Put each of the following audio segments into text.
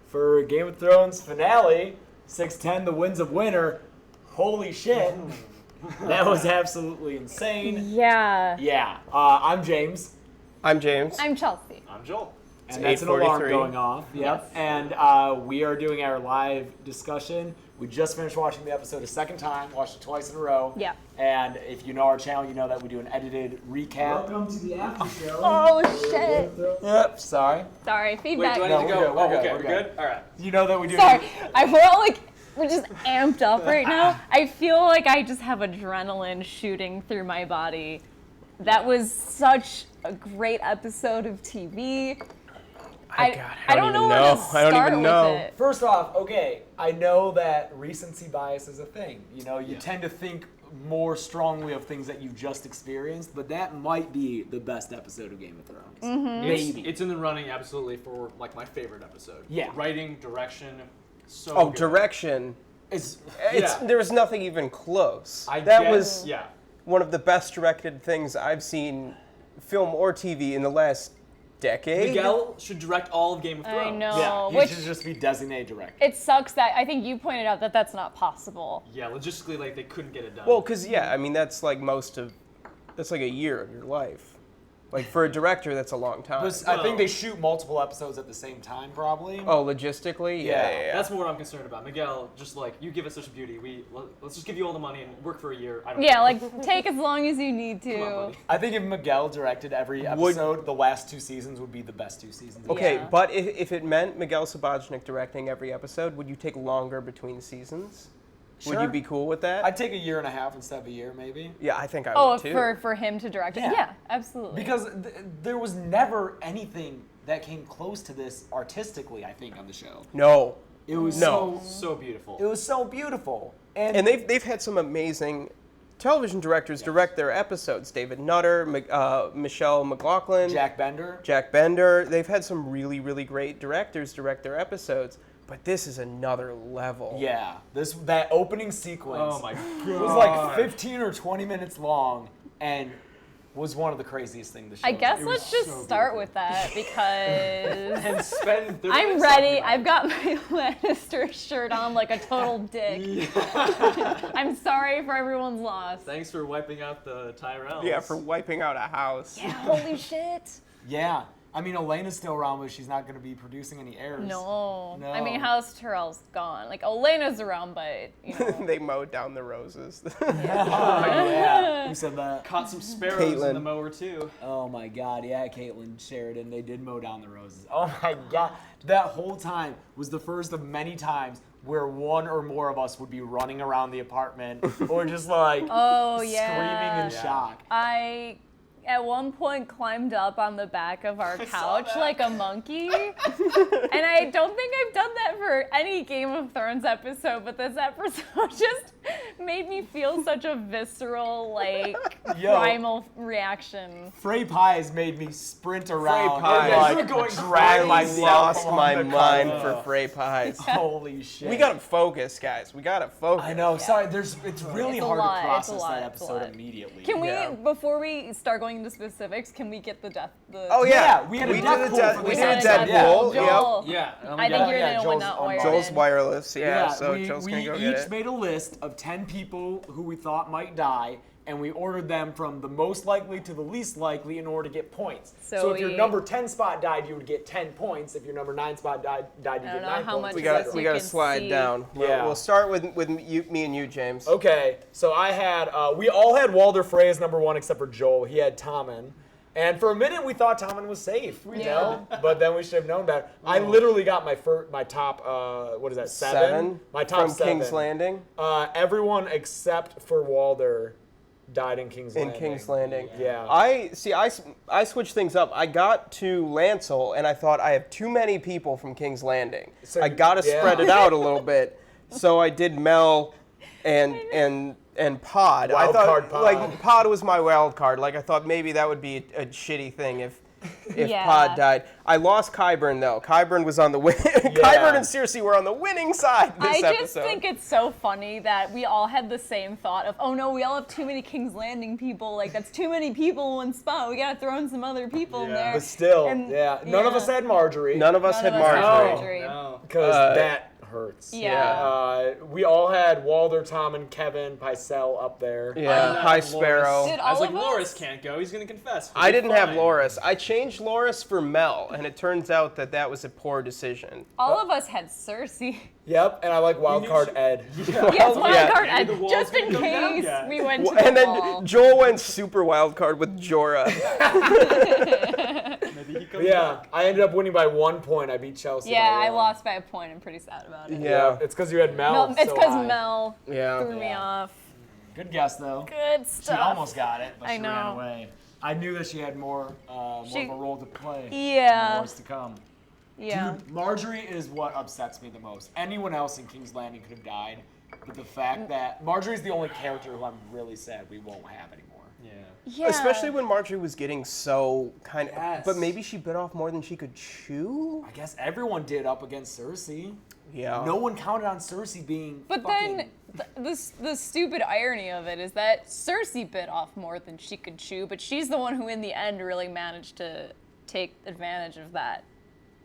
for Game of Thrones finale, 6-10, the Winds of Winter. Holy shit. That was absolutely insane. Yeah. Yeah. I'm James. I'm James. I'm Chelsea. I'm Joel. And that's an alarm 8:43. going off. Yep. Yes. And we are doing our live discussion. We just finished watching the episode a second time, watched it twice in a row. Yeah. And if you know our channel, you know that we do an edited recap. Welcome to the after show. Oh, shit. Yep, sorry. Sorry, feedback. Wait, do I need to go? we're good, Okay, we're we're good. good? All right. You know that we do. Sorry. We're just amped up right now. I feel like I just have adrenaline shooting through my body. That was such a great episode of TV. I don't know where to start with it. First off, okay, I know that recency bias is a thing. You know, you tend to think more strongly of things that you've just experienced, but that might be the best episode of Game of Thrones. Mm-hmm. Maybe. It's in the running absolutely for like my favorite episode. Yeah. Writing, direction, so Oh, good. direction. It's There was nothing even close. I that guess, was yeah. one of the best directed things I've seen, film or TV, in the last decade. Miguel should direct all of Game of Thrones. I know. yeah, he Which should just be designated director. it sucks that I think you pointed out that that's not possible. Yeah, logistically, like they couldn't get it done. Well, because I mean that's like that's like a year of your life. Like for a director, that's a long time. I think they shoot multiple episodes at the same time, probably. Oh, logistically, yeah. That's what I'm concerned about. Miguel, just like you give us such beauty, let's just give you all the money and work for a year. I don't Yeah, care. like take as long as you need Come on, to. buddy. I think if Miguel directed every episode, the last 2 seasons would be the best 2 seasons. Okay, Yeah. but if it meant Miguel Sapochnik directing every episode, would you take longer between seasons? Would Sure. you be cool with that? I'd take a year and a half instead of a year, maybe. Yeah, I think I Oh, would too. for him to direct it? Yeah. Yeah, absolutely. Because there was never anything that came close to this artistically, I think, on the show. No. It was No. So beautiful. it was so beautiful. And they've had some amazing television directors direct their episodes. David Nutter, Michelle McLaughlin, Jack Bender. Jack Bender. They've had some really, really great directors direct their episodes. But this is another level. Yeah, that opening sequence Oh my was like 15 or 20 minutes long and was one of the craziest things the show. I guess did. let's just start with that because And spend 30 I'm minutes ready. talking about I've got my Lannister shirt on like a total dick. I'm sorry for everyone's loss. Thanks for wiping out the Tyrells. Yeah, for wiping out a house. Yeah, holy shit. Yeah, I mean Elena's still around, but she's not going to be producing any heirs. No. No. I mean, House Tyrell's gone. Like, Elena's around, but, you know. They mowed down the roses. Yeah, who said that? Caught some sparrows in Caitlin. the mower too. Oh my God, yeah, Caitlin Sheridan, they did mow down the roses. Oh my God, that whole time was the first of many times where one or more of us would be running around the apartment or just like Oh, yeah. screaming in shock. I, at one point, climbed up on the back of our couch like a monkey. And I don't think I've done that for any Game of Thrones episode, but this episode just made me feel such a visceral, like, Yo. primal reaction. Frey Pies made me sprint around Pies. and You were going like drag crazy. myself Lost along my the mind corridor. for Frey pies. Holy shit. We gotta focus, guys. We gotta focus. I know, sorry, it's really It's a hard lot, to it's a process lot, that it's a episode lot. immediately. Can we, Yeah. before we start going into specifics, can we get the death? Oh yeah, Yeah, we had a did death a pool death. for We this did a episode. death pool. Joel. Yeah. I think you're yeah, the one Joel's not on wired Joel's in. wireless. Yeah, so we, Joel's we gonna go each get it. made a list of 10 people who we thought might die, and we ordered them from the most likely to the least likely in order to get points. So if your we- number 10 spot died, you would get 10 points. If your number 9 spot died, you I get don't 9 know how points. much We of got this we you got to can slide see. down. Yeah. We'll start with me and you, James. Okay, so I had, we all had Walder Frey as number 1 except for Joel. He had Tommen. And for a minute, we thought Tommen was safe, you know? But then we should have known better. I literally got my top, what is that, 7? My top from 7. King's Landing. Everyone except for Walder died in King's Landing. King's Landing. Yeah. I switched things up. I got to Lancel and I thought I have too many people from King's Landing. So I got to yeah. spread it out a little bit. So I did Mel and Pod. I Wild thought card Pod. like Pod was my wild card. Like I thought maybe that would be a shitty thing if if Yeah. Pod died. I lost Qyburn though. Qyburn was on the win. Qyburn and Cersei were on the winning side this I episode. just think it's so funny that we all had the same thought of, oh no, we all have too many King's Landing people. Like, that's too many people in one spot. We gotta throw in some other people in there. But still, And- None of us had Marjorie. None of us had Marjorie. No. Because that hurts. Yeah. We all had Walder, Tom, and Kevin Pycelle up there. Yeah, High Sparrow. Did I was all like, of us? Loris can't go. He's gonna confess. I didn't have Fine. Loris. I changed Loris for Mel, and it turns out that was a poor decision. All of us had Cersei. Yep, and I like Wildcard Ed. Yes, wildcard. yeah. The wall's Just in gonna come down case yet. we went to the And then wall. Joel went super wild card with Jorah. Maybe he comes Yeah, back. I ended up winning by 1 point. I beat Chelsea. Yeah, by I 1. lost by a point. I'm pretty sad about it. Yeah. It's because you had Mel. Mel, it's so because high. Mel Yeah. threw me off. Good guess though. Good She stuff. almost got it, but I she ran know. away. I knew that she had more of a role to play. Yeah. More to come. Yeah. Dude, Marjorie is what upsets me the most. Anyone else in King's Landing could have died, but the fact that Marjorie's the only character who I'm really sad we won't have anymore. Yeah. Yeah. Especially when Marjorie was getting so kind of. Yes. But maybe she bit off more than she could chew? I guess everyone did up against Cersei. Yeah. No one counted on Cersei being. But fucking... then the stupid irony of it is that Cersei bit off more than she could chew, but she's the one who in the end really managed to take advantage of that.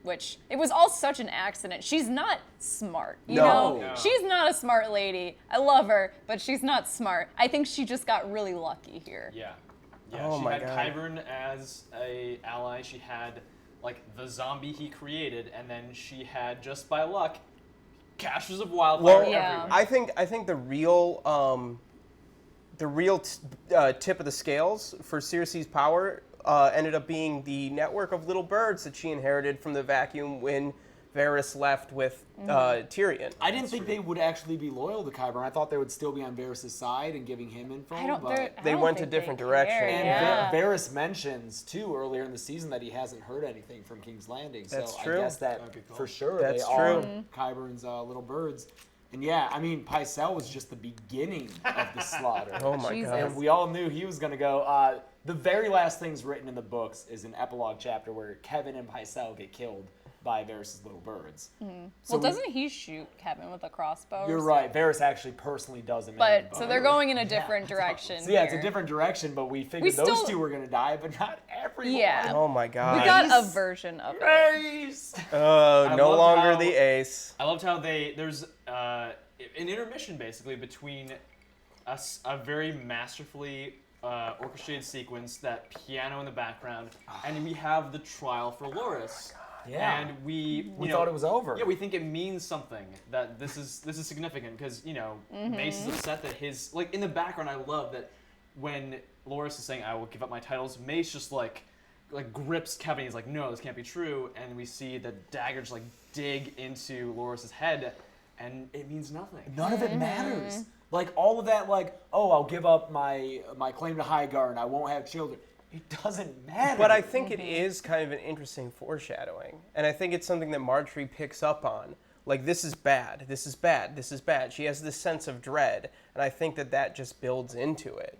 Which, it was all such an accident. She's not smart, you know? No. She's not a smart lady. I love her, but she's not smart. I think she just got really lucky here. Yeah. Yeah. Oh she my had God. Qyburn as a ally. She had like the zombie he created, and then she had just by luck caches of wildfire Well, Yeah. everywhere. I think the real tip of the scales for Cersei's power ended up being the network of little birds that she inherited from the vacuum when Varys left with Tyrion. I didn't think they would actually be loyal to Qyburn. I thought they would still be on Varys' side and giving him info. I don't, but... They don't went think a different they direction. care, And yeah. Varys mentions too earlier in the season that he hasn't heard anything from King's Landing. That's so true. I guess that good call. for sure That's they true. are Qyburn's little birds. And yeah, I mean Pycelle was just the beginning of the slaughter. Oh my Jesus. God. And we all knew he was gonna go. The very last things written in the books is an epilogue chapter where Kevin and Pycelle get killed by Varys' little birds. Well, doesn't he shoot Kevin with a crossbow? or You're something? right. Varys actually personally does him. in the But, book. so they're going in a different direction. So yeah, it's a here. different direction, but we figured We those still- two were gonna die, but not everyone. Yeah. Oh my We God. got a Nice. version of it. Grace. No loved longer how- the ace. I loved how there's an intermission basically between a very masterfully orchestrated sequence, that piano in the background, and we have the trial for Loris. Yeah. And we We thought it was over. Yeah, we think it means something, that this is significant, because Mace is upset that his, like, in the background. I love that when Loris is saying, "I will give up my titles," Mace just like grips Kevin. He's like, "No, this can't be true." And we see the dagger just like dig into Loris's head, and it means nothing. None of it matters. Like all of that, like, oh, I'll give up my claim to Highgarden and I won't have children. It doesn't matter. But I think it is kind of an interesting foreshadowing. And I think it's something that Marjorie picks up on. Like, this is bad, this is bad, this is bad. She has this sense of dread. And I think that just builds into it.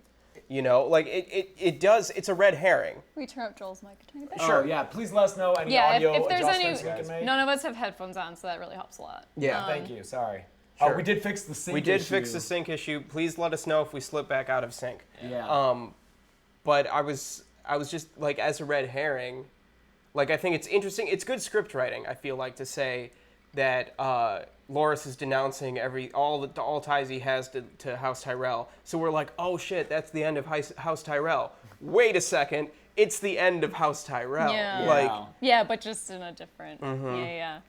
You know, like, it does, it's a red herring. We turn up Joel's mic. Turn it back. Sure. Yeah. Please let us know any Yeah, audio if there's any, adjustments we can make. none of us have headphones on, so that really helps a lot. Yeah. Thank you. Sorry. Sure. Oh, we did fix the sync. We did issue. fix the sync issue. Please let us know if we slip back out of sync. Yeah. But I was just like, as a red herring, like, I think it's interesting. It's good script writing, I feel like, to say that Loris is denouncing all ties he has to House Tyrell. So we're like, oh shit, that's the end of House Tyrell. Wait a second, it's the end of House Tyrell. Yeah. Like, Yeah, but just in a different. Yeah.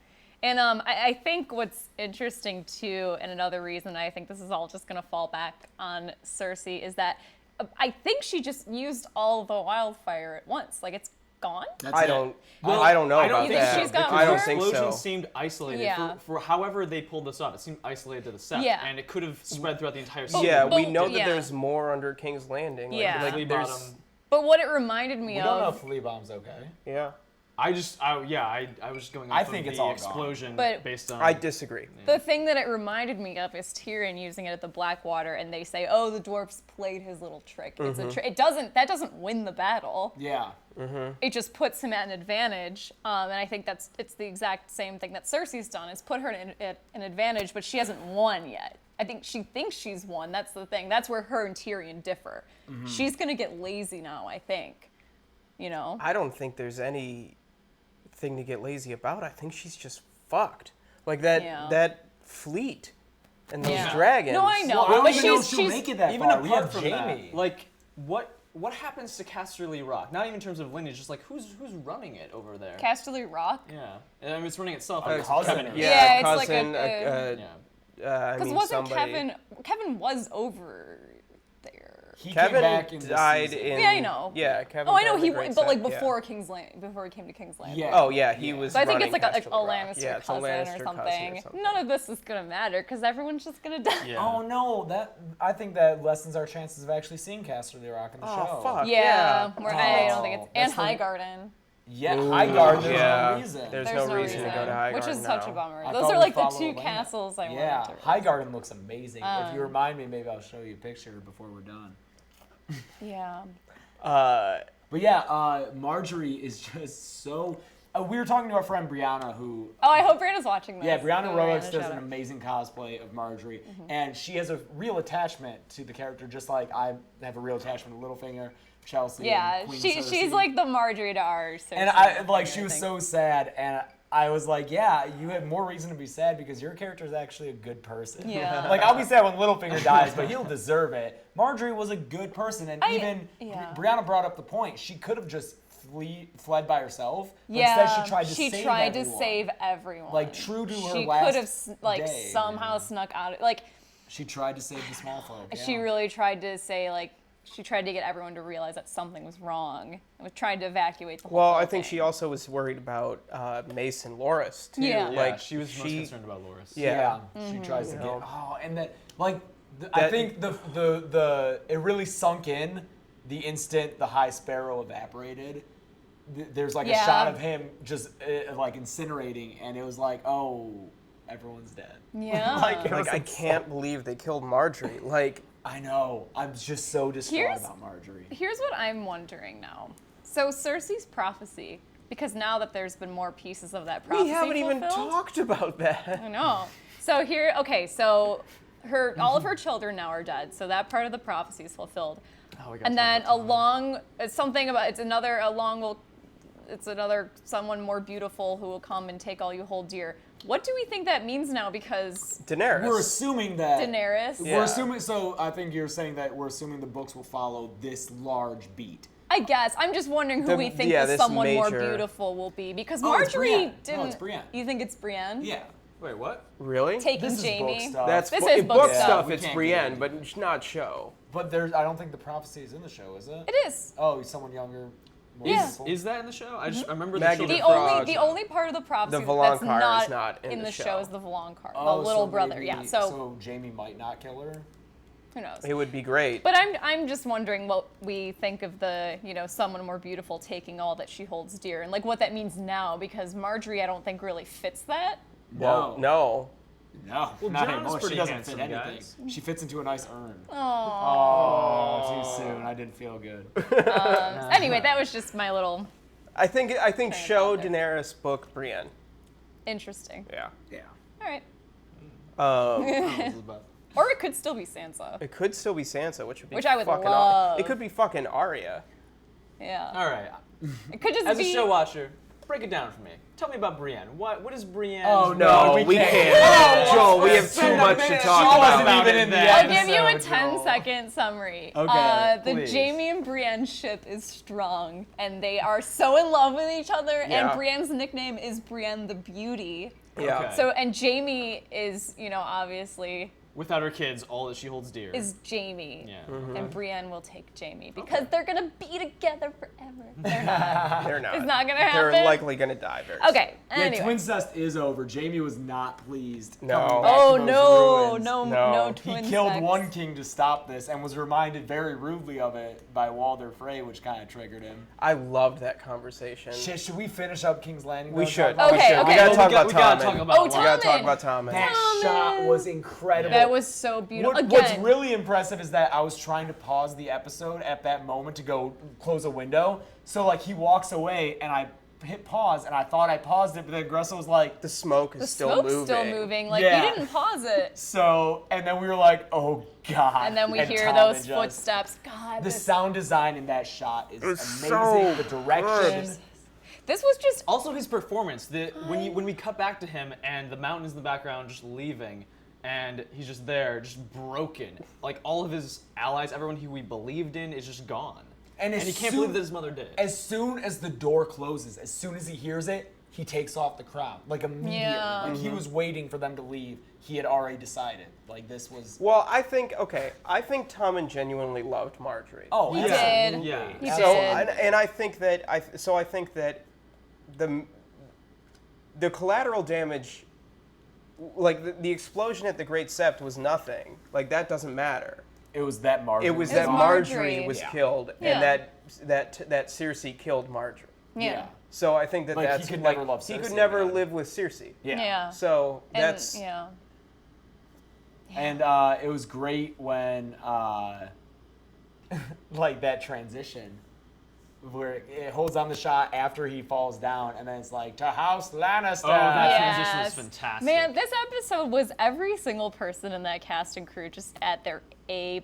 And I think what's interesting too, and another reason I think this is all just gonna fall back on Cersei, is that I think she just used all the wildfire at once. Like, it's gone. That's I it. don't know You think about that. she's got I don't more? think The so. explosion seemed isolated. Yeah. For however they pulled this off, it seemed isolated to the set. Yeah. And it could have spread throughout the entire season. Yeah, we But- know that yeah. there's more under King's Landing. Like, Yeah. like, Flea there's, bottom. But what it reminded me We don't know of. if Flea Bomb's okay. yeah. I was just going I off think of it's the all gone. explosion But- based on. I disagree. The thing that it reminded me of is Tyrion using it at the Blackwater, and they say, "Oh, the dwarves played his little trick." It's a trick. That doesn't win the battle. Yeah. It just puts him at an advantage, and I think it's the exact same thing that Cersei's done. Is put her at an advantage, but she hasn't won yet. I think she thinks she's won. That's the thing. That's where her and Tyrion differ. She's gonna get lazy now, I think. You know. I don't think there's anything to get lazy about. I think she's just fucked. Like that fleet and those Yeah. dragons. No, I know. Well, I don't but even know if she's she'll make it that even far. We apart have from Jamie. that, like what happens to Casterly Rock? Not even in terms of lineage, just like who's running it over there? Casterly Rock. Yeah, and I mean it's running itself. A like cousin Kevin. or Yeah, it's like cousin. Yeah. I Because mean, wasn't somebody. Kevin was over there. He Kevin came back in this died season. in. Yeah, I know. Yeah, Kevin. Oh, I died know in he, the Great but like Set, yeah. before King's Landing, before he came to King's Landing. Yeah. Oh yeah, he was. So I think it's running like a Casterly Rock. Lannister Yeah, it's a cousin Lannister or cousin something. or something. None of this is gonna matter because everyone's just gonna die. Yeah. Oh no, I think that lessens our chances of actually seeing Casterly Rock in the show. Oh fuck. Yeah, where I don't think it's and That's the- Highgarden. Yeah, Ooh, Highgarden, there's yeah. no reason. There's no reason to go to Highgarden which is such now. a bummer. I Those thought are we'd like the follow two Elena. castles I Yeah, wanted to. Highgarden looks amazing. If you remind me, maybe I'll show you a picture before we're done. Yeah. But yeah, Marjorie is just so. We were talking to our friend Brianna, who. Oh, I hope Brianna's watching this. Yeah, Brianna Oh, Roach Brianna, does shout an out. amazing cosplay of Marjorie, and she has a real attachment to the character, just like I have a real attachment to Littlefinger, Chelsea. Yeah, and Queen she's Cersei. like the Marjorie to ours. And I like she was so sad, and I was like, yeah, you had more reason to be sad because your character is actually a good person. Yeah. Like I'll be sad when Littlefinger dies, but he'll deserve it. Marjorie was a good person, and even Brianna brought up the point. She could have just fled by herself. But Yeah, instead she tried to she save tried everyone. to save everyone. Like true to her she last could have like day, somehow snuck out. Like She tried to save the small folk. she yeah. really tried to say like she tried to get everyone to realize that something was wrong. And tried to evacuate the whole. Well, I building. think she also was worried about Mace and Loras too. Yeah. Yeah, Like she was most concerned about Loras. Yeah. She tries to You get. know. Oh, and that like I think the it really sunk in the instant the High Sparrow evaporated. There's like a Yeah. shot of him just like incinerating, and it was like, oh, everyone's dead. Yeah. Like I can't believe they killed Marjorie. Like I know. I'm just so distraught Here's- about Marjorie. Here's what I'm wondering now. So Cersei's prophecy, because now that there's been more pieces of that prophecy we haven't even fulfilled- talked about that. I know. So here, okay, so all of her children now are dead. So that part of the prophecy is fulfilled. Oh, we gotta And talk then about it's another someone more beautiful who will come and take all you hold dear. What do we think that means now? Because Daenerys. We're assuming that. Daenerys. Yeah. We're assuming. So I think you're saying that we're assuming the books will follow this large beat. I guess I'm just wondering who we think this someone more major- beautiful will be because Oh, it's Marjorie Brienne. didn't. No, it's Brienne. You think it's Brienne? Yeah. Wait, what? Really? Taking This is Jamie. book stuff. That's This bo- is in book book stuff. stuff. We It's can't Brienne, get but not show. But I don't think the prophecy is in the show, is it? It is. Oh, someone younger. More Yeah. beautiful? Is that in the show? I remember Maggie the The children. Frog. the only part of the prophecy The that's Valonqar is not not in in the the show show. is the Valonqar, Oh, the little so brother. maybe- Yeah. So Jamie might not kill her. who knows? It would be great. But I'm just wondering what we think of the someone more beautiful taking all that she holds dear and like what that means now because Marjorie I don't think really fits that. Well, no. No, Well, not Jon's anymore. pretty She doesn't handsome, fit anything. guys. She fits into a nice urn. Oh. Oh, too soon. I didn't feel good. Anyway, that was just my little I think show thought there. Daenerys, book Brienne. interesting. Yeah. Yeah. All right. Elizabeth. Or it could still be Sansa. It could still be Sansa, which would be Which I would fucking love. It could be fucking Arya. Yeah. All right. It could just As be a show watcher, break it down for me. Tell me about Brienne. What is Brienne? Oh, No, we we can't. can't. Joel, we have too Spend a much to minute. talk She about. wasn't even even in the there. I'll give you a episode, 10-second summary. Okay, the please. Jamie and Brienne ship is strong, and they are so in love with each other. Yeah. And Brienne's nickname is Brienne the Beauty. Yeah. Okay. So, and Jamie is, obviously without her kids, all that she holds dear. Is Jamie. Yeah. And Brienne will take Jamie because they're gonna be together forever. They're not. They're not. It's not gonna happen. They're likely gonna die very soon. Okay. Yeah, Anyway. Twincest is over. Jamie was not pleased. No. coming back Oh to those no, ruins. no No. twin He killed sex. one king to stop this and was reminded very rudely of it by Walder Frey, which kind of triggered him. I loved that conversation. Should we finish up King's Landing? We though, should. talk about We Okay, should. okay. We gotta Well, talk we about gotta Tommen. talk about Oh, We gotta talk Tommen. about Tommen. That shot was incredible. That was so beautiful. What's Again, really impressive is that I was trying to pause the episode at that moment to go close a window. So like he walks away and I hit pause and I thought I paused it, but then Graessle was like, The smoke is the still smoke's moving. still moving. Like Yeah. you didn't pause it. so, and then we were like, oh God. And then we hear Tommen those just- footsteps. God, The this, sound design in that shot is It's amazing. so The direction. good. this was just Also, his performance. When we cut back to him and the mountains in the background just leaving, and he's just there, just broken. Like all of his allies, everyone who we believed in, is just gone. And And as he can't soon- believe that his mother did. As soon as the door closes, as soon as he hears it, he takes off the crown. Like immediately. Yeah. Like he was waiting for them to leave. He had already decided. Like this was. Well, I think Tommen genuinely loved Marjorie. Oh, He absolutely. did. Yeah. He So, did. and I think that the collateral damage, like the explosion at the Great Sept was nothing. Like that doesn't matter. It was that Marjorie. It was It that was Marjorie Marjorie. was Yeah. killed, Yeah. and that Cersei killed Marjorie. yeah. So I think that Like, he that's could like never love he Cersei could never again. live with Cersei. Yeah. Yeah. So And, that's yeah. And it was great when, like that transition, where it holds on the shot after he falls down, and then it's like to House Lannister. Oh, that Yes. transition was fantastic. Man, this episode was every single person in that cast and crew just at their A+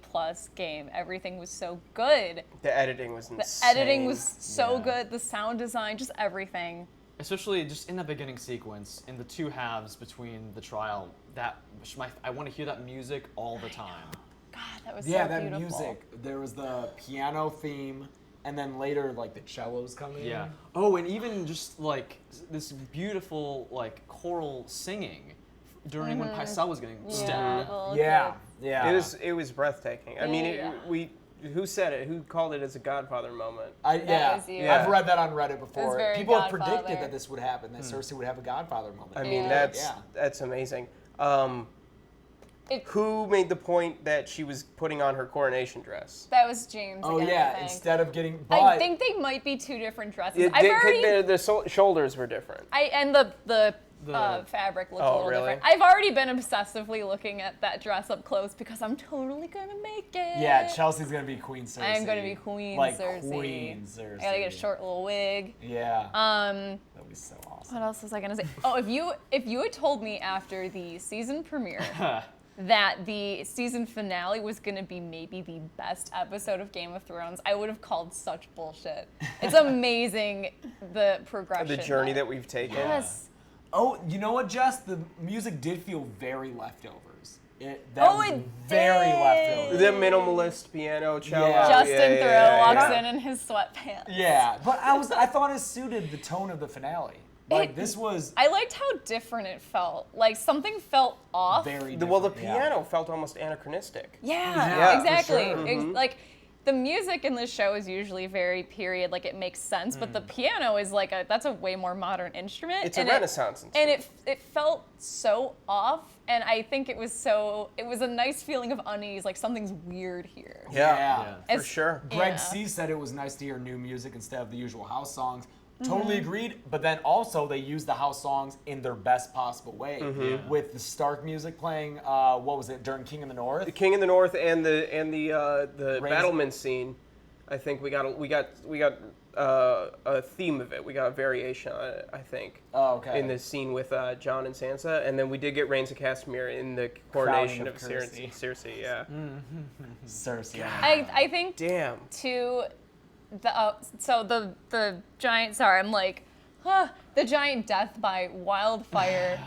game. Everything was so good. the editing was The insane. editing was so Yeah. good. The sound design, just everything. Especially just in that beginning sequence, in the two halves between the trial, I want to hear that music all the time. God, that was Yeah, so that beautiful. music. There was the piano theme, and then later like the cellos come in. Yeah. Oh, and even just like this beautiful like choral singing during when Pycelle was getting stabbed. Oh, Yeah. okay. Yeah. It was breathtaking. I mean, Yeah. who said it? Who called it as a Godfather moment? Yeah. was you. I've read that on Reddit before. very People have Godfather. predicted that this would happen, that Cersei would have a Godfather moment. I mean, Yeah. that's amazing. It- Who made the point that she was putting on her coronation dress? That was James. Oh again, I yeah, think. instead of getting, but I think they might be two different dresses. It I've did- already. the shoulders were different. And the fabric looked a Oh, little really? different. I've already been obsessively looking at that dress up close because I'm totally gonna make it. yeah, Chelsea's gonna be Queen Cersei. I'm gonna be Queen like Cersei. Queen Cersei. I gotta get a short little wig. Yeah. That'd be so awesome. What else was I gonna say? Oh, if you had told me after the season premiere that the season finale was gonna be maybe the best episode of Game of Thrones, I would have called such bullshit. It's amazing the progression. The journey that we've taken. Yes. Oh, you know what, Jess? The music did feel very leftovers. That Oh, was it very did. leftovers. The minimalist piano cello. Yeah. Justin Thoreau walks yeah. in his sweatpants. Yeah, but I thought it suited the tone of the finale. Like It- this was I liked how different it felt. Like something felt off. very Well, the different, yeah. piano felt almost anachronistic. Yeah, Yeah, for exactly. sure. Like the music in this show is usually very period, like it makes sense, but the piano is like that's a way more modern instrument. It's a and Renaissance And instrument. it felt so off, and I think it was a nice feeling of unease, like something's weird here. Yeah. For It's- sure. Greg Yeah. C said it was nice to hear new music instead of the usual house songs. Totally agreed, but then also they used the house songs in their best possible way with the Stark music playing. What was it during King of the North? The King in the North and the Raise- battlement scene. I think we got a theme of it. We got a variation on it, I think. Oh, okay. In the scene with Jon and Sansa, and then we did get Rains of Castamere in the coronation of of Cersei. Cersei. Yeah. Cersei. I think Damn. to the giant. Sorry, I'm like, the giant death by wildfire.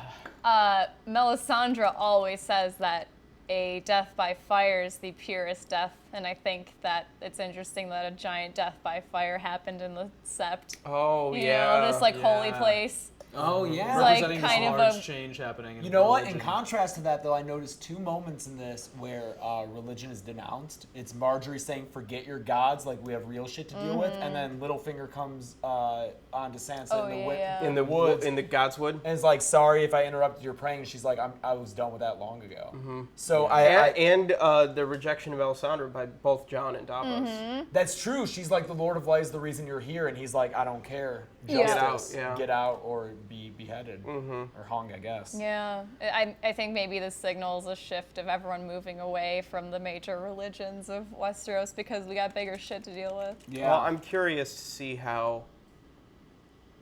Melisandre always says that a death by fire is the purest death, and I think that it's interesting that a giant death by fire happened in the Sept. Oh You yeah. know, this like holy Yeah. place. Oh yeah. It's like Representing kind this of large a- change happening. You know what? In religion. contrast to that, though, I noticed 2 moments in this where religion is denounced. It's Marjorie saying, "Forget your gods, like we have real shit to deal with," and then Littlefinger comes onto Sansa Oh, in the yeah, wi- yeah. In the woods in the Godswood. and is like, "Sorry if I interrupted your praying." And she's like, I was done with that long ago. So And the rejection of Melisandre by both Jon and Davos. that's true. She's like, "The Lord of Light is the reason you're here," and he's like, "I don't care. Yeah. Get Justice, out, yeah. get out, or be beheaded or hung, I guess." Yeah, I think maybe this signals a shift of everyone moving away from the major religions of Westeros because we got bigger shit to deal with. Yeah. Well, I'm curious to see how,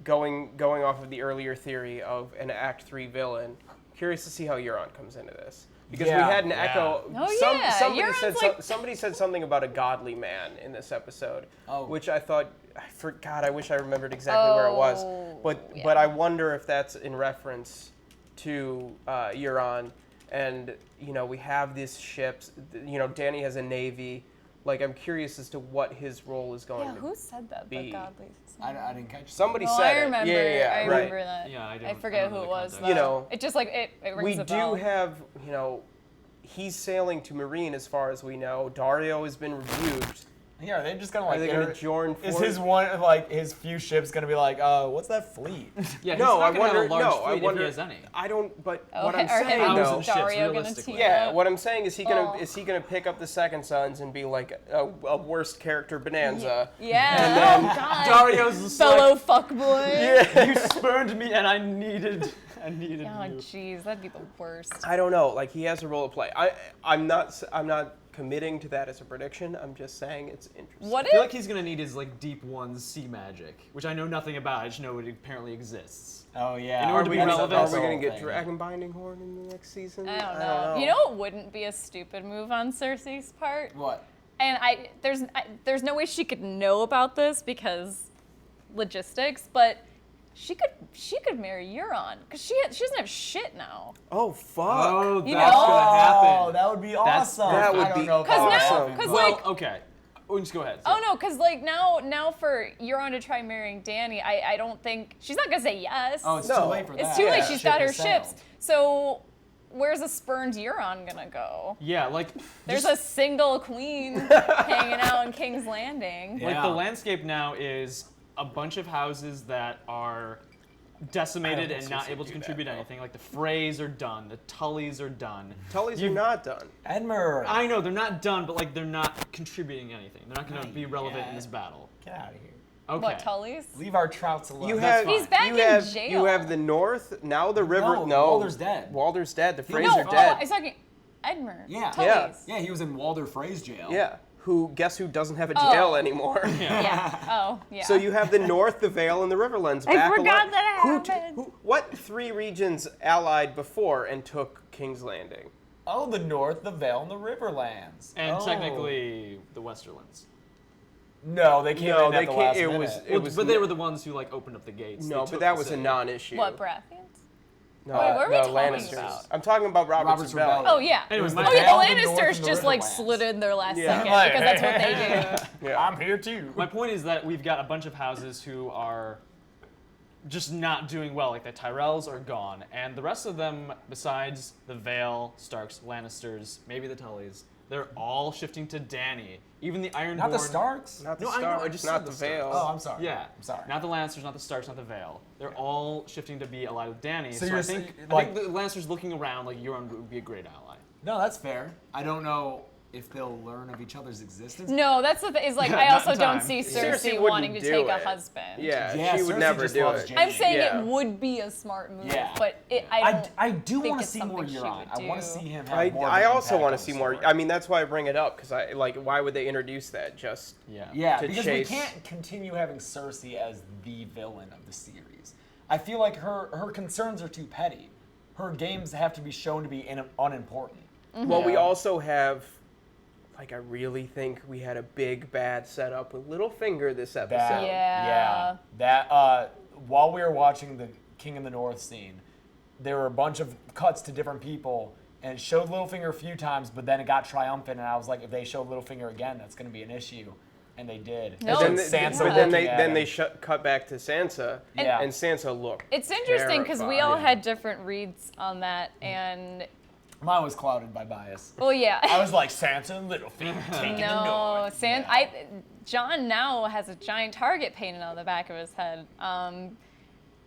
going off of the earlier theory of an Act 3 villain, curious to see how Euron comes into this. Because we Yeah. had an echo. Oh, yeah, Somebody Euron's said like- somebody said something about a godly man in this episode, Oh. which I thought, God, I wish I remembered exactly where it was. Oh, But yeah. I wonder if that's in reference to Euron, and we have these ships. Dany has a navy. Like, I'm curious as to what his role is going Yeah, to who said that? The be. godly. I didn't catch. Somebody Well, said I remember. it. Yeah, I right. remember that. Yeah, I I don't forget know who the it was. context. Though. You know, it just like it rings We a do bell. have, he's sailing to Marine as far as we know. Dario has been rebuked. Yeah, are they just gonna Are like? they going to join Is forces? his one like his few ships gonna be like, what's that fleet? Yeah, No, he's I not gonna wonder. have a large No, fleet I wonder. if he has any. I don't. But Oh, what I'm are him saying and though. Thousands ships, Dario gonna realistically. team Yeah, up? what I'm saying is he gonna Oh. is he gonna pick up the Second Sons and be like a worst character bonanza? Yeah. Oh God. Dario's just Fellow fuckboy. like, you spurned me and I needed Oh you. jeez, that'd be the worst. I don't know. Like he has a role to play. I'm not committing to that as a prediction. I'm just saying it's interesting. What I feel if? like he's gonna need his like deep ones sea magic, which I know nothing about. I just know it apparently exists. Oh yeah. In order to be relevant- Are That's we the gonna whole get thing. Dragon Binding Horn in the next season? I don't know. You know what wouldn't be a stupid move on Cersei's part? What? And there's no way she could know about this because logistics, but she could marry Euron because she doesn't have shit now. Oh fuck. Oh, You that's know? gonna happen. Oh, that would be awesome. that would I don't be know if Because that would now, happen. because Well, like, okay. Oh, just go ahead. oh no, because like now for Euron to try marrying Dany, I don't think she's not gonna say yes. Oh, it's No. too late for that. It's too late. Yeah. She's Ship got her has ships. sailed. So where's a spurned Euron gonna go? Yeah, like There's just, a single queen hanging out in King's Landing. Yeah. like the landscape now is a bunch of houses that are decimated think and not Cersei able to do that, contribute though. anything. Like the Freys are done, the Tullys are done. Tullys are not done. Edmure. I know they're not done, but like they're not contributing anything. They're not going to Not be relevant in yet. this battle. Get out of here. Okay. What, Tully's? Leave our trouts alone. You That's have fine. He's back you in have jail. you have the North now. The river. No, Walder's dead. Walder's dead. The Freys No, are dead. I was talking Edmure. Yeah. Tully's. Yeah, he was in Walder Frey's jail. Yeah. Guess who doesn't have a Oh. jail anymore? Yeah. Oh, yeah. So you have the North, the Vale, and the Riverlands I back forgot alive. that it happened. What 3 regions allied before and took King's Landing? Oh, the North, the Vale, and the Riverlands. And Oh. technically the Westerlands. No, they came No, in they at the came- last it minute. was- Well, was but they n- were the ones who like opened up the gates. No, They but took that the was a city. non-issue. What, Baratheons? No, Wait, what are we the talking Lannisters. about? I'm talking about Robert's Robert's Rebellion. Rebellion. Oh, yeah. Anyway, was my the Oh, yeah, Vale, the the North, Lannisters and the just like Riverlands. slid in their last Yeah. second Like, because that's what they do. Yeah. I'm here too. My point is that we've got a bunch of houses who are just not doing well. Like the Tyrells are gone, and the rest of them, besides the Vale, Starks, Lannisters, maybe the Tullys, they're all shifting to Dany. Even the Ironborn. Not the Starks. Not the No, I know, Starks, I just not said the the Starks. Vale. Oh, I'm sorry. Yeah, I'm sorry. Not the Lannisters, not the Starks, not the Vale. They're all shifting to be allied with Dany. So So, you're I think saying, I like- think the Lannisters looking around like Euron would be a great ally. No, that's fair. I don't know if they'll learn of each other's existence. No, that's the thing. Is like Not I in also don't time. see Cersei Cersei wouldn't wanting to do take a it. husband. Yeah, Yeah, she would Cersei never just do loves it. Jaime. I'm saying Yeah. it would be a smart move, Yeah. but I do think want to it's see more something she Euron. would I want to do. see him have more. I of an also impact want on to the see more. story. I mean, that's why I bring it up because why would they introduce that? Just Yeah. Yeah, to because chase- we can't continue having Cersei as the villain of the series. I feel like her concerns are too petty. Her games have to be shown to be unimportant. Well, we Yeah. also have, like, I really think we had a big bad setup with Littlefinger this episode. Bad. Yeah. That while we were watching the King in the North scene, there were a bunch of cuts to different people, and it showed Littlefinger a few times, but then it got triumphant, and I was like, if they show Littlefinger again, that's going to be an issue. and they did. No, And it's- Sansa but then looking at him. they cut back to Sansa, Yeah. and Sansa looked. It's interesting because we all terrified. had different reads on that, and Mine was clouded by bias. well, yeah. I was like, Sansa and Littlefinger taking the No, north. John now has a giant target painted on the back of his head,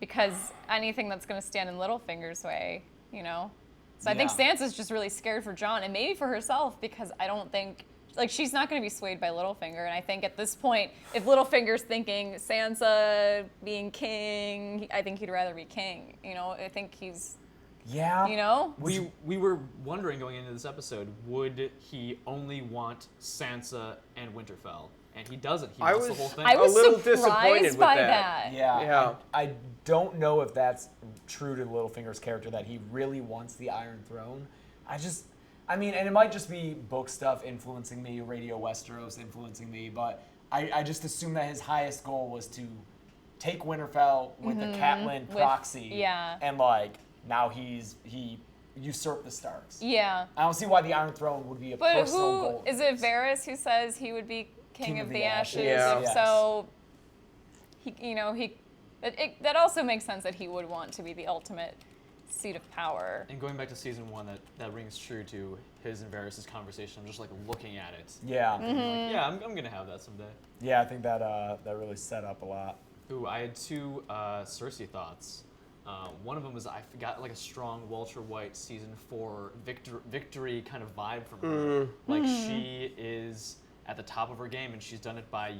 because anything that's going to stand in Littlefinger's way, you know. So I think Yeah. Sansa's just really scared for John, and maybe for herself, because I don't think, like, she's not going to be swayed by Littlefinger. And I think at this point, if Littlefinger's thinking Sansa being king, I think he'd rather be king. You know, I think he's, Yeah. you know. We were wondering going into this episode, would he only want Sansa and Winterfell? And he doesn't. He wants the whole thing. I was little disappointed surprised with by that. that. Yeah. Yeah. I don't know if that's true to Littlefinger's character, that he really wants the Iron Throne. I mean, and it might just be book stuff influencing me, Radio Westeros influencing me, but I just assume that his highest goal was to take Winterfell with the Catelyn proxy. yeah. And like, now he usurped the Starks. Yeah. I don't see why the Iron Throne would be a But personal who goal. is it? Varys who says he would be king of the Ashes. Yeah. Yes. So, that also makes sense that he would want to be the ultimate seat of power. And going back to season 1, that rings true to his and Varys' conversation. I'm just like looking at it. Yeah. Mm-hmm. Like, yeah, I'm gonna have that someday. Yeah, I think that that really set up a lot. Ooh, I had two Cersei thoughts. One of them was I got like a strong Walter White season 4 victory kind of vibe from her. Like she is at the top of her game, and she's done it by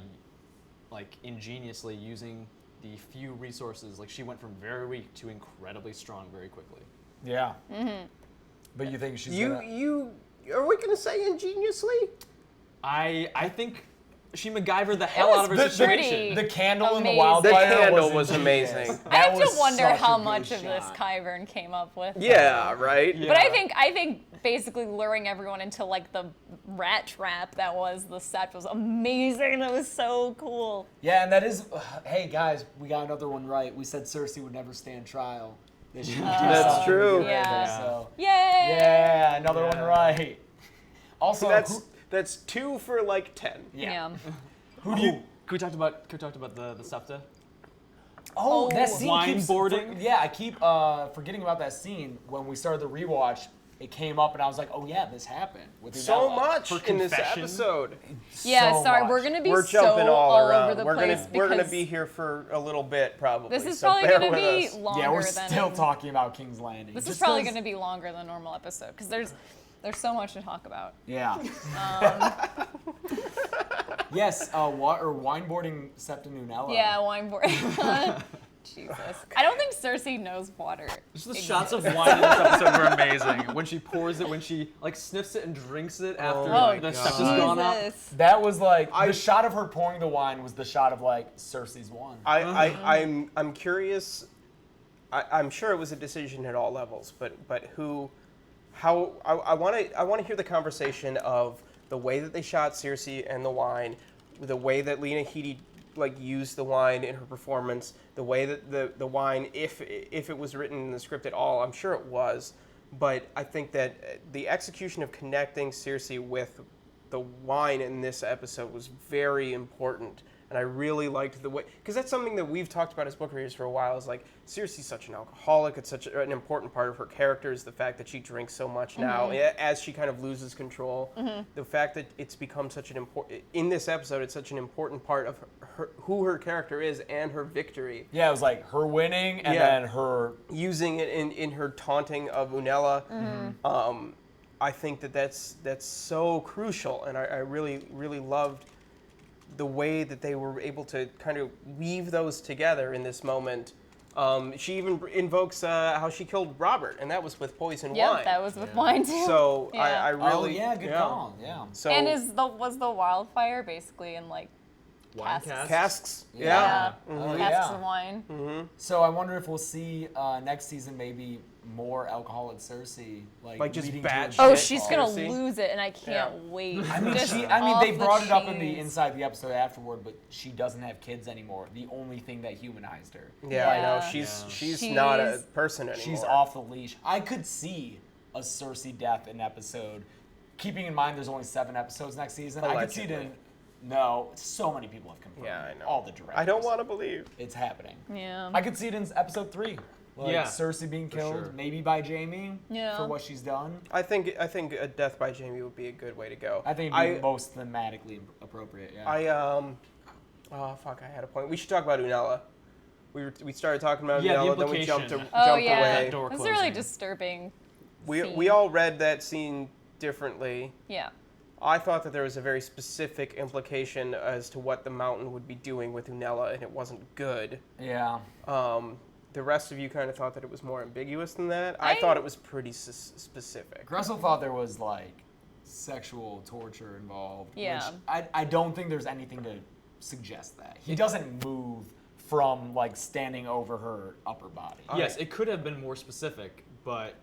like ingeniously using the few resources. Like she went from very weak to incredibly strong very quickly. Yeah. But you think she's gonna... You are we gonna say ingeniously? I think she MacGyvered the hell out of her was situation. pretty The candle in the amazing. wildfire The candle was was ingenious. amazing. I have That was to wonder such a how good much of this shot. Kyvern came up with. Yeah, right. Yeah. But I think basically luring everyone into like the rat trap that was the set was amazing. That was so cool. Yeah, and that is... hey, guys, we got another one right. We said Cersei would never stand trial. That she would do That's something true. to get rid of her, Yeah. So. Yay! Yeah, another one Yeah. right. Also, That's 2 for like 10. Yeah. who do you... Can we talk about the SEPTA? Oh, that Oh. scene Wine keeps... boarding? Yeah, I keep forgetting about that scene. When we started the rewatch, it came up, and I was like, oh, yeah, this happened. With So Unella. much For in this confession? episode. Yeah, So sorry, much. we're gonna be We're so jumping all over around. the We're place gonna because be here for a little bit probably. this is so probably bear gonna with be us. longer Yeah, we're than still talking about King's Landing. This is Just probably 'cause- going to be longer than a normal episode because there's so much to talk about. Yeah. Yes, wineboarding Septa Nunella. Yeah, wine board. Jesus, I don't think Cersei knows water. Just the shots of wine in this episode were amazing. When she pours it, when she like sniffs it and drinks it after my the God. SEPTA's gone up. Jesus. That was like the shot of her pouring the wine was the shot of like Cersei's wine. I'm curious. I'm sure it was a decision at all levels, but I want to hear the conversation of the way that they shot Cersei and the wine, the way that Lena Headey like used the wine in her performance, the way that the wine, if it was written in the script at all, I'm sure it was, but I think that the execution of connecting Cersei with the wine in this episode was very important. And I really liked the way, because that's something that we've talked about as book readers for a while, is like, Cersei's such an alcoholic, it's such an important part of her character is the fact that she drinks so much now, as she kind of loses control. The fact that it's become such an important, in this episode, it's such an important part of who her character is and her victory. Yeah, it was like her winning and Yeah. then her... Using it in her taunting of Unella. I think that's so crucial, and I really, really loved the way that they were able to kind of weave those together in this moment. She even invokes how she killed Robert, and that was with poison Yep, wine. that was with wine too. So Yeah. I really... Oh, yeah, good call. Yeah. So And was the wildfire basically in like Wine casks? casks. Yeah. Yeah, Oh, casks yeah. of wine. So I wonder if we'll see next season maybe more alcoholic Cersei, Like just leading to bad a shit. Oh, downfall. she's gonna Cersei. lose it, and I can't wait. I mean, Just they off brought the it up in the chains. inside the episode afterward, but she doesn't have kids anymore. The only thing that humanized her. Yeah, I know. Yeah. She's not a She's- person anymore. She's off the leash. I could see a Cersei death in episode. Keeping in mind there's only 7 episodes next season, I could see it in. No, so many people have confirmed. Yeah, I know. All the directors. I don't want to believe. It's happening. Yeah. I could see it in episode 3. Like Yeah, Cersei being killed, sure. maybe by Jaime Yeah. for what she's done. I think a death by Jaime would be a good way to go. I think it'd be most thematically appropriate. Yeah. Oh fuck! I had a point. We should talk about Unella. We started talking about Yeah, the Unella, then we jumped implication. Oh, jumped yeah. away. That door It's a really closing. disturbing We scene. all read that scene differently. Yeah. I thought that there was a very specific implication as to what the mountain would be doing with Unella, and it wasn't good. Yeah. The rest of you kind of thought that it was more ambiguous than that. I thought it was pretty specific. Graessle thought there was like sexual torture involved. Yeah. Which I don't think there's anything to suggest that. He doesn't move from like standing over her upper body. Yes, it could have been more specific, but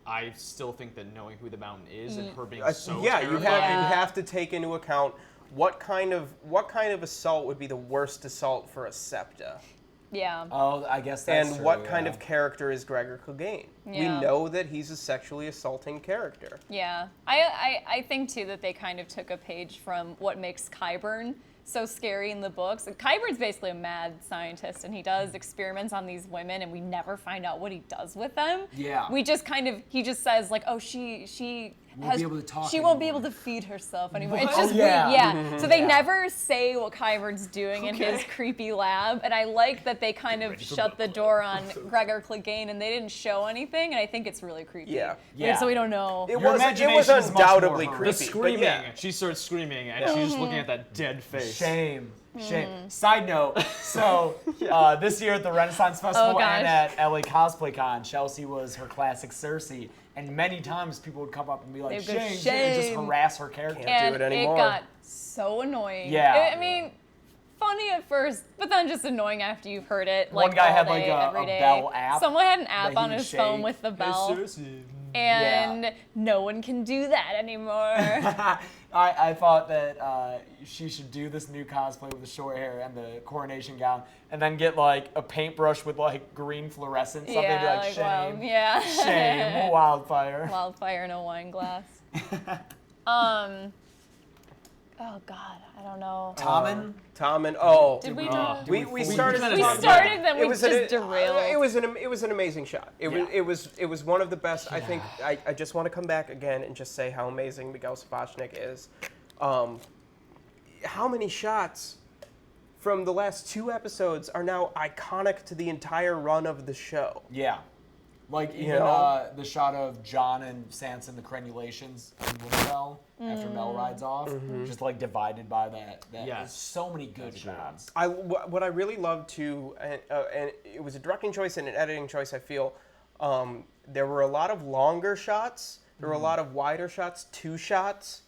I still think that knowing who the mountain is and her being so yeah, terrified. you have to take into account what kind of assault would be the worst assault for a septa. Yeah. Oh, I guess that's And true, what kind yeah. of character is Gregor Clegane? Yeah. We know that he's a sexually assaulting character. Yeah. I think, too, that they kind of took a page from what makes Qyburn so scary in the books. Qyburn's basically a mad scientist, and he does experiments on these women, and we never find out what he does with them. Yeah. We just he just says, like, oh, she Won't be able to talk She won't be anymore. able to feed herself anymore. It's What? just Oh, yeah. weird. Yeah. So they Yeah. never say what Qyburn's doing in his creepy lab, and I like that they kind of shut the door on Gregor Clegane, and they didn't show anything, and I think it's really creepy. Yeah. Yeah. So we don't know. It Your was imagination is much undoubtedly more creepy. The but screaming. yeah. She starts screaming, and she's just looking at that dead face. Shame. Mm-hmm. Side note, so this year at the Renaissance Festival gosh. and at LA Cosplay Con, Chelsea was her classic Cersei, and many times people would come up and be like, They'd go, shame, and just "Shame." harass her character. Can't do And it it anymore. got so annoying. Yeah. I mean, funny at first, but then just annoying after you've heard it. One Like, guy all had, like, day, a every day. bell app Someone had an app that on he his would phone shake. with the Hey, bell, Cersei. and no one can do that anymore. I thought that she should do this new cosplay with the short hair and the coronation gown, and then get like a paintbrush with like green fluorescent, something to be like, shame, wow, yeah. shame, wildfire. Wildfire in a wine glass. Oh God, I don't know. Tommen? Tommen. Oh. Did we do? We started. kinda We talked started, then we It was just an- derailed. It was an amazing shot. It was one of the best. I think I just want to come back again and just say how amazing Miguel Sapochnik is. How many shots from the last 2 episodes are now iconic to the entire run of the show? Yeah. Like even know? the shot of Jon and Sansa in the crenulations in Winterfell after Mel rides off, just like divided by that. Yes. There's so many good shots. What I really loved too, and it was a directing choice and an editing choice. I feel there were a lot of longer shots. There were a lot of wider shots, 2 shots,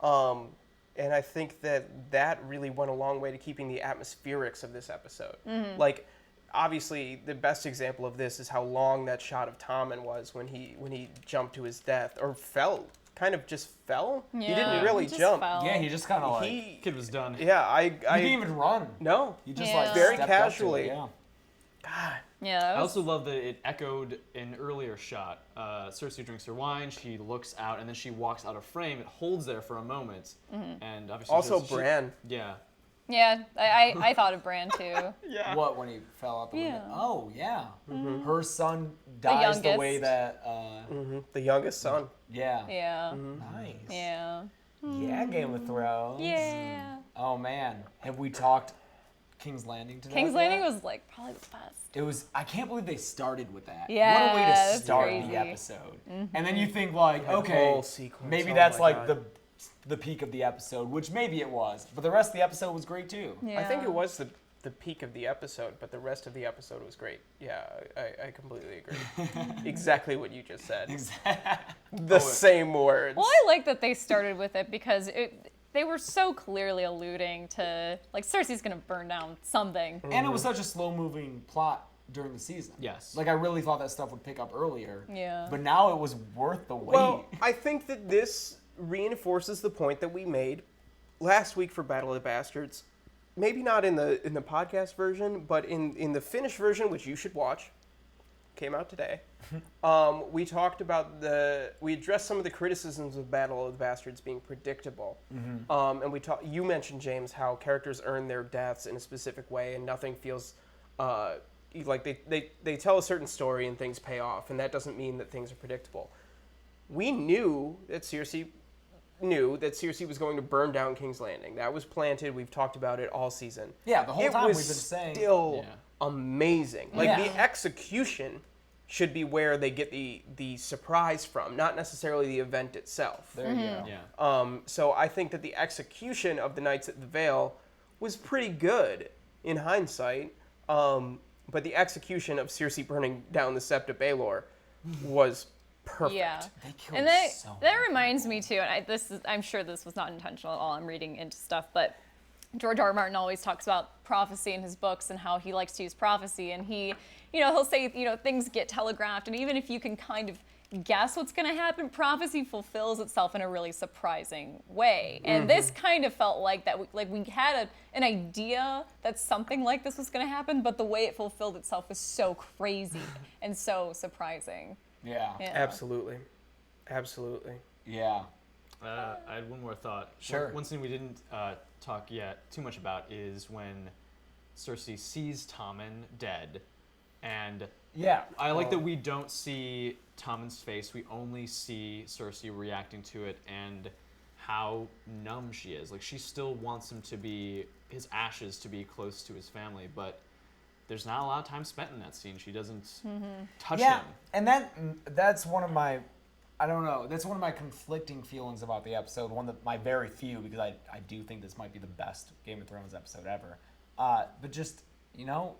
and I think that really went a long way to keeping the atmospherics of this episode. Like, obviously, the best example of this is how long that shot of Tommen was when he jumped to his death or fell. Kind of just fell. He didn't Yeah, really he just jump. fell. Yeah, he just kind of like He Kid was done. yeah, he didn't even run. no. He just Yeah. like Very stepped up to it, casually. yeah. God. Yeah, that I was, also love that it echoed an earlier shot. Cersei drinks her wine, she looks out, and then she walks out of frame. It holds there for a moment, and obviously Also, she- Bran. Yeah. yeah. I thought of Bran too. Yeah. What when he fell out the window? Yeah. Oh yeah. Her son dies the way youngest. that. The youngest son. Yeah. Yeah. Nice. Yeah. Yeah, Game of Thrones. Yeah. Oh man, have we talked King's Landing today? King's Landing was like probably the best. It was. I can't believe they started with that. Yeah, What a way to that's start crazy. the episode. And then you think like, That okay, whole sequence, maybe oh that's my like God. the peak of the episode, which maybe it was, but the rest of the episode was great too. Yeah. I think it was the peak of the episode, but the rest of the episode was great. Yeah, I completely agree. Exactly what you just said. The same words. Well, I like that they started with it because they were so clearly alluding to like Cersei's gonna burn down something. And it was such a slow-moving plot during the season. Yes. Like I really thought that stuff would pick up earlier. Yeah. But now it was worth the wait. Well, I think that this reinforces the point that we made last week for Battle of the Bastards. Maybe not in the podcast version, but in the finished version, which you should watch. came out today. We talked about we addressed some of the criticisms of Battle of the Bastards being predictable. And you mentioned, James, how characters earn their deaths in a specific way and nothing feels like they tell a certain story and things pay off, and that doesn't mean that things are predictable. We knew that Cersei was going to burn down King's Landing. That was planted. We've talked about it all season. Yeah, the whole time we've been saying. saying. Still amazing. Like Yeah. the execution should be where they get the surprise from, not necessarily the event itself. There you go. Yeah. So I think that the execution of the Knights at the Vale was pretty good in hindsight. But the execution of Cersei burning down the Sept of Baelor was perfect. Yeah. They killed And that so that reminds me too, and I'm sure this was not intentional at all. I'm reading into stuff, but George R. R. Martin always talks about prophecy in his books and how he likes to use prophecy, and he'll say, things get telegraphed, and even if you can kind of guess what's going to happen, prophecy fulfills itself in a really surprising way. And this kind of felt like that. We had an idea that something like this was going to happen, but the way it fulfilled itself was so crazy and so surprising. Yeah. Absolutely. Yeah. I had one more thought. Sure. One thing we didn't talk yet too much about is when Cersei sees Tommen dead, and Yeah. I like that we don't see Tommen's face. We only see Cersei reacting to it and how numb she is. Like, she still wants his ashes to be close to his family, but there's not a lot of time spent in that scene. She doesn't touch Yeah, him. and that's one of my, I don't know, that's one of my conflicting feelings about the episode. My very few, because I do think this might be the best Game of Thrones episode ever. But just,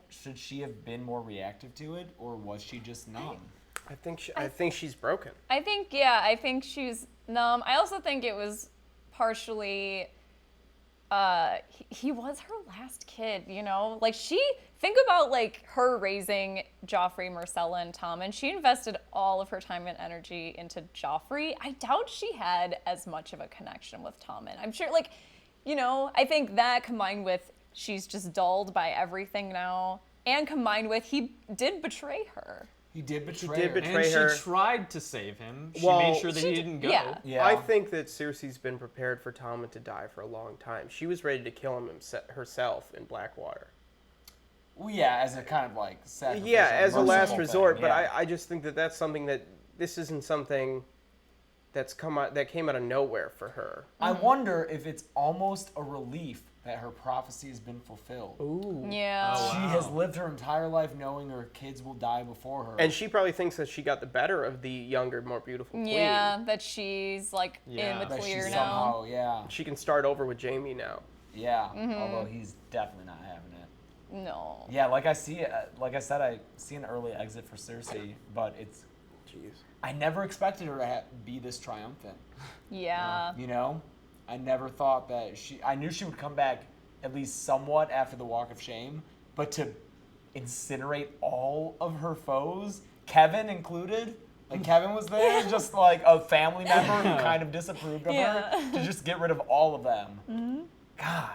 should she have been more reactive to it, or was she just numb? I think she's broken. I think she's numb. I also think it was partially, he was her last kid, Like, think about, like, her raising Joffrey, Myrcella, and Tommen. She invested all of her time and energy into Joffrey. I doubt she had as much of a connection with Tommen. I'm sure, I think that combined with she's just dulled by everything now, and combined with he did betray her. He did betray did her. betray And her. she tried to save him. She Well, made sure that he didn't go. Yeah. Yeah. I think that Cersei's been prepared for Tommen to die for a long time. She was ready to kill him herself in Blackwater. Well, yeah, as a kind of like sacrificial, Yeah, as a last merciful resort. thing, But yeah. I just think that that's something this isn't something that came out of nowhere for her. I wonder if it's almost a relief that her prophecy has been fulfilled. Ooh. Yeah. Oh, She wow. has lived her entire life knowing her kids will die before her. And she probably thinks that she got the better of the younger, more beautiful queen. Yeah, that she's like Yeah. in the that clear she now. somehow, yeah, She can start over with Jaime now. yeah. Although he's definitely not having it. No. Yeah, like I said, I see an early exit for Cersei, but Jeez. I never expected her to be this triumphant. Yeah. I never thought that I knew she would come back at least somewhat after the Walk of Shame, but to incinerate all of her foes, Kevin included, like Kevin was there, just like a family member who kind of disapproved of her, to just get rid of all of them. God.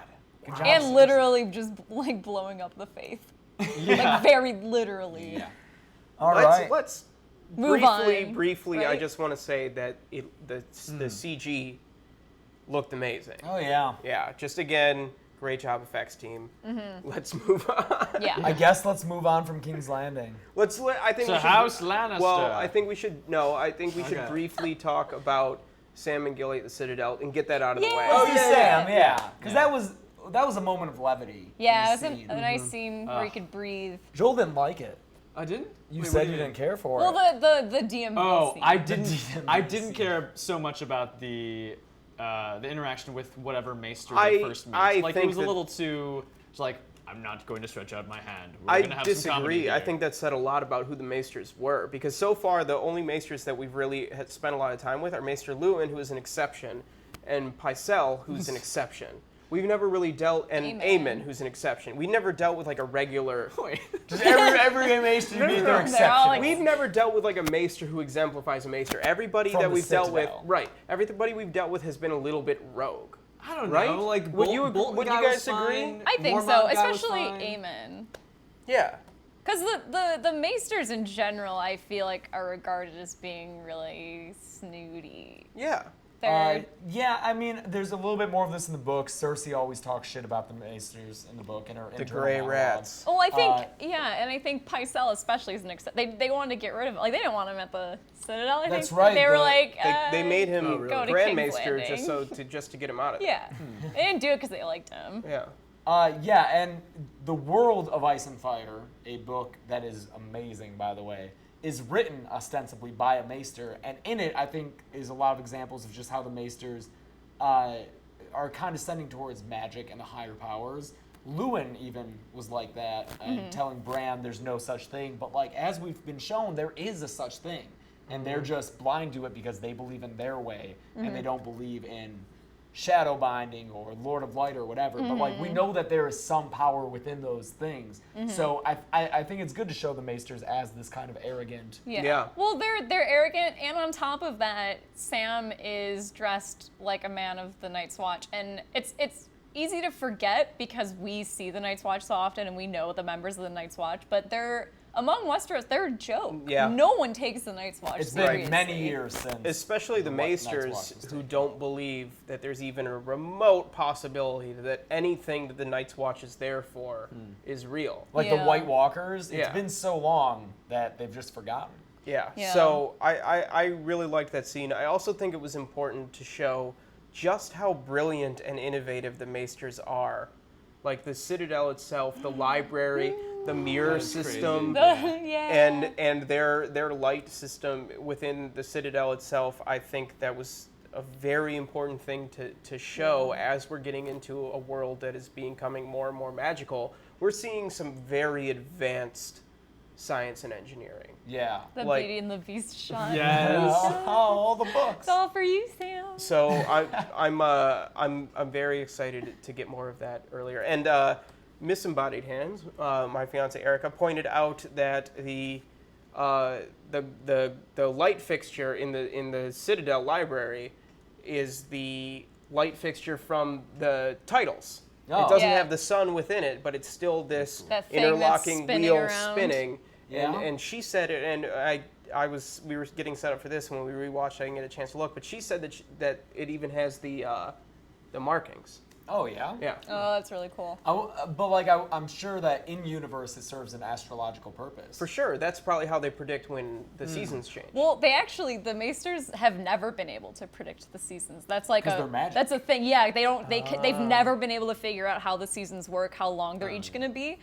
Good job, And Cersei. literally just like blowing up the faith. Like very literally. Yeah. All right. Let's Move briefly, on, I right? just want to say that the CG looked amazing. Oh yeah. Yeah, just again, great job, effects team. Let's move on. Yeah. I guess let's move on from King's Landing. I think So we should, House Lannister. Well, I think we should Okay. briefly talk about Sam and Gilly at the Citadel and get that out of the way. Oh, Yeah. Sam, yeah. Because Yeah. that was a moment of levity. Yeah, it in was the scene. a nice scene where he could breathe. Joel didn't like it. I didn't? You Wait, said what do you mean? didn't care for Well, it. the DMV Oh, scene. I didn't. DMV I didn't scene. care so much about the interaction with whatever Maester I- they first meet. I Like, it think was a that- little too. It's like, I'm not going to stretch out my hand. We're I gonna have some comedy disagree. I here. think that said a lot about who the Maesters were, because so far the only Maesters that we've really had spent a lot of time with are Maester Lewin, who is an exception, and Pycelle, who's an exception. We've never really dealt, and Aemon, who's an exception. We never dealt with like a regular. Wait. Just every maester No, being no, their no. exception. They're all like- We've never dealt with like a Maester who exemplifies a Maester. Everybody From that the we've dealt with, Citadel. right? Everybody we've dealt with has been a little bit rogue. I don't Right? know. Like, Would you- Bolton would you guy guys was agree? fine, I think Mormont so, guy was especially fine. Aemon. Yeah. Because the Maesters in general, I feel like, are regarded as being really snooty. Yeah. Yeah, I mean, there's a little bit more of this in the book. Cersei always talks shit about the Maesters in the book and her The internal gray monologue. rats. Well, I think, and I think Pycelle especially is an exception. They wanted to get rid of him. Like, they didn't want him at the Citadel, I That's think. right, They were the- like, They made him go to Grand King's Maester Landing. just to get him out of there. Yeah. They didn't do it because they liked him. Yeah. Yeah, and The World of Ice and Fire, a book that is amazing, by the way, is written ostensibly by a Maester, and in it, I think, is a lot of examples of just how the Maesters are condescending towards magic and the higher powers. Lewin even was like that, and telling Bran there's no such thing, but like as we've been shown, there is a such thing, and they're just blind to it because they believe in their way, and they don't believe in shadow binding or Lord of Light or whatever, but like we know that there is some power within those things. So I think it's good to show the Maesters as this kind of arrogant. Yeah. Well, they're arrogant, and on top of that, Sam is dressed like a man of the Night's Watch, and it's easy to forget because we see the Night's Watch so often, and we know the members of the Night's Watch, but they're among Westeros, they're a joke. Yeah. No one takes the Night's Watch It's seriously. been many years since. Especially the Night's Maesters Watch was who taken. don't believe that there's even a remote possibility that anything that the Night's Watch is there for is real. Like the Yeah. White Walkers, it's Yeah. been so long that they've just forgotten. Yeah. Yeah. So I really liked that scene. I also think it was important to show just how brilliant and innovative the Maesters are. Like the Citadel itself, the library, the mirror That's crazy. system, Yeah. and their light system within the Citadel itself. I think that was a very important thing to show as we're getting into a world that is becoming more and more magical. We're seeing some very advanced science and engineering. Yeah. The like- Beauty and the Beast shot. Yes. All the books. It's all for you, Sam. So I'm very excited to get more of that earlier. And Misembodied Hands, my fiance Erica, pointed out that the light fixture in the Citadel library is the light fixture from the titles. Oh. It doesn't Yeah. have the sun within it, but it's still this That thing that's interlocking spinning wheel around. spinning. Yeah. And she said it, and we were getting set up for this when we rewatched. I didn't get a chance to look, but she said that it even has the markings. Oh, yeah? Yeah. Oh, that's really cool. But like, I'm sure that in universe it serves an astrological purpose. For sure, that's probably how they predict when the seasons change. Well, the Maesters have never been able to predict the seasons. That's like 'Cause they're magic. that's a thing. Yeah, they've never been able to figure out how the seasons work, how long they're each going to be.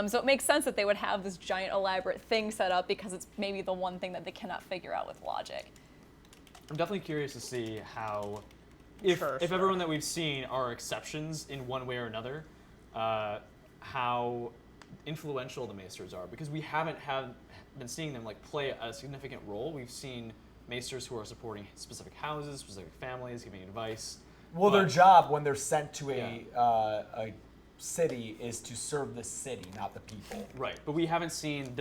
So it makes sense that they would have this giant elaborate thing set up because it's maybe the one thing that they cannot figure out with logic. I'm definitely curious to see how, if Sure. everyone that we've seen are exceptions in one way or another, how influential the Maesters are, because we haven't been seeing them like play a significant role. We've seen Maesters who are supporting specific houses, specific families, giving advice. Well, their But- job when they're sent to a city is to serve the city, not the people. Right, but we haven't seen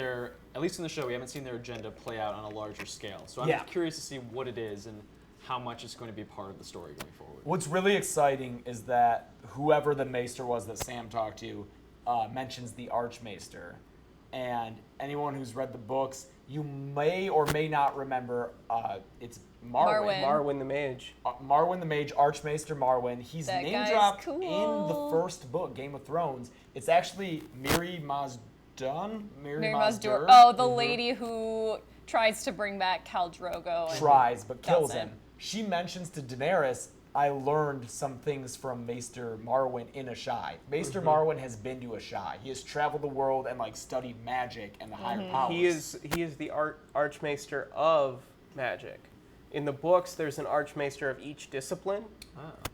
at least in the show, we haven't seen their agenda play out on a larger scale. So I'm Yeah. curious to see what it is and how much it's going to be part of the story going forward. What's really exciting is that whoever the maester was that Sam talked to mentions the Archmaester. And anyone who's read the books, you may or may not remember it's Marwyn. Marwyn. Marwyn the Mage. Marwyn the Mage, Archmaester Marwyn. He's That name guy's dropped cool. in the first book, Game of Thrones. It's actually Miri Mazdun? Mary Mazdur. Oh, the lady who tries to bring back Khal Drogo. And Tries, but kills doesn't. him. She mentions to Daenerys, I learned some things from Maester Marwyn in Ashai. Maester Marwyn has been to Ashai. He has traveled the world and like studied magic and the higher powers. He is the Archmaester of magic. In the books, there's an Archmaester of each discipline,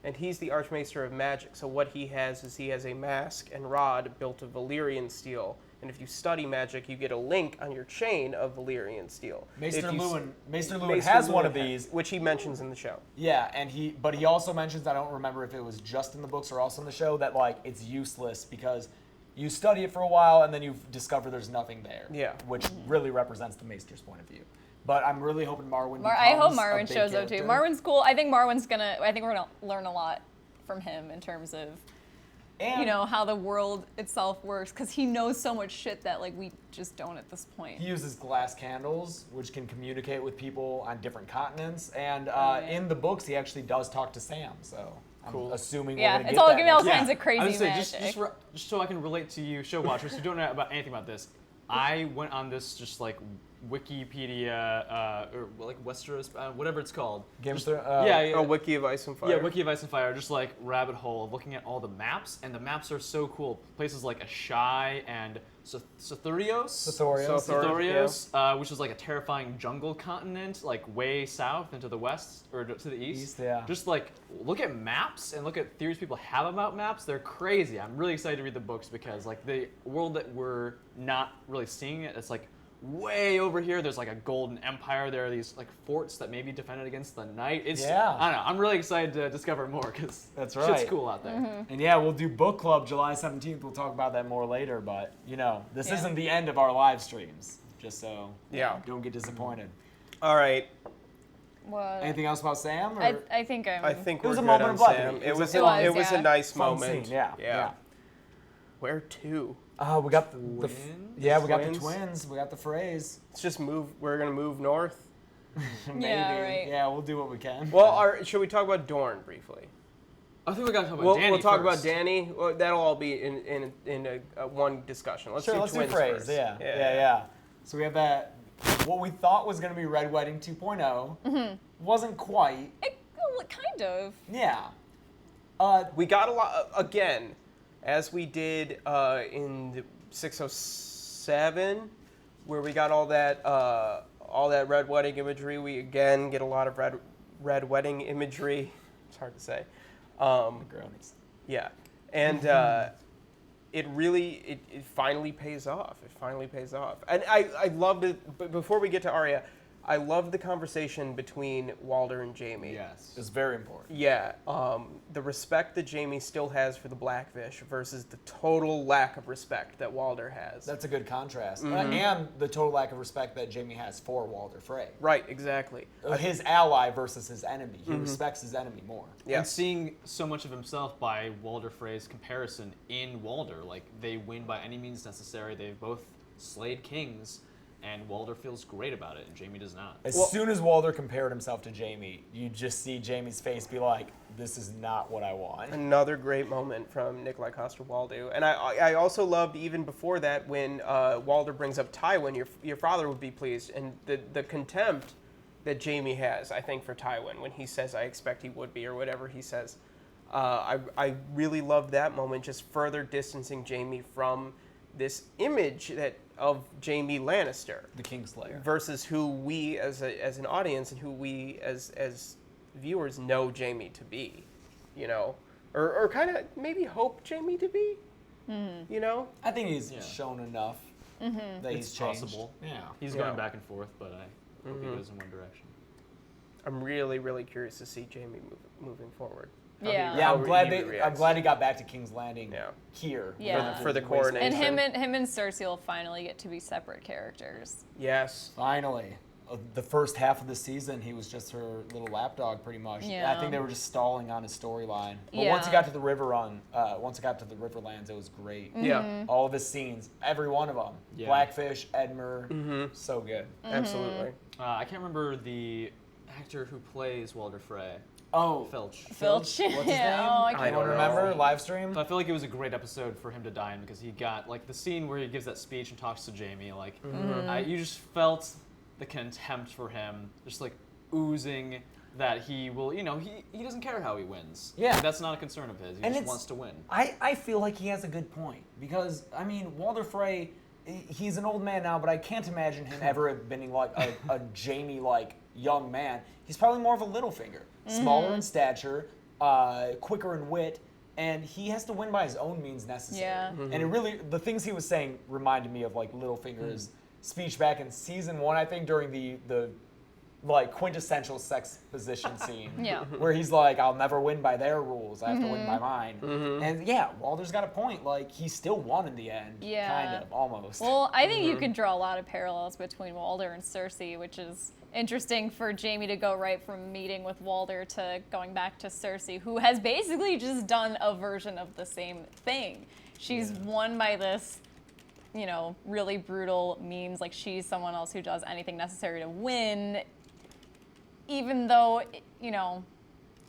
and he's the Archmaester of magic. So what he has is he has a mask and rod built of Valyrian steel. And if you study magic, you get a link on your chain of Valyrian steel. Maester If you s- Lewin Maester has one Lewin of these. which he mentions in the show. Yeah, and he also mentions, I don't remember if it was just in the books or also in the show, that like it's useless because you study it for a while and then you discover there's nothing there. Yeah. Which really represents the Maester's point of view. But I'm really hoping Marwyn I hope becomes a Marwyn big shows up too. character. Marwyn's cool. I think we're gonna learn a lot from him in terms of And you know, how the world itself works, because he knows so much shit that like we just don't at this point. he uses glass candles, which can communicate with people on different continents. And in the books, he actually does talk to Sam. So I'm assuming we're Yeah, gonna it's get all that giving me all next kinds of I crazy was gonna magic. say, just so I can relate to you, show watchers who don't know about anything about this. I went on this just like Wikipedia or like Westeros, whatever it's called. Game of Just- Thrones. A wiki of Ice and Fire. Yeah, Wiki of Ice and Fire, just like rabbit hole of looking at all the maps, and the maps are so cool. Places like Ashai and Sothorios. Which is like a terrifying jungle continent, like way south and to the west or to the east. Yeah. Just like look at maps and look at theories people have about maps. They're crazy. I'm really excited to read the books because like the world that we're not really seeing it's like way over here. There's like a golden empire. There are these like forts that may be defended against the night. It's I don't know. I'm really excited to discover more because That's shit's right. cool out there. And yeah, we'll do book club July 17th. We'll talk about that more later. But you know, this isn't the end of our live streams. Just so don't get disappointed. All right. What? Anything else about Sam? Or? I think I'm. I think It was we're a good moment on of levity. Sam. It was It was a nice Fun moment. scene, yeah. Where to? We got the we got the Twins? twins. We got the phrase. Let's just move. We're gonna move north. Maybe. Yeah, right. Yeah, we'll do what we can. Well, should we talk about Dorne briefly? I think we gotta talk about Danny We'll talk first. about Danny. Well, that'll all be in a one discussion. Let's Sure, do let's do twins phrase. first. Yeah. So we have that. What we thought was going to be Red Wedding 2.0 wasn't quite. Kind of. Yeah. We got a lot again, as we did in the 607, where we got all that red wedding imagery. We again get a lot of red wedding imagery. It's hard to say. Macaronis. Yeah, and it really it finally pays off. It finally pays off, and I loved it. But before we get to Arya, I loved the conversation between Walder and Jaime. Yes. It's very important. Yeah, the respect that Jaime still has for the Blackfish versus the total lack of respect that Walder has. That's a good contrast. And the total lack of respect that Jaime has for Walder Frey. Right, exactly. His ally versus his enemy. He respects his enemy more. Yeah. And seeing so much of himself by Walder Frey's comparison in Walder, like they win by any means necessary. They've both slayed kings, and Walder feels great about it, and Jaime does not. As soon as Walder compared himself to Jaime, you just see Jaime's face be like, this is not what I want. Another great moment from Nikolai Coster-Waldau. And I also loved, even before that, when Walder brings up Tywin, your father would be pleased, and the contempt that Jaime has, I think, for Tywin, when he says, I expect he would be, or whatever he says. I really loved that moment, just further distancing Jaime from this image of Jaime Lannister. The Kingslayer. Versus who we as an audience and who we as viewers know Jaime to be, you know, or kind of maybe hope Jaime to be, you know. I think he's shown enough that he's It's changed. possible. Yeah. He's going back and forth, but I hope he goes in one direction. I'm really, really curious to see Jaime moving forward. Yeah. Yeah, I'm glad he I'm reacts. glad he got back to King's Landing Yeah. here. Yeah. For the And coronation. him and Cersei will finally get to be separate characters. Yes. Finally. The first half of the season, he was just her little lapdog, pretty much. Yeah. I think they were just stalling on his storyline. But Yeah. once he got to the once it got to the Riverlands, it was great. Yeah. All of his scenes, every one of them. Yeah. Blackfish, Edmure, so good. Absolutely. I can't remember the actor who plays Walder Frey. Oh, Filch. What's his name? Oh, I I can't don't Anyone know. remember? Live stream? So I feel like it was a great episode for him to die in because he got like the scene where he gives that speech and talks to Jaime. Like you just felt the contempt for him, just like oozing that he will. You know, he doesn't care how he wins. Yeah. Like, that's not a concern of his. He And just it's- wants to win. I feel like he has a good point because I mean Walder Frey, he's an old man now, but I can't imagine him ever being like a Jaime like young man. He's probably more of a Littlefinger, smaller in stature, quicker in wit, and he has to win by his own means necessary. Yeah. And it really the things he was saying reminded me of like Littlefinger's speech back in season 1, I think during the like quintessential sex position scene. Yeah. Where he's like, I'll never win by their rules. I have to win by mine. And yeah, Walder's got a point. Like, he still won in the end. Yeah. Kind of, almost. Well, I think you could draw a lot of parallels between Walder and Cersei, which is interesting for Jaime to go right from meeting with Walder to going back to Cersei, who has basically just done a version of the same thing. She's won by this, you know, really brutal means. Like, she's someone else who does anything necessary to win, even though, you know,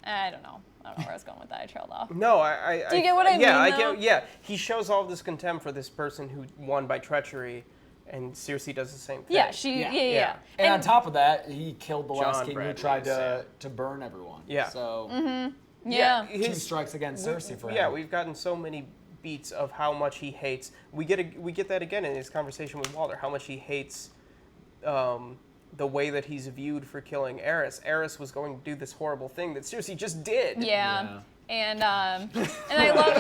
I don't know where I was going with that. I trailed off. No, Do you get what I mean, Yeah, I though? get. Yeah, he shows all this contempt for this person who won by treachery, and Cersei does the same thing. Yeah, yeah. And on top of that, he killed the last John king who Bradley, tried yeah. to burn everyone. Yeah. So, Yeah. two strikes against Cersei for him. Yeah, we've gotten so many beats of how much he hates. We get that again in his conversation with Walder. How much he hates the way that he's viewed for killing Aerys. Aerys was going to do this horrible thing that Cersei just did. Yeah. And I love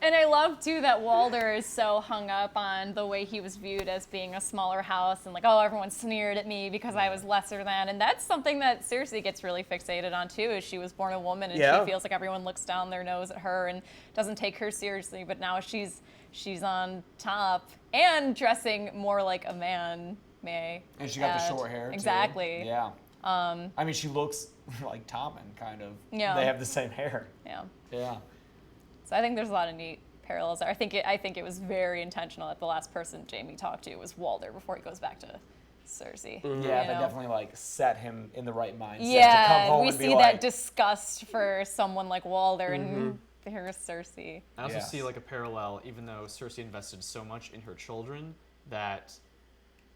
and I love too that Walder is so hung up on the way he was viewed as being a smaller house and like, oh, everyone sneered at me because I was lesser than, and that's something that Cersei gets really fixated on too, is she was born a woman and Yeah. she feels like everyone looks down their nose at her and doesn't take her seriously, but now she's on top and dressing more like a man may. And she got the add. short hair, too. Exactly. Yeah. I mean, she looks like Tommen, kind of. Yeah. They have the same hair. Yeah. Yeah. So I think there's a lot of neat parallels there. I think it was very intentional that the last person Jaime talked to was Walder before he goes back to Cersei. Yeah, you they know? definitely like set him in the right mindset to come Yeah, home we and be see like, that disgust for someone like Walder, and here's Cersei. I also Yes. see like a parallel, even though Cersei invested so much in her children, that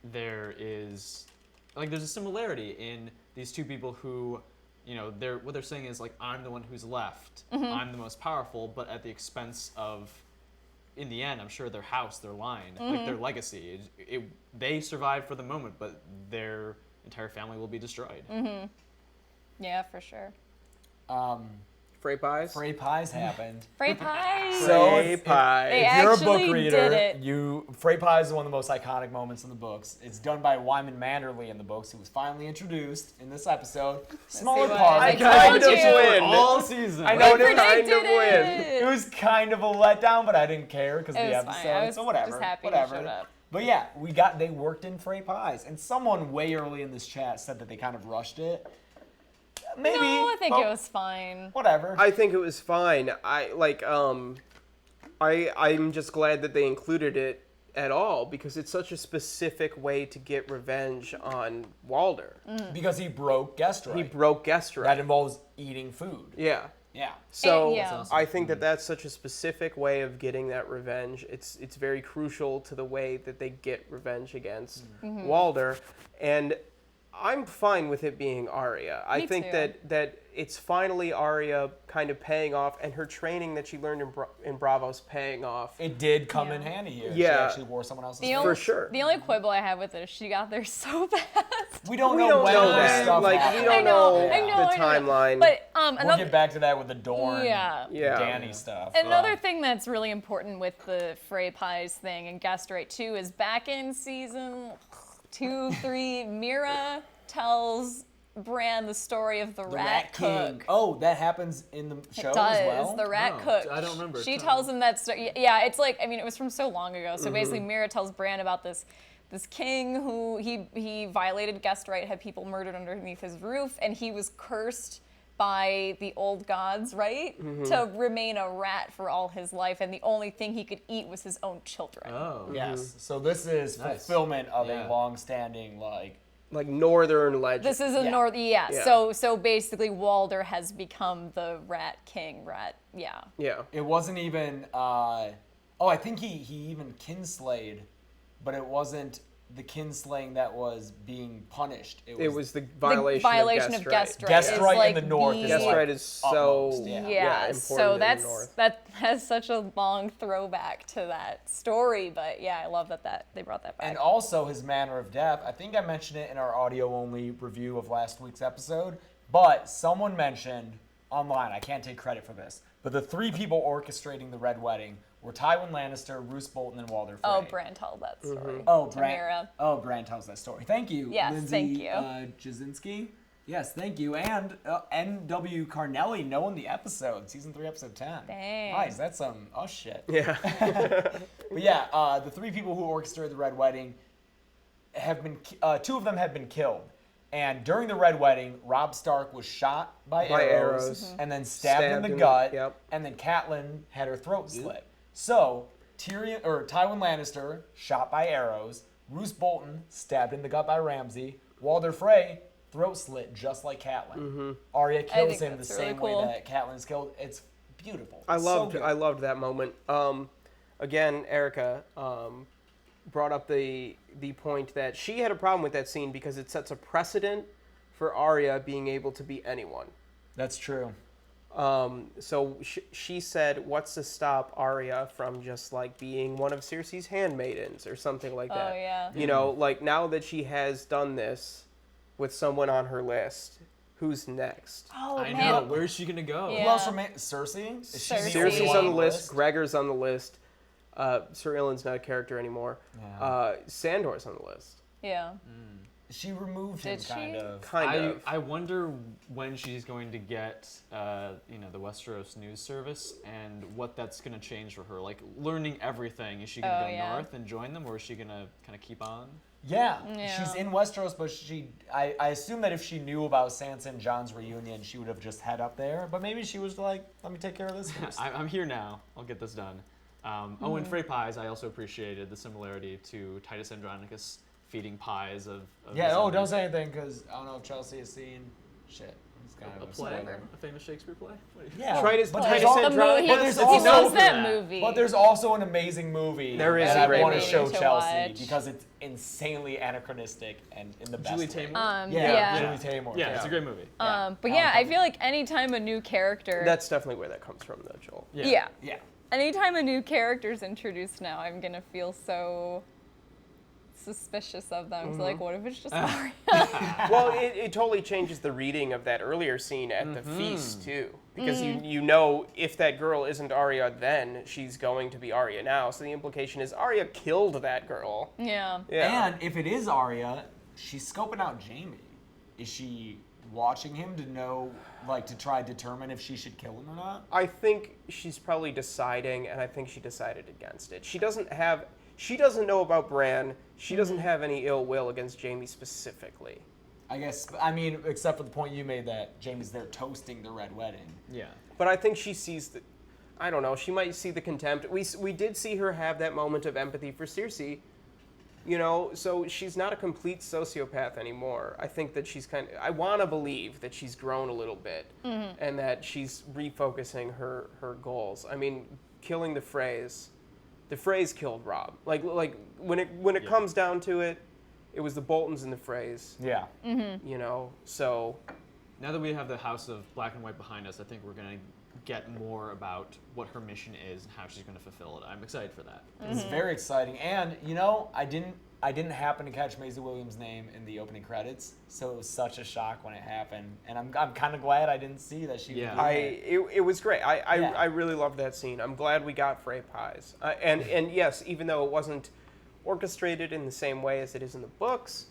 there's a similarity in these two people who, you know, what they're saying is like, I'm the one who's left, I'm the most powerful, but at the expense of, in the end, I'm sure their house, their line, like their legacy. They survived for the moment, but their entire family will be destroyed. Yeah, for sure. Frey pies. Frey pies happened. Frey pies. So Frey pies. They if you're a book actually reader, did it. Frey pies is one of the most iconic moments in the books. It's done by Wyman Manderley in the books, who was finally introduced in this episode. Smaller what part. I kind told of you. win. All season. I know We it kind predicted of win. it. It was kind of a letdown, but I didn't care because It the was fine. episode. I was so whatever. just happy whatever. he showed up. But yeah, they worked in Frey pies, and someone way early in this chat said that they kind of rushed it. Maybe. No, I think but it was fine. Whatever. I think it was fine. I'm just glad that they included it at all because it's such a specific way to get revenge on Walder. Because he broke guest right. He broke guest right. That involves eating food. Yeah. Yeah. So Yeah. That's I think that that's such a specific way of getting that revenge. It's very crucial to the way that they get revenge against Walder, and I'm fine with it being Arya. I Me think too. that it's finally Arya kind of paying off, and her training that she learned in Bravo's paying off. It did come in Yeah. handy here. Yeah. She actually wore someone else's The face. only, sure. The only quibble I have with it is she got there so fast. We don't We know don't when know this that. stuff Like, we happened. don't know I know. the timeline. But We'll another get back to that with the Dorne, Yeah. Yeah. Dany stuff. Another thing that's really important with the Frey pies thing and guest right too is back in season 2, 3, Mira tells Bran the story of the rat King. cook. Oh, that happens in the show It does. as well? The rat Oh, cook. I don't remember. She Tell tells him that story. Yeah, it's like, I mean, it was from so long ago. So basically, Mira tells Bran about this king who he violated guest right, had people murdered underneath his roof, and he was cursed by the old gods, right? To remain a rat for all his life, and the only thing he could eat was his own children. Oh. Yes. So this is Nice. fulfillment of Yeah. a long-standing, Like Northern legend. This is a Yeah. Yeah. So basically, Walder has become the rat king. Yeah. Yeah. It wasn't even. I think he even kinslayed, but it wasn't the kinslaying that was being punished. It was the The violation, of guest right. Guest is right in like the north is Guest like right is so utmost, yeah. Yeah, important so in that's the North. that has such a long throwback to that story, but yeah, I love that they brought that back. And also his manner of death. I think I mentioned it in our audio-only review of last week's episode, but someone mentioned online, I can't take credit for this, but the 3 people orchestrating the Red Wedding were Tywin Lannister, Roose Bolton, and Walder Frey. Oh, Bran told that story. Bran tells that story. Thank you, Yes, Lindsay thank you. Jasinski. Yes, thank you. And N.W. Carnelli knowing the episode, season 3, episode 10. Dang. Nice, that's some shit. Yeah. But yeah, the 3 people who orchestrated the Red Wedding have been, 2 of them have been killed. And during the Red Wedding, Robb Stark was shot by arrows and then stabbed in the gut, and then Catelyn had her throat slit. So Tywin Lannister shot by arrows, Roose Bolton stabbed in the gut by Ramsay, Walder Frey throat slit just like Catelyn. Arya kills him the same way that Catelyn's killed. It's beautiful. I loved that moment. Again, Erica brought up the point that she had a problem with that scene because it sets a precedent for Arya being able to be anyone. That's true. So she said, what's to stop Arya from just like being one of Cersei's handmaidens or something like that? Oh, yeah. You know, like now that she has done this with someone on her list, who's next? Oh, I man. know. Where's she gonna go? Yeah. Who else remains? Cersei? Is she the only Cersei's one on the list. Gregor's on the list. Sir Ilyn's not a character anymore. Yeah. Sandor's on the list. Yeah. She removed him, Did she? kind of. Kind of. I wonder when she's going to get, the Westeros news service and what that's going to change for her. Like, learning everything. Is she going to go north and join them, or is she going to kind of keep on? Yeah, she's in Westeros, but I assume that if she knew about Sansa and Jon's reunion, she would have just head up there. But maybe she was like, let me take care of this first. I'm here now. I'll get this done. Oh, and Frey pies, I also appreciated the similarity to Titus Andronicus feeding pies of yeah, don't say anything, because I don't know if Chelsea has seen shit. It's kind of a play, a famous Shakespeare play. Yeah, Titus Andronicus. He loves that movie. But there's also an amazing movie There is that a great I want to movie show to Chelsea watch. because it's insanely anachronistic and in the best Julie way. Taymor? Julie Taymor. Yeah, it's a great movie. But yeah, I feel like anytime a new character... That's definitely where that comes from, though, Joel. Yeah. Yeah. Anytime a new character's introduced now, I'm going to feel so suspicious of them. So like, what if it's just Arya? Well, it totally changes the reading of that earlier scene at the feast, too. Because you know if that girl isn't Arya then, she's going to be Arya now. So the implication is Arya killed that girl. Yeah. And if it is Arya, she's scoping out Jaime. Is she watching him to know, like, to try to determine if she should kill him or not? I think she's probably deciding, and I think she decided against it. She doesn't know about Bran. She doesn't have any ill will against Jaime specifically. I guess, I mean, except for the point you made that Jaime's there toasting the Red Wedding. Yeah. But I think she sees I don't know, she might see the contempt. We did see her have that moment of empathy for Cersei, you know, so she's not a complete sociopath anymore. I think that I want to believe that she's grown a little bit and that she's refocusing her goals. I mean, killing the Freys killed Robb. Like when it comes down to it, it was the Boltons and the Freys. Yeah. You know, so Now that we have the House of Black and White behind us, I think we're going to get more about what her mission is and how she's going to fulfill it. I'm excited for that. It's very exciting. And, you know, I didn't happen to catch Maisie Williams' name in the opening credits, so it was such a shock when it happened. And I'm kind of glad I didn't see that she was doing it. It was great. I really loved that scene. I'm glad we got Frey pies. And yes, even though it wasn't orchestrated in the same way as it is in the books,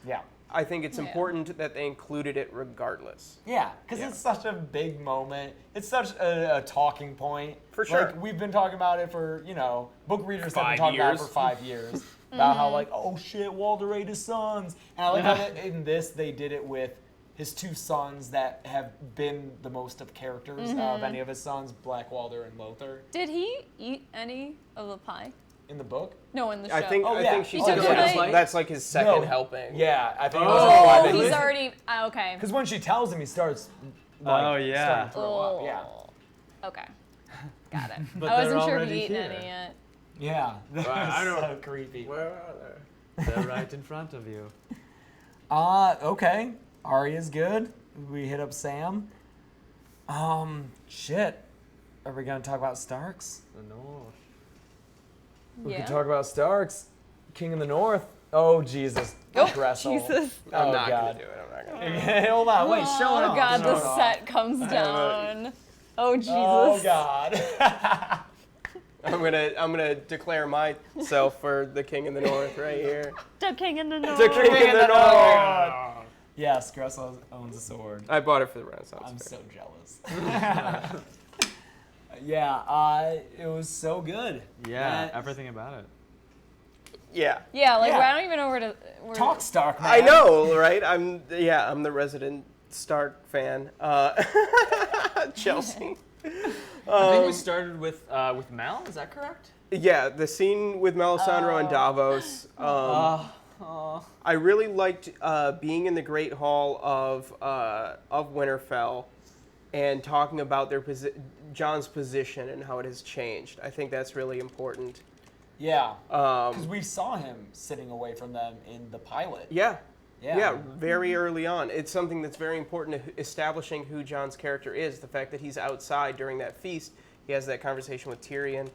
I think it's important that they included it regardless. Yeah, because it's such a big moment. It's such a talking point. For sure. Like, we've been talking about it for, you know, book readers have been 5 talking about it years. for 5 years. About how, like, oh shit, Walder ate his sons. And I like how in this they did it with his 2 sons that have been the most of characters of any of his sons, Black Walder and Lothar. Did he eat any of the pie? In the book? No, in the show. I think she He said took that's like his second helping. Yeah, I think it Oh, was he's already... okay. Because when she tells him, he starts, like, starting to throw up. Yeah. Okay. Got it. But I they're wasn't sure if already he'd eaten here. any yet. Yeah, that's I don't- so creepy. Where are they? They're right in front of you. Okay. Arya's good. We hit up Sam. Shit. Are we gonna talk about Starks? No. We Yeah. can talk about Starks. King of the North. Oh, Jesus. Oh, Graessle. Jesus. I'm not God. gonna do it. I'm not gonna. Hold on. Wait, show it Oh, off. God, Show the it off. set comes down. Oh, Jesus. Oh, God. I'm gonna declare myself for the King in the North right here. The King in the North. The King in the North. Yes, Graessle owns a sword. I bought it for the Renaissance I'm Fair. so jealous. Yeah, it was so good. Yeah, That- everything about it. Yeah. Yeah, like Yeah. I don't even know where to. Talk Stark, man. I know, right? I'm the resident Stark fan. Chelsea. I think we started with Mel. Is that correct? Yeah, the scene with Melisandre and Davos. I really liked being in the Great Hall of Winterfell and talking about Jon's position and how it has changed. I think that's really important. Yeah, because we saw him sitting away from them in the pilot. Yeah. Yeah. Yeah, very early on. It's something that's very important to establishing who Jon's character is. The fact that he's outside during that feast, he has that conversation with Tyrion.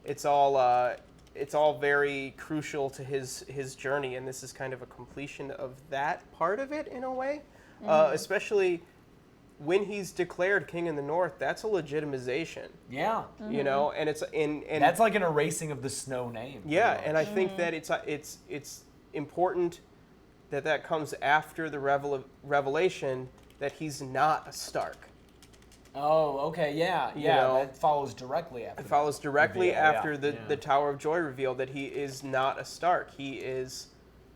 It's all very crucial to his journey, and this is kind of a completion of that part of it in a way. Especially when he's declared king in the North, that's a legitimization. Yeah. You know, and it's and That's like an erasing of the Snow name. yeah, and I think that it's important that comes after the revelation that he's not a Stark. Oh, okay, yeah, You yeah. know, That follows directly after. It follows directly reveal, yeah. after the Yeah. Tower of Joy reveal that he is not a Stark. He is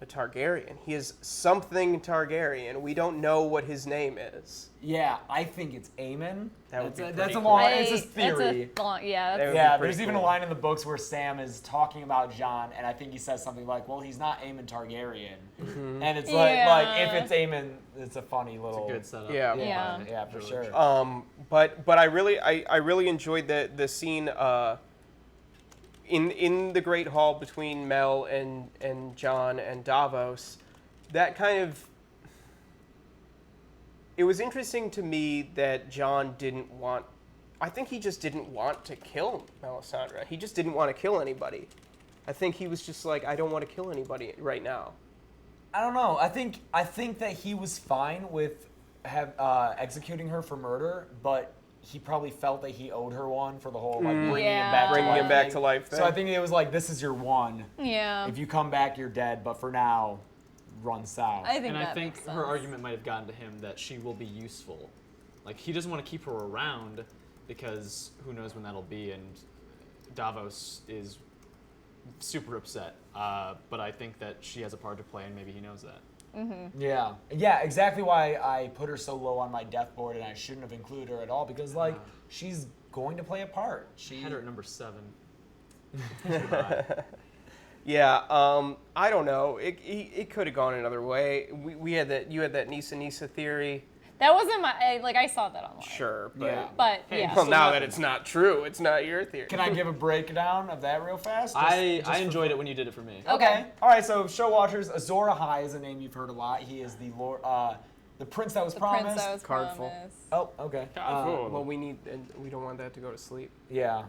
a Targaryen. He is something Targaryen. We don't know what his name is. Yeah, I think it's Aemon. That would be that's pretty a cool. long. It's a theory. That's a long, yeah. That That's, would be Yeah, pretty there's even a cool. line in the books where Sam is talking about Jon, and I think he says something like, "Well, he's not Aemon Targaryen," and it's like Yeah. if it's Aemon, it's a funny little. Good setup. Yeah. Yeah. Yeah, for sure. But I really enjoyed the scene in the Great Hall between Mel and Jon and Davos. That kind of, it was interesting to me that Jon I think he just didn't want to kill Melisandre. He just didn't want to kill anybody. I think he was just like, I don't want to kill anybody right now. I don't know. I think that he was fine with executing her for murder, but he probably felt that he owed her one for the whole like bringing him back to Bringing life him back thing. to life So thing. I think it was like, this is your one. yeah. If you come back, you're dead. But for now, run south. I think And that I think makes her sense. argument might have gotten to him that she will be useful. Like, he doesn't want to keep her around because who knows when that'll be, and Davos is super upset. But I think that she has a part to play, and maybe he knows that. Yeah, yeah, exactly why I put her so low on my death board, and I shouldn't have included her at all because like she's going to play a part. She had her at number 7. Yeah, I don't know. It could have gone another way. We had that. You had that Nisa theory. That wasn't my. I saw that online. Sure, but Yeah. But Hey, yeah. well, now that it's not true, it's not your theory. Can I give a breakdown of that real fast? I for- enjoyed it when you did it for me. Okay. All right. So, show watchers, Azor Ahai is a name you've heard a lot. He is the the prince that was the promised. prince that was Cardful. promised. Oh, okay. Well, we don't want that to go to sleep. Yeah.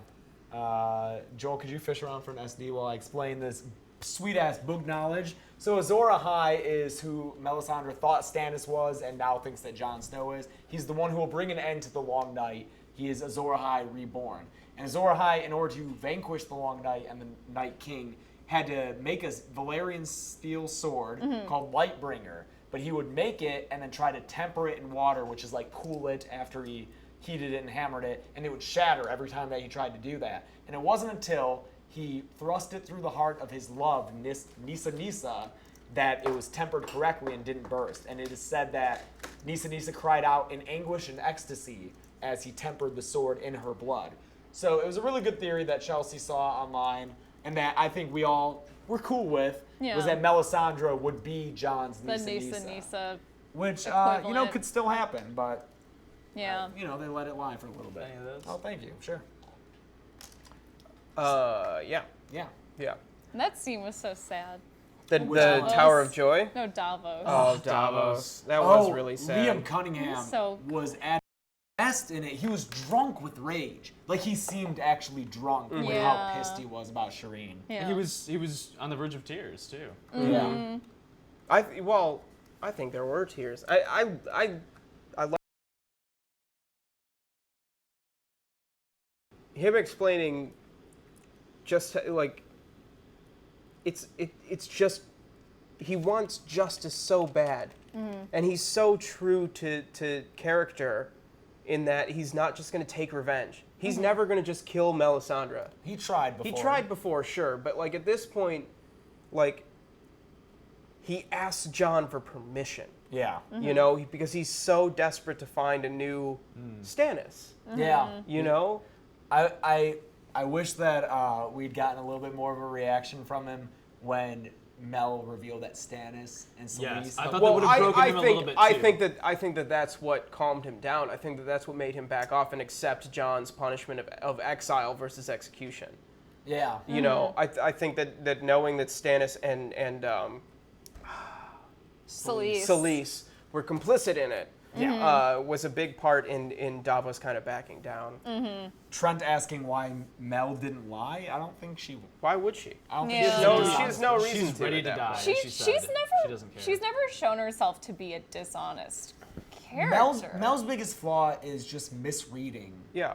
Joel, could you fish around for an SD while I explain this sweet ass book knowledge? So Azor Ahai is who Melisandre thought Stannis was and now thinks that Jon Snow is. He's the one who will bring an end to the Long Night. He is Azor Ahai reborn. And Azor Ahai, in order to vanquish the Long Night and the Night King, had to make a Valyrian steel sword called Lightbringer. But he would make it and then try to temper it in water, which is like cool it after he heated it and hammered it, and it would shatter every time that he tried to do that. And it wasn't until he thrust it through the heart of his love, Nisa, that it was tempered correctly and didn't burst. And it is said that Nisa cried out in anguish and ecstasy as he tempered the sword in her blood. So it was a really good theory that Chelsea saw online, and that I think we all were cool with, Yeah. was that Melisandre would be Jon's The Nisa. Nisa. Which, equivalent. could still happen, but, Yeah. they let it lie for a little bit. Any of those? Oh, thank you. Sure. Yeah. Yeah. That scene was so sad. The Davos. Tower of Joy. No, Davos. Oh, Davos. That was really sad. Liam Cunningham So- was at best in it. He was drunk with rage. Like, he seemed actually drunk with how Yeah. pissed he was about Shireen. Yeah. He was on the verge of tears too. Yeah. I think there were tears. I like him explaining just like it's just he wants justice so bad, and he's so true to character in that he's not just going to take revenge. He's never going to just kill Melisandre. He tried before. He tried before, sure, but like at this point, like he asks Jon for permission. Yeah. You know, because he's so desperate to find a new Stannis. Yeah. You know, I wish that we'd gotten a little bit more of a reaction from him when Mel revealed that Stannis and Selyse. Yes, I thought well, that would have broken him a little bit I too. think that that's what calmed him down. I think that that's what made him back off and accept Jon's punishment of exile versus execution. Yeah. You know, I think that knowing that Stannis and Selyse were complicit in it was a big part in Davos kind of backing down. Trent asking why Mel didn't lie. I don't think she. Why would she? I don't Yeah. think She has no reason She's to. ready at to that die. point. She She's said she doesn't care. She's never shown herself to be a dishonest character. Mel's biggest flaw is just misreading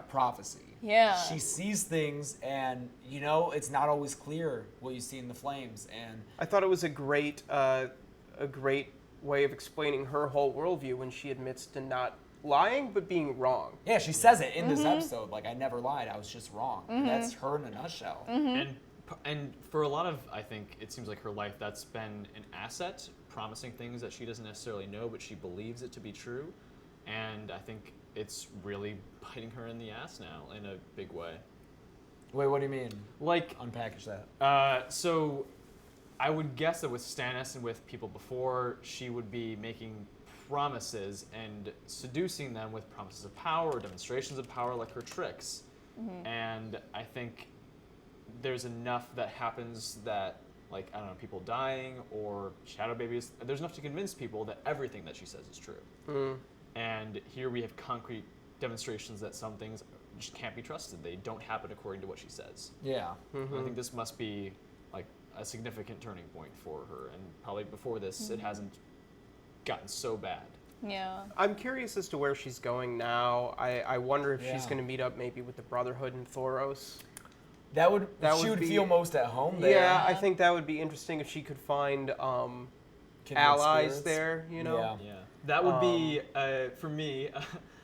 prophecy. Yeah. She sees things, and you know it's not always clear what you see in the flames. And I thought it was a great way of explaining her whole worldview when she admits to not lying but being wrong. yeah, she says it in this episode. Like, I never lied. I was just wrong. That's her in a nutshell. And for a lot of, I think, it seems like her life, that's been an asset, promising things that she doesn't necessarily know, but she believes it to be true. And I think it's really biting her in the ass now in a big way. Wait, what do you mean? Like, Unpackage that. so I would guess that with Stannis and with people before, she would be making promises and seducing them with promises of power or demonstrations of power like her tricks. And I think there's enough that happens that, like, I don't know, people dying or shadow babies, there's enough to convince people that everything that she says is true. And here we have concrete demonstrations that some things just can't be trusted. They don't happen according to what she says. Yeah. I think this must be like a significant turning point for her, and probably before this it hasn't gotten so bad. Yeah. I'm curious as to where she's going now. I wonder if she's Yeah. going to meet up maybe with the Brotherhood in Thoros. That would would be, be- feel most at home there. Yeah, I think that would be interesting if she could find Kindred allies spirits. there, you know? Yeah. Yeah, that would be for me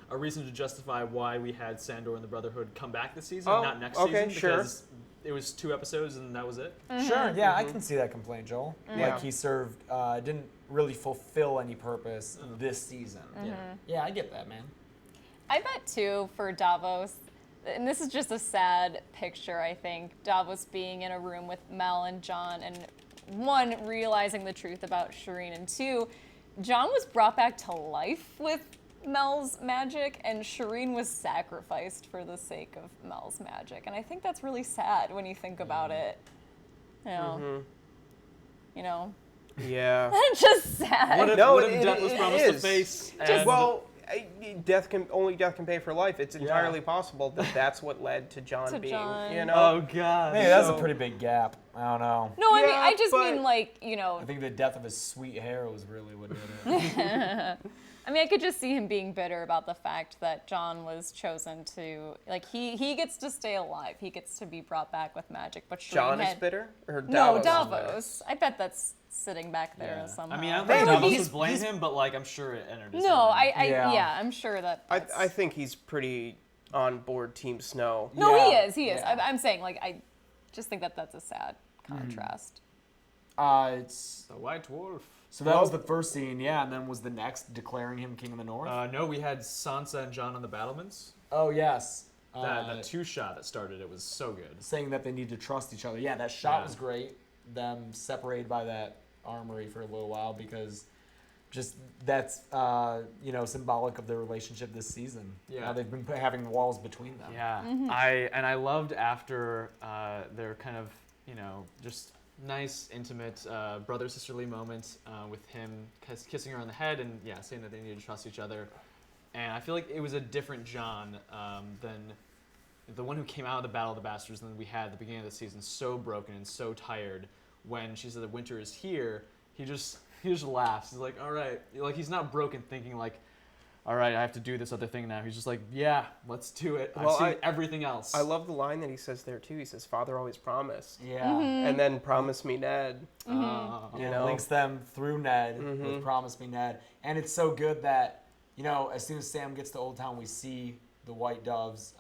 a reason to justify why we had Sandor and the Brotherhood come back this season, Oh, not next okay, season, sure. because it was 2 episodes and that was it. Sure, yeah, I can see that complaint, Joel. Yeah. Like, he served, didn't really fulfill any purpose this season. Yeah, I get that, man. I bet too for Davos, and this is just a sad picture, I think, Davos being in a room with Mel and Jon, and one, realizing the truth about Shireen, and two, Jon was brought back to life with Mel's magic, and Shireen was sacrificed for the sake of Mel's magic. And I think that's really sad when you think about it. You know? You know? Yeah. Just sad. What if, No, what if it- Death was it promised to is. face? Just- And Well, death can pay for life. It's entirely possible that that's what led to Jon To being, Jon. you know. oh god. Hey, that's So- a pretty big gap. I don't know. No, I mean, Yeah, I just but- mean, like, you know, I think the death of his sweet hair was really what did it. I mean, I could just see him being bitter about the fact that Jon was chosen to, like, he gets to stay alive. He gets to be brought back with magic, but Shireen Jon is had, bitter? Or No, Davos is bitter? Davos. I bet that's sitting back there Yeah. somehow. I mean, I don't Hey, think look, Davos he's- would blame he's- him, but like I'm sure it entered his No, mind. yeah, I'm sure that. I That's, think he's pretty on board Team Snow. no, Yeah, he is. yeah. I'm saying, like, I just think that that's a sad contrast. It's The White Wolf. so that was the first scene, yeah, and then was the next declaring him king of the north. No, we had Sansa and Jon on the battlements. Oh yes, That 2-shot that started it was so good. saying that they need to trust each other. Yeah, that shot Yeah. was great. Them separated by that armory for a little while because just that's symbolic of their relationship this season. Yeah. They've been having walls between them. Yeah, I loved after their kind of just nice intimate brother sisterly moment with him kissing her on the head and saying that they needed to trust each other, and I feel like it was a different Jon than the one who came out of the Battle of the Bastards than we had at the beginning of the season, so broken and so tired. When she said that winter is here, he just laughs. He's like, all right, like he's not broken thinking like, all right, I have to do this other thing now. He's just like, yeah, let's do it. Well, I've seen everything else. I love the line that he says there too. He says, "Father always promised," Yeah. and then "Promise me, Ned." Uh, You And know? links them through Ned with Promise Me Ned. And it's so good that, as soon as Sam gets to Old Town, we see the white doves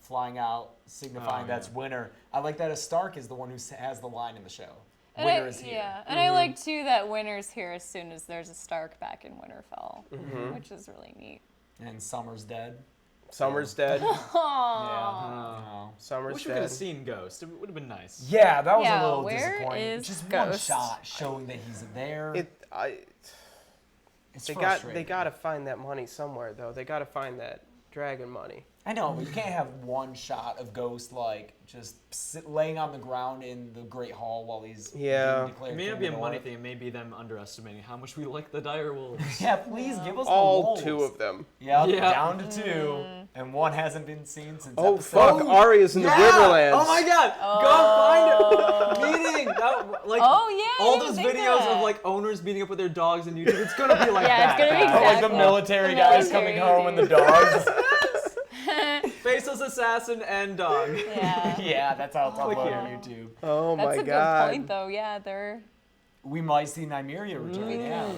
flying out, signifying that's winter. I like that a Stark is the one who has the line in the show. Winter is here. Yeah, and I like too that winter's here as soon as there's a Stark back in Winterfell, which is really neat. And Summer's dead. Summer's dead. Yeah. Summer's wish we could have dead. seen Ghost. It would have been nice. Yeah, that was Yeah, a little where disappointing. is Just Ghost? one shot showing that he's there. It's They frustrating. got to find that money somewhere though. They got to find that dragon money. I know, but you can't have one shot of Ghost just laying on the ground in the Great Hall while he's Yeah. being declared It may king not of be the a money North. thing. It may be them underestimating how much we like the dire wolves. Yeah, please give us the All wolves. 2 of them. Yeah, Yeah. down to 2, and one hasn't been seen since Oh episode. fuck! Arya's in the Riverlands. Oh my god! Go find a meeting. Oh, yeah, I All didn't those think videos that. of like owners meeting up with their dogs on YouTube. It's gonna be like Yeah, it's that. gonna be guys. Oh, like the Exactly. military The guys military coming home and the dudes. dogs. Faceless assassin and dog. Yeah. Yeah, that's how it's Click uploaded here. on YouTube. Oh That's my a god. good point, though. Yeah, they're. We might see Nymeria return. Yeah.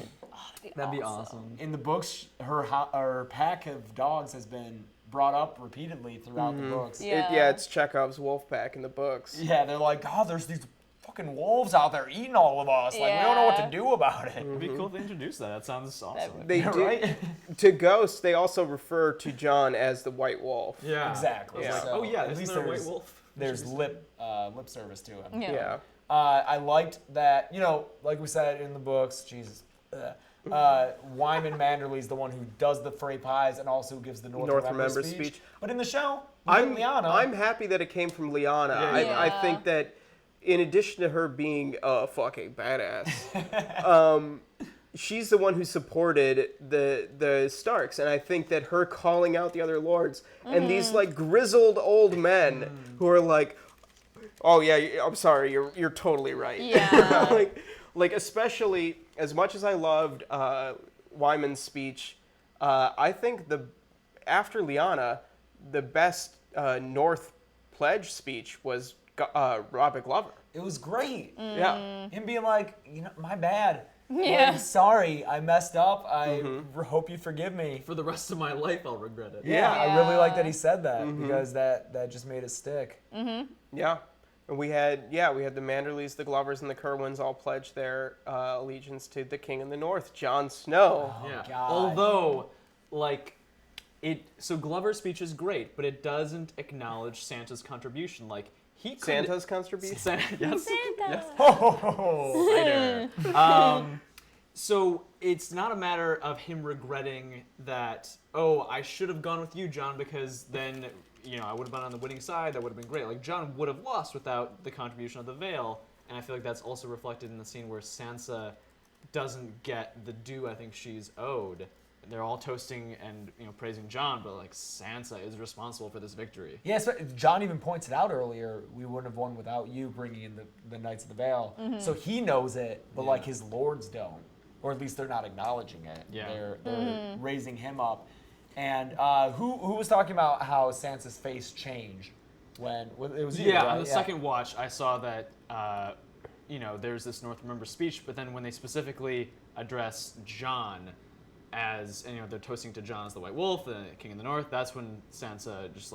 That'd be awesome. In the books, her pack of dogs has been brought up repeatedly throughout the books. Yeah. It's Chekhov's wolf pack in the books. Yeah, they're like, oh, there's these fucking wolves out there eating all of us. Like, we don't know what to Yeah. do about it. It'd be cool if they introduced that. That sounds awesome. They Yeah, do, right? to Ghost. They also refer to John as the White Wolf. Yeah. Exactly. Yeah. So Oh yeah, at isn't least there a there's, white wolf? there's lip service to him. Yeah. Yeah. I liked that, like we said in the books, Jesus. Wyman Manderley's the one who does the Frey pies and also gives the North Remember speech. But in the show, I'm Lyanna. happy that it came from Lyanna. Yeah. I think that in addition to her being a fucking badass, she's the one who supported the Starks, and I think that her calling out the other lords and these like grizzled old men who are like, "Oh yeah, I'm sorry, you're totally right." Yeah. like especially as much as I loved Wyman's speech, I think after Lyanna, the best North pledge speech was Robert Glover. It was great. Yeah. Him being like, my bad. Yeah. Like, sorry, I messed up. I hope you forgive me. For the rest of my life, I'll regret it. Yeah, I really Yeah. like that he said that because that just made it stick. Yeah. And we had the Manderleys, the Glovers, and the Kerwins all pledge their allegiance to the King in the North, Jon Snow. Yeah. God. Although, so Glover's speech is great, but it doesn't acknowledge Santa's contribution. Like he could, Santa's contribution. yes. Santa. Yes. Oh, Cider. So it's not a matter of him regretting that, oh, I should have gone with you, John, because then, I would have been on the winning side. That would have been great. Like, John would have lost without the contribution of the veil. And I feel like that's also reflected in the scene where Sansa doesn't get the due I think she's owed. They're all toasting and, praising John, but, like, Sansa is responsible for this victory. Yes, John even points it out earlier. We wouldn't have won without you bringing in the Knights of the Vale. So he knows it, but like his lords don't, or at least they're not acknowledging it. Yeah. They're raising him up. And who was talking about how Sansa's face changed when it was you, Yeah, right? on the second watch, I saw that, there's this North Remember speech, but then when they specifically address John as, they're toasting to John as the White Wolf, the King of the North, that's when Sansa just,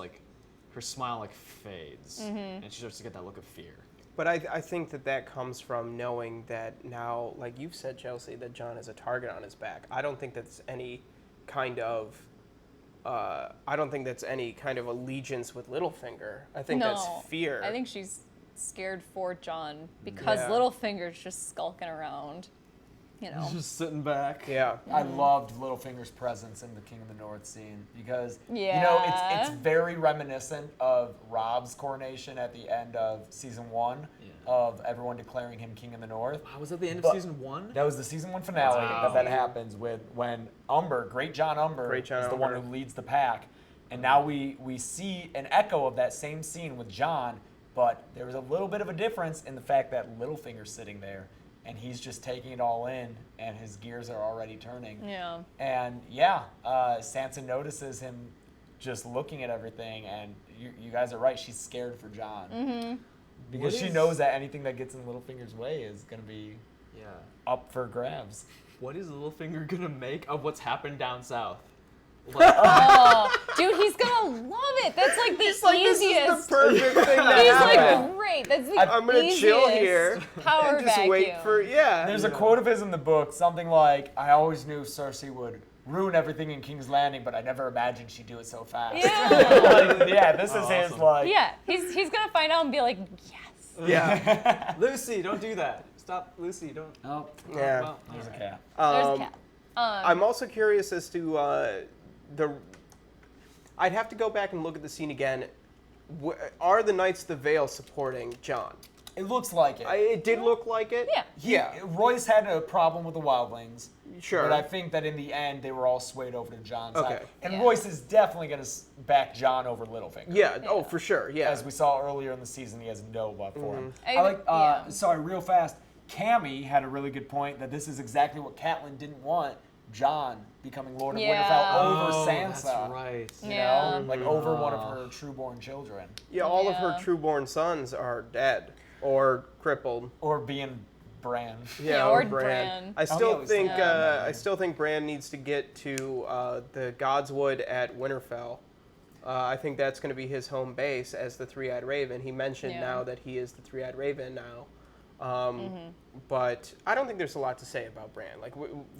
her smile, fades, and she starts to get that look of fear. But I think that comes from knowing that now, like you've said, Chelsea, that John is a target on his back. I don't think that's any kind of allegiance with Littlefinger. I think that's fear. I think she's scared for John because Yeah. Littlefinger's just skulking around. Just sitting back. Yeah. I loved Littlefinger's presence in the King of the North scene because Yeah. it's very reminiscent of Robb's coronation at the end of season 1 of everyone declaring him King of the North. Wow, was that the end of But season 1? That was the season 1 finale Wow. that happens when Umber, Great John Umber, Great John is the one Umber. who leads the pack, and now we see an echo of that same scene with John, but there was a little bit of a difference in the fact that Littlefinger's sitting there. and he's just taking it all in, and his gears are already turning. Yeah. And Sansa notices him just looking at everything, and you guys are right. She's scared for Jon because she knows that anything that gets in Littlefinger's way is going to be up for grabs. What is Littlefinger gonna make of what's happened down south? Dude, he's gonna love it. That's like the This easiest. is the perfect thing to He's happen. like, great. That's the I'm gonna easiest chill here power and just vacuum. wait for There's a quote of his in the book, something like, "I always knew Cersei would ruin everything in King's Landing, but I never imagined she'd do it so fast." Yeah. This is his awesome. like. Yeah, he's gonna find out and be like, yes. Yeah. Lucy, don't do that. Stop, Lucy. Don't. Oh, Yeah. Well, there's a alright. cat. There's Cap. I'm also curious as to I'd have to go back and look at the scene again. Are the Knights of the Vale supporting Jon? It looks like it. It did look like it. Yeah. Royce had a problem with the wildlings. Sure. But I think that in the end, they were all swayed over to Jon's Okay. side. And Yeah. Royce is definitely going to back Jon over Littlefinger. Yeah. Oh, for sure. Yeah. As we saw earlier in the season, he has no love for him. I I like, yeah. sorry, real fast. Cammy had a really good point that this is exactly what Catelyn didn't want. Jon becoming Lord of Yeah. Winterfell over Oh, Sansa. that's right. You Yeah. know? Like over one of her trueborn children. Yeah. All of her Yeah. trueborn sons are dead or crippled. Or being Bran. Yeah, or Bran. I yeah, still we think said that. I still think Bran needs to get to the Godswood at Winterfell. I think that's going to be his home base as the Three-Eyed Raven. He mentioned Yeah. now that he is the Three-Eyed Raven now. But I don't think there's a lot to say about Bran. Like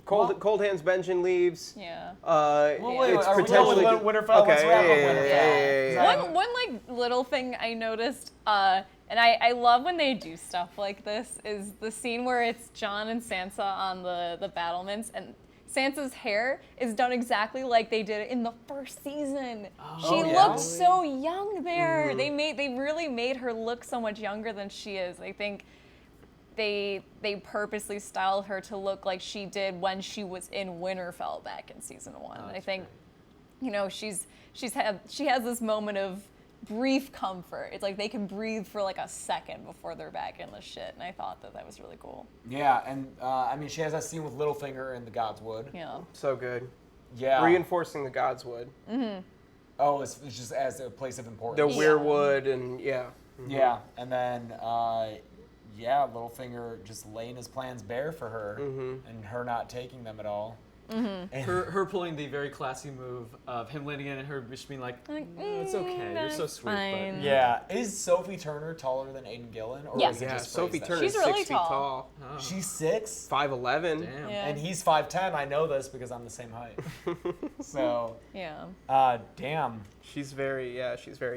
Cold Hands Benjen leaves. Yeah. Well, wait, It's are we potentially done with Winterfell? Let's wrap up Winterfell. yeah. One like little thing I noticed, and I love when they do stuff like this, is the scene where it's Jon and Sansa on the battlements, and Sansa's hair is done exactly like they did it in the first season. She yeah? looked so young there. They really made her look so much younger than she is. I think they purposely styled her to look like she did when she was in Winterfell back in season 1. I think, you know, she has this moment of brief comfort. It's like they can breathe for like a second before they're back in the shit, and I thought that was really cool. Yeah, and I mean, she has that scene with Littlefinger in the Godswood. Yeah. So good. Yeah. Reinforcing the Godswood. Oh, it's just as a place of The importance. Weirwood and yeah. Yeah, and then Littlefinger just laying his plans bare for her, and her not taking them at all. And Her pulling the very classy move of him landing in and her just being like, it's okay, you're so that's sweet. fine. yeah, is Sophie Turner taller than Aidan Gillen, or Yeah. is it Yeah, just Sophie phrased that? Turner She's is really 6 feet tall. tall. Oh, She's 6, 5'11". damn. Yeah. and he's 5'10". I know this because I'm the same height. So, Yeah. damn. She's very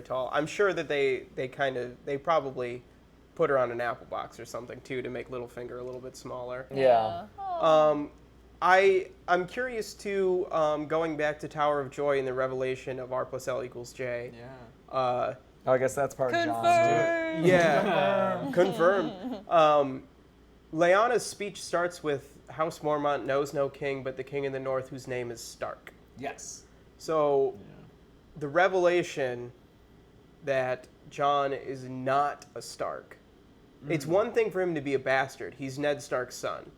tall. I'm sure that they probably put her on an apple box or something too to make Littlefinger a little bit smaller. Yeah. Oh. I'm curious too, going back to Tower of Joy and the revelation of R+L=J. Yeah. I guess that's part of John's. Confirmed. Yeah, confirmed. Lyanna's speech starts with House Mormont knows no king but the king in the north whose name is Stark. Yes. So the revelation that Jon is not a Stark. It's one thing for him to be a bastard. He's Ned Stark's son.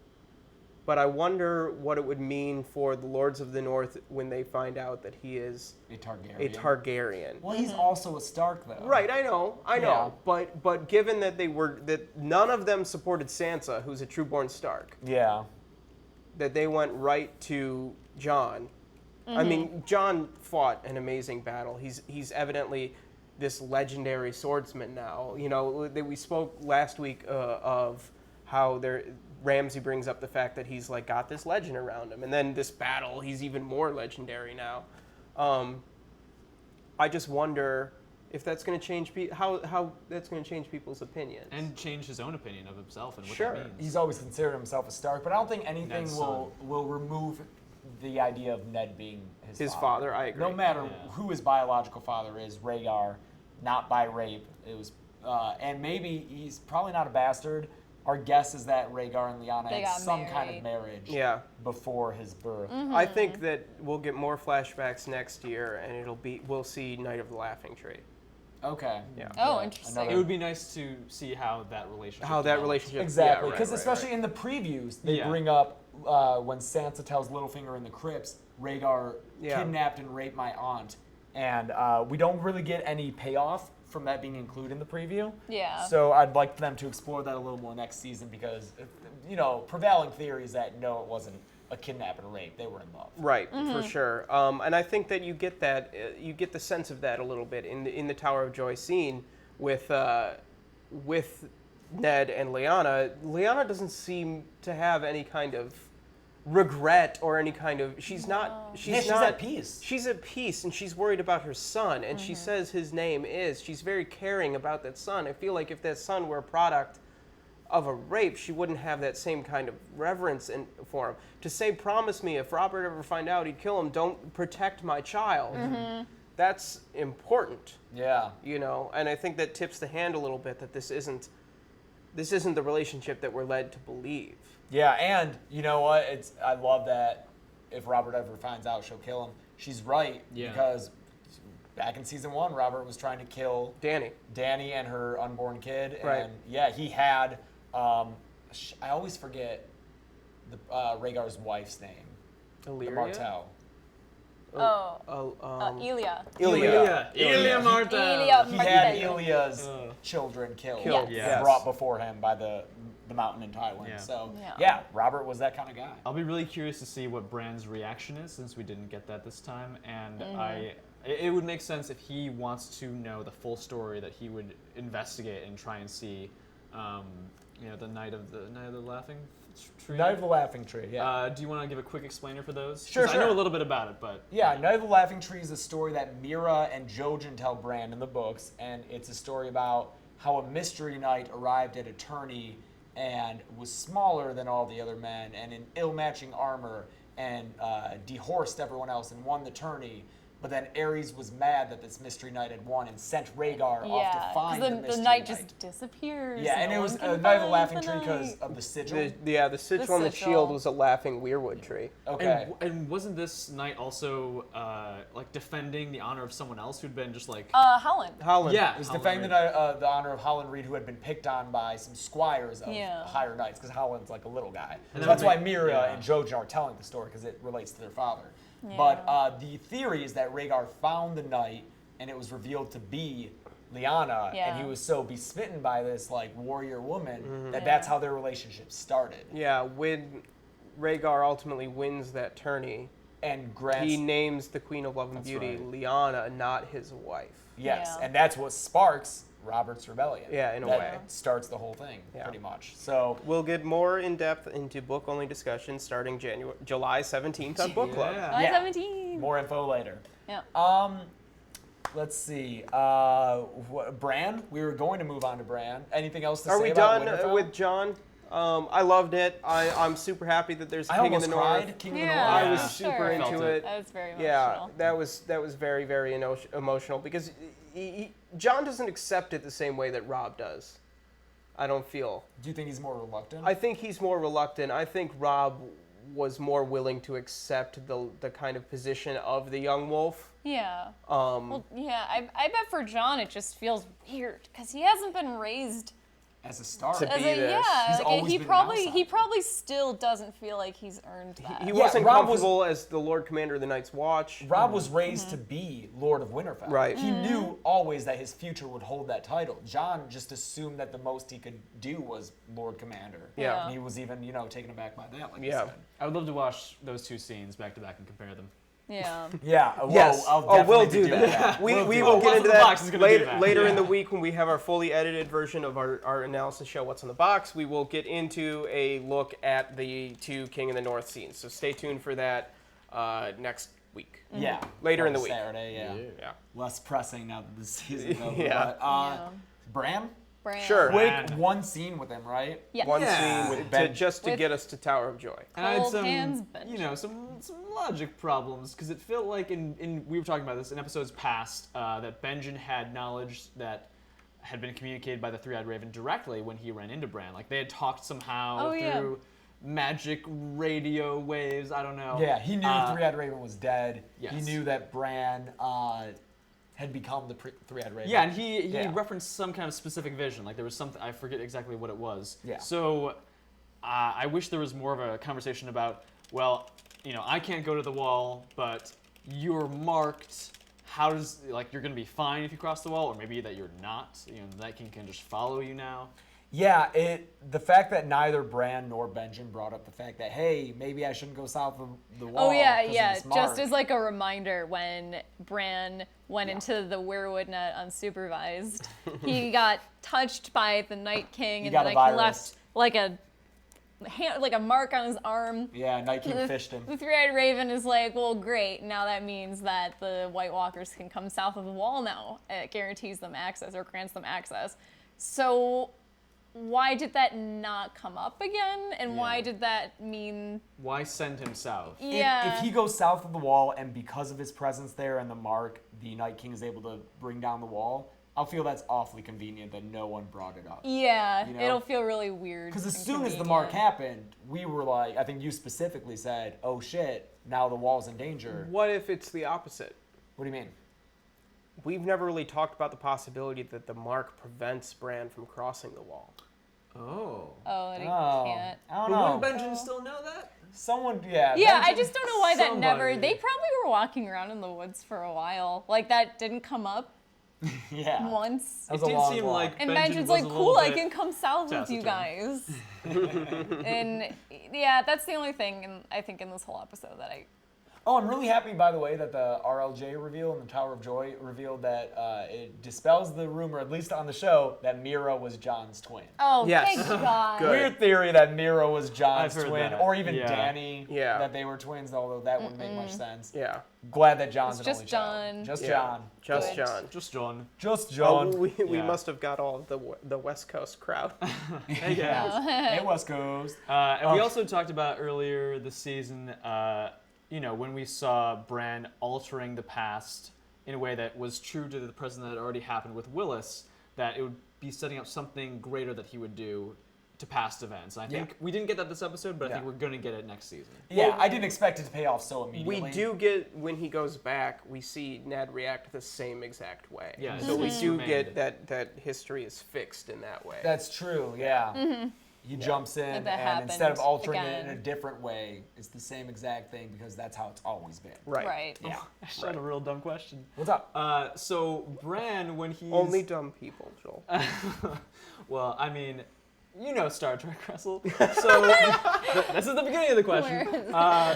But I wonder what it would mean for the Lords of the North when they find out that he is A Targaryen. a Targaryen. Well, he's also a Stark, though. Right, I know. Yeah. But given that that none of them supported Sansa, who's a trueborn Stark, Yeah. that they went right to Jon. I mean, Jon fought an amazing battle. He's evidently this legendary swordsman now. You know, we spoke last week of how Ramsay brings up the fact that he's like got this legend around him, and then this battle, he's even more legendary now. I just wonder if that's going to change how that's going to change people's opinions. And change his own opinion of himself and what Sure. that means. He's always considered himself a Stark, but I don't think anything Ned's will remove the idea of Ned being His father, I agree. No matter Yeah. who his biological father is, Rhaegar, not by rape. It was, and maybe he's probably not a bastard. Our guess is that Rhaegar and Lyanna They had got some kind of married. marriage Yeah. before his birth. I think that we'll get more flashbacks next year, and we'll see Night of the Laughing Tree. Okay. Yeah. Oh, interesting. another- It would be nice to see how that relationship. How that develops. relationship. Exactly, Yeah, because right, especially right. in the previews, they Yeah. bring up when Sansa tells Littlefinger in the crypts, Rhaegar Yeah. kidnapped and raped my aunt, and we don't really get any payoff from that being included in the preview. Yeah. So I'd like them to explore that a little more next season because, prevailing theory is that no, it wasn't a kidnap and a rape. They were in love. Right, for sure. And I think that you get that, you get the sense of that a little bit in the Tower of Joy scene with Ned and Lyanna. Lyanna doesn't seem to have any kind of regret or any kind of. She's not. She's she's not at peace. She's at peace, and she's worried about her son. And she says his name is. She's very caring about that son. I feel like if that son were a product of a rape, she wouldn't have that same kind of reverence for him. To say, promise me, if Robert ever find out, he'd kill him. Don't protect my child. That's important, Yeah. And I think that tips the hand a little bit that this isn't the relationship that we're led to believe. Yeah, and you know what? I love that if Robert ever finds out, she'll kill him. She's right, because back in season 1, Robert was trying to kill Dany. and her unborn kid. Right. And yeah, he had, I always forget Rhaegar's wife's name. Illyria? The Martell. Ilya. Ilya Martell. Ilya He had Martell. Ilya's children killed Killed, and yes. brought before him by the mountain in Tywin. Yeah. So Yeah. Robert was that kind of guy. I'll be really curious to see what Bran's reaction is since we didn't get that this time, and it would make sense if he wants to know the full story that he would investigate and try and see, the Night of the Laughing Tree. Night of the Laughing Tree, yeah. Do you want to give a quick explainer for those? Sure, 'Cause I sure. know a little bit about it, but Yeah, Night of the Laughing Tree is a story that Mira and Jojen tell Bran in the books, and it's a story about how a mystery knight arrived at a tourney and was smaller than all the other men and in ill-matching armor and dehorsed everyone else and won the tourney. But then Aerys was mad that this mystery knight had won and sent Rhaegar off to find the because mystery the knight knight. just disappears. Yeah, and no it was one can Night of the find Laughing the Tree because knight. of the sigil. The sigil on the sigil. shield was a laughing weirwood tree. Okay. and wasn't this knight also defending the honor of someone else who'd been just like Holland. Holland. yeah, It was Holland defending Reed. the honor of Holland Reed, who had been picked on by some squires of Yeah. higher knights, because Holland's like a little guy. And So that that's would why make- Mira yeah. and Jojen are telling the story, because it relates to their father. Yeah. But the theory is that Rhaegar found the knight, and it was revealed to be Lyanna, and Yeah. he was so besmitten by this warrior woman that Yeah. that's how their relationship started. Yeah, when Rhaegar ultimately wins that tourney, And grants he names the Queen of Love and That's Beauty right. Lyanna, not his wife. yes, Yeah. and that's what sparks Robert's rebellion. Yeah, in a That way. starts the whole thing, Yeah. pretty much. So We'll get more in depth into book only discussions starting July 17th on Book Club. Yeah. July Yeah. 17. more info later. Yeah. Let's see. Bran. We were going to move on to Bran. Anything else to Are say we about done Winterfell? with John? I loved it. I'm super happy that there's a I King in almost the North. cried. King of the Yeah. North. I was Yeah. super Sure. into Felt it. it. That was very emotional. Yeah, that was very, very emotional because John doesn't accept it the same way that Rob does. I don't feel. Do you think he's more reluctant? I think he's more reluctant. I think Rob was more willing to accept the kind of position of the young wolf. Yeah. Well, yeah. I bet for John it just feels weird because he hasn't been raised As a star. To as be a this. He's Like, always he been an probably outsider. still doesn't feel like he's earned that. He Yeah, wasn't Rob was- comfortable as the Lord Commander of the Night's Watch. Rob was raised to be Lord of Winterfell. Right. He knew always that his future would hold that title. John just assumed that the most he could do was Lord Commander. Yeah. And he was even, taken aback by that, like you Yeah. said. I would love to watch those two scenes back to back and compare them. Yeah. Yeah. Yes. I'll we'll definitely do be that. doing We do will that. get What's into in the that box is gonna do that. later in Yeah. the week when we have our fully edited version of our analysis show, What's in the Box. We will get into a look at the two King in the North scenes. So stay tuned for that next week. Yeah. Later in the On week. Saturday, yeah. Yeah. Less pressing now that the season's over. Yeah. But, Bram? Bran. Sure. Quick Bran. one scene with him, right? Yeah. One Yeah. scene With to, Ben. just to With- get us to Tower of Joy. And I had Cold some, hands, Benjen. some logic problems because it felt like in we were talking about this in episodes past that Benjen had knowledge that had been communicated by the Three-Eyed Raven directly when he ran into Bran. Like they had talked somehow Oh, yeah. through magic radio waves. I don't know. Yeah, he knew Three-Eyed Raven was dead. Yes. He knew that Bran had become the three-eyed raven. Yeah, and he Yeah. referenced some kind of specific vision. Like there was something, I forget exactly what it was. Yeah. So I wish there was more of a conversation about, well, I can't go to the wall, but you're marked. How does, you're going to be fine if you cross the wall, or maybe that you're not. The Night King can just follow you now. Yeah, the fact that neither Bran nor Benjen brought up the fact that, hey, maybe I shouldn't go south of the wall. Oh yeah, 'cause of yeah. this Just mark. as like a reminder, when Bran went into the weirwood net unsupervised, he got touched by the Night King, and got the a Night King virus. left like a mark on his arm. Yeah, Night King fished him. The three-eyed raven is like, well, great. Now that means that the White Walkers can come south of the wall now. It guarantees them access or grants them access. So why did that not come up again? And why Yeah. did that mean? Why send him south? Yeah. If he goes south of the wall, and because of his presence there and the mark, the Night King is able to bring down the wall, I'll feel that's awfully convenient that no one brought it up. Yeah, You know? it'll feel really weird. Because as and soon as the mark convenient. happened, we were like, I think you specifically said, oh shit, now the wall's in danger. What if it's the opposite? What do you mean? We've never really talked about the possibility that the mark prevents Bran from crossing the wall. Oh. Oh, and he Oh, can't. I don't But know. wouldn't Benjen still know that? Someone, yeah. Yeah, I Benjen- just don't know why that never. somebody. They probably were walking around in the woods for a while. Like that didn't come up Yeah. once. That was It a did long seem walk. like And Benjen Benjen's was like, a cool, little I bit can come south with you taciturn. guys. And yeah, that's the only thing I think in this whole episode that I. Oh, I'm really happy, by the way, that the RLJ reveal and the Tower of Joy revealed that it dispels the rumor, at least on the show, that Mira was Jon's twin. Oh, Yes. thank God. Good. Weird theory that Mira was Jon's I've heard twin, that. or even Yeah. Danny, Yeah. that they were twins, although that wouldn't make much sense. Yeah, Glad that John's It's an just only child. John. Just yeah. John. Just Good. John. Just John. Just Oh, John. we Yeah. must have got all of the West Coast crowd. Yeah. Hey, West Coast. And we Oh. also talked about earlier this season, when we saw Bran altering the past in a way that was true to the present that had already happened with Willis, that it would be setting up something greater that he would do to past events. And I think we didn't get that this episode, but I think Yeah. we're going to get it next season. Yeah, I didn't expect it to pay off so immediately. We do get, when he goes back, we see Ned react the same exact way. Yeah, So we it's do remained. get that history is fixed in that way. That's true, yeah. He jumps in, That and instead of happened altering it in a again. different way, it's the same exact thing because that's how it's always been. right. Right. Yeah. I just had a real dumb question. What's up? So Bran, when he's... Only dumb people, Joel. Well, I mean, Star Trek, Graessle. So this is the beginning of the question.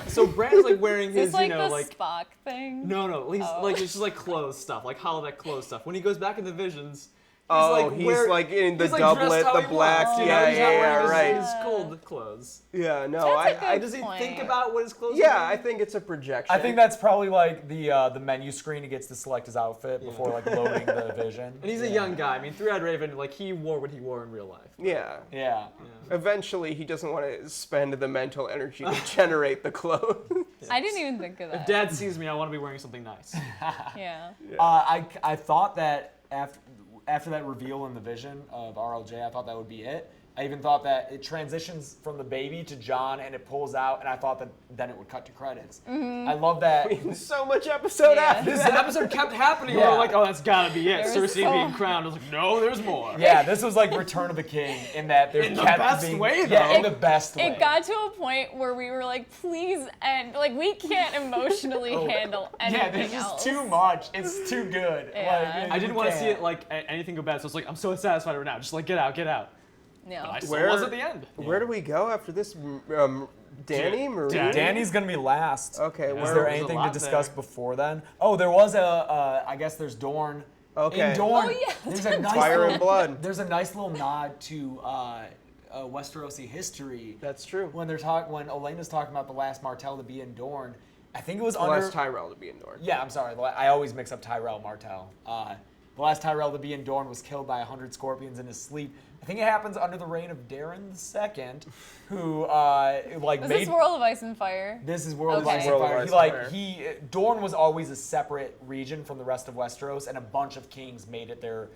So Bran's like wearing Is his, this like you know, the like Spock thing? no, he's Oh. like it's just like clothes stuff, like holodeck clothes stuff. When he goes back in the visions, he's He's like in the he's, like, dressed doublet, how the he black. wants, Yeah, He's not wearing yeah, his, right. his cold clothes. Yeah, no, That's a good Does he point. think about what his clothes? Yeah, are? I think it's a projection. I think that's probably like the menu screen. He gets to select his outfit before like loading the vision. And he's a Yeah. young guy. I mean, Three-Eyed Raven, like he wore what he wore in real life. Yeah. Yeah. Eventually, he doesn't want to spend the mental energy to generate the clothes. I didn't even think of that. If Dad sees me, I want to be wearing something nice. Yeah. I thought that after that reveal in the vision of RLJ, I thought that would be it. I even thought that it transitions from the baby to John and it pulls out, and I thought that then it would cut to credits. I love that. So much episode Yeah. after This that. episode kept happening. Yeah. We're like, oh, that's gotta be it. There was Cersei so- being crowned. I was like, no, there's more. Yeah, this was like Return of the King in that there In the kept best being, way, Yeah, though. in the best way. It got to a point where we were like, please end. Like, we can't emotionally handle anything Yeah, there's just else. too much. It's too good. Yeah. Like, I didn't want to see can't. it like anything go bad, so I was like, I'm so satisfied right now. Just like, get out. No. But I still Where- was at the end. Where do we go after this? Danny? Marie? Danny's gonna be last. Okay, Is where- there There's a anything to lot discuss there. before then? Oh, there was I guess there's Dorne. Okay. In Dorne, Oh, yeah. there's a nice Fire little, and blood. There's a nice little nod to Westerosi history That's true. when when Elena's talking about the last Martell to be in Dorne. I think it was The under. last Tyrell to be ignored. Yeah, I'm sorry. I always mix up Tyrell Martell. The last Tyrell to be in Dorne was killed by 100 scorpions in his sleep. I think it happens under the reign of Daeron II, who like Is made. this World of Ice and Fire? This is World of Okay. Ice and World of Fire. Ice He and Fire. Dorne was always a separate region from the rest of Westeros, and a bunch of kings made it their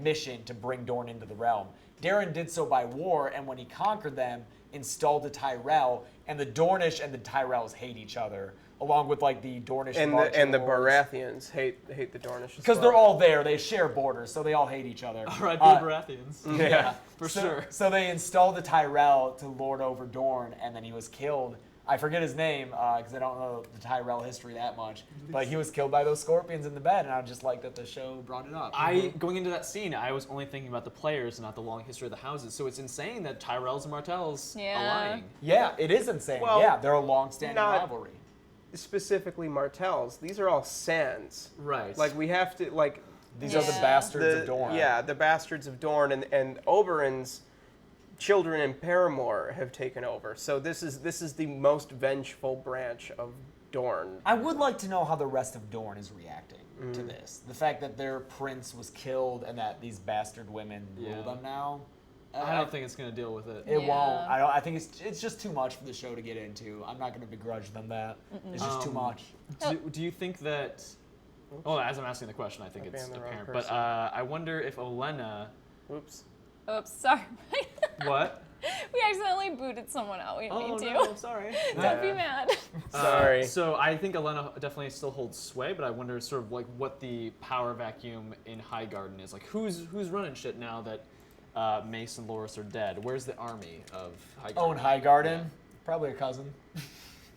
mission to bring Dorne into the realm. Daeron did so by war, and when he conquered them, installed a Tyrell, and the Dornish and the Tyrells hate each other. along with like the Dornish And the Baratheons hate the Dornish because they're all there. They share borders, so they all hate each other. All right, the Baratheons. Yeah, for sure. So they installed the Tyrell to lord over Dorne, and then he was killed. I forget his name because I don't know the Tyrell history that much, but he was killed by those scorpions in the bed, and I just like that the show brought it up. Going into that scene, I was only thinking about the players and not the long history of the houses. So it's insane that Tyrells and Martells aligning. Yeah, it is insane. Well, yeah, they're a long-standing not- rivalry. specifically Martells. These are all Sands. Right. Like we have to like These are the bastards of Dorne. Yeah, the bastards of Dorne and Oberyn's children and Paramore have taken over. So this is the most vengeful branch of Dorne. I would like to know how the rest of Dorne is reacting to this. The fact that their prince was killed and that these bastard women rule them now. I don't think it's going to deal with it. It Yeah. won't. I think it's just too much for the show to get into. I'm not going to begrudge them that. It's just too much. Do you think that... Well, as I'm asking the question, I think it's banned the wrong apparent. But person. I wonder if Olenna... Oops. Oops, sorry. What? We accidentally booted someone out. We Oh, need to. no, sorry. Don't be mad. Sorry. So I think Olenna definitely still holds sway, but I wonder sort of like what the power vacuum in Highgarden is. Like who's running shit now that Mace and Loras are dead? Where's the army of Highgarden? Oh, in Highgarden? Probably a cousin.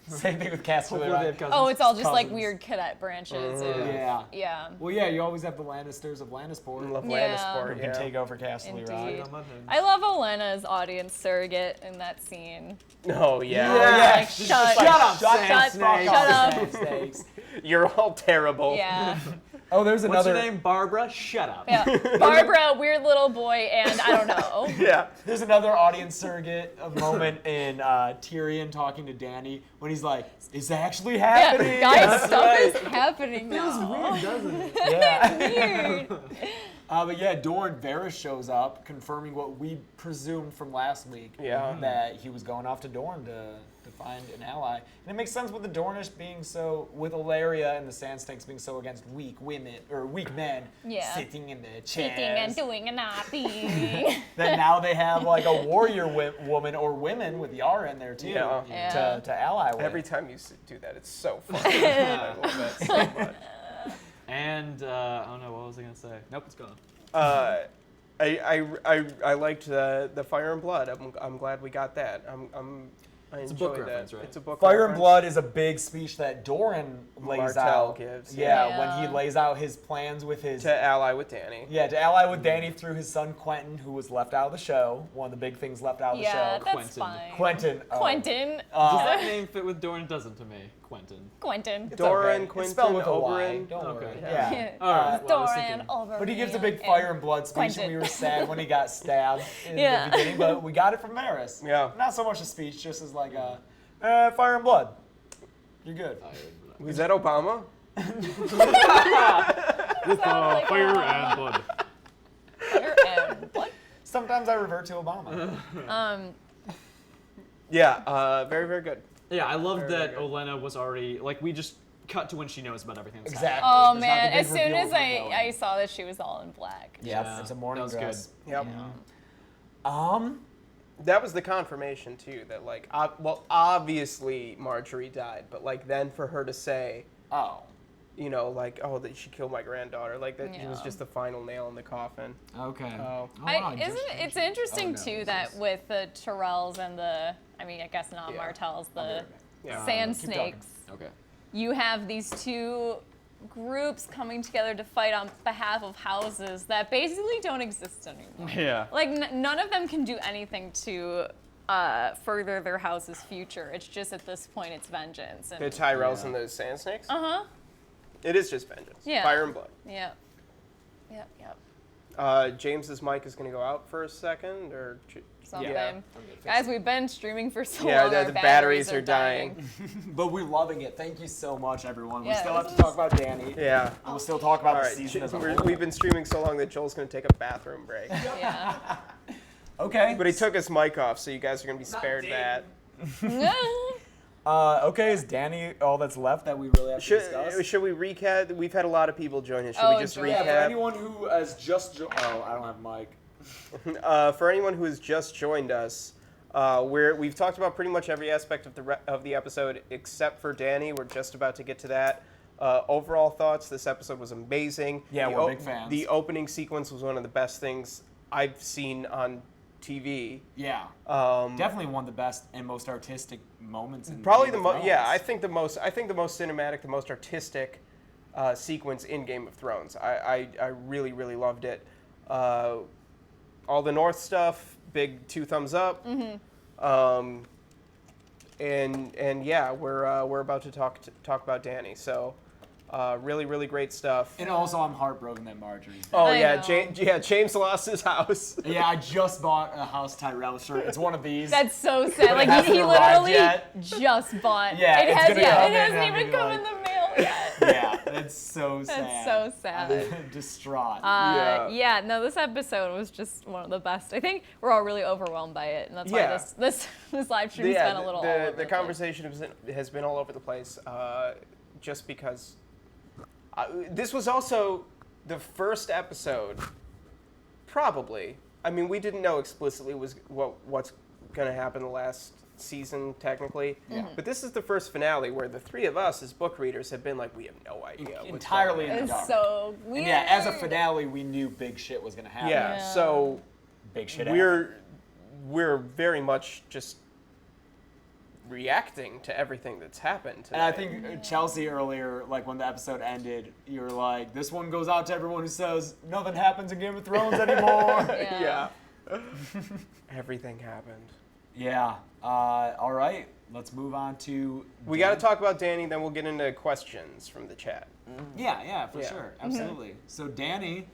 Same thing with Casterly Hopefully they have Rock. cousins. Oh, it's all just like Cousins. weird cadet branches. Yeah. Yeah. Well, yeah, you always have the Lannisters of Lannisport. Love Yeah. Lannisport. Who Yeah. can take over Casterly Rock. Indeed. On Mudhead. I love Olenna's audience surrogate in that scene. Oh yeah. Like, She's shut- just like, shut up, shut Sand Snakes. Shut up. Sand Snakes. You're all terrible. Yeah. Oh, there's What's another. your name? Barbara? Shut up. Yeah. Barbara, weird little boy, and I don't know. Yeah. There's another audience surrogate of moment in Tyrion talking to Dany when he's like, "It's actually happening." Yeah, guys, stuff is happening now. Weird, doesn't it? Yeah. Weird. But yeah, Dorne Varys shows up, confirming what we presumed from last week. Yeah. That he was going off to Dorne to find an ally. And it makes sense with the Dornish being so, with Ilaria and the Sand Snakes being so against weak women, or weak men, Yeah. sitting in the chairs. Sitting and doing nothing. That now they have like a warrior woman or women with Yara in there too Yeah. Yeah. to ally with. Every time you do that, it's so funny. I love that so much. And oh no, what was I gonna say? Nope, it's gone. I liked the Fire and Blood. I'm glad we got that. I It's a enjoyed book that. reference, right? It's a book Fire and reference. Blood is a big speech that Doran lays Martell out. gives, Yeah, yeah. when he lays out his plans with his To ally with Dany. to ally with Dany through his son Quentin, who was left out of the show. One of the big things left out of the Yeah, show. that's Quentin. fine. Quentin. Quentin. Does that name fit with Dorne? It doesn't to me. Quentin. Quentin. It's Doran, okay. Quentin, It's spelled with a Y. Oberyn. Don't Okay. worry. Yeah. Yeah. All right. Well, I was Doran thinking- over. But he gives a big Fire and Blood speech, and Quentin. we were sad when he got stabbed in Yeah. the beginning, but we got it from Varys. Yeah. Not so much a speech, just as like a Fire and Blood. You're good. Was that Obama? Fire and blood. Fire and blood. Sometimes I revert to Obama. Yeah. Very, very good. Yeah, I love Very that good. Olenna was already like we just cut to when she knows about everything. That's Exactly. Oh There's not man! the big As soon reveal as of her I knowing. saw that she was all in black. Yep, Yeah, it's a morning that was dress. Yep. Yeah. That was the confirmation too. That like, well, obviously Marjorie died, but like then for her to say, Oh. you know, like, oh, that she killed my granddaughter, like that was Yeah. just the final nail in the coffin. Okay. Oh. It's interesting Oh, no, too this that is- with the Tyrells and the, I mean, I guess not Yeah. Martells, the Yeah. Sand keep talking. Snakes. Okay. You have these two groups coming together to fight on behalf of houses that basically don't exist anymore. Yeah. Like none of them can do anything to further their house's future. It's just at this point it's vengeance. The And, Tyrells and the Sand Snakes. uh-huh. It is just vengeance. Yeah. Fire and blood. Yep. Yep. Yep. James's mic is gonna go out for a second, or Something. Yeah. Guys, we've been streaming for so Yeah, long. the our batteries are dying. But we're loving it. Thank you so much, everyone. We Yeah, still this have to is- talk about Dany. Yeah. And we'll still talk about All the right. season as a whole. We've been streaming so long that Joel's gonna take a bathroom break. Yeah. Okay. But he took his mic off, so you guys are gonna be spared that. Okay, is Dany all that's left that we really have to discuss? Should we recap? We've had a lot of people join us. Should Oh, we just join. Yeah, for recap? anyone who has just oh, I don't have a mic. For anyone who has just joined us, We've talked about pretty much every aspect of the episode except for Danny. We're just about to get to that. Overall thoughts, this episode was amazing. Yeah, we're big fans. The opening sequence was one of the best things I've seen on TV. Yeah. Definitely one of the best and most artistic moments in Probably Game the of most. Thrones. Yeah, I think the most cinematic, the most artistic sequence in Game of Thrones. I really really loved it. All the North stuff, big 2 thumbs up. And yeah, we're about to talk about Danny. So really really great stuff. And also, I'm heartbroken that Marjorie's dead. Oh I yeah, know. James lost his house. Yeah, I just bought a House Tyrell shirt. It's one of these. That's so sad. Like hasn't he arrived literally yet. just bought. Yeah, it it's has. gonna Yeah, come it in hasn't and I'm even gonna come be in the mail yet. Yeah, that's so sad. That's so sad. I'm distraught. Yeah, no, this episode was just one of the best. I think we're all really overwhelmed by it, and that's why Yeah. this live stream's been a little all over the place. conversation has been all over the place, just because this was also the first episode, probably. I mean, we didn't know explicitly what's going to happen the last season, technically. Yeah. But this is the first finale where the 3 of us as book readers have been like, we have no idea. what's Entirely going on. in the It's dark. so weird. And yeah, as a finale, we knew big shit was gonna happen. Yeah, Yeah. so Big shit. we're very much just reacting to everything that's happened today. And I think Chelsea earlier, like when the episode ended, you were like, "This one goes out to everyone who says nothing happens in Game of Thrones anymore." Yeah. Everything happened. Yeah. All right. Let's move on to. We got to talk about Danny, then we'll get into questions from the chat. Yeah, for Yeah. sure, absolutely. So Danny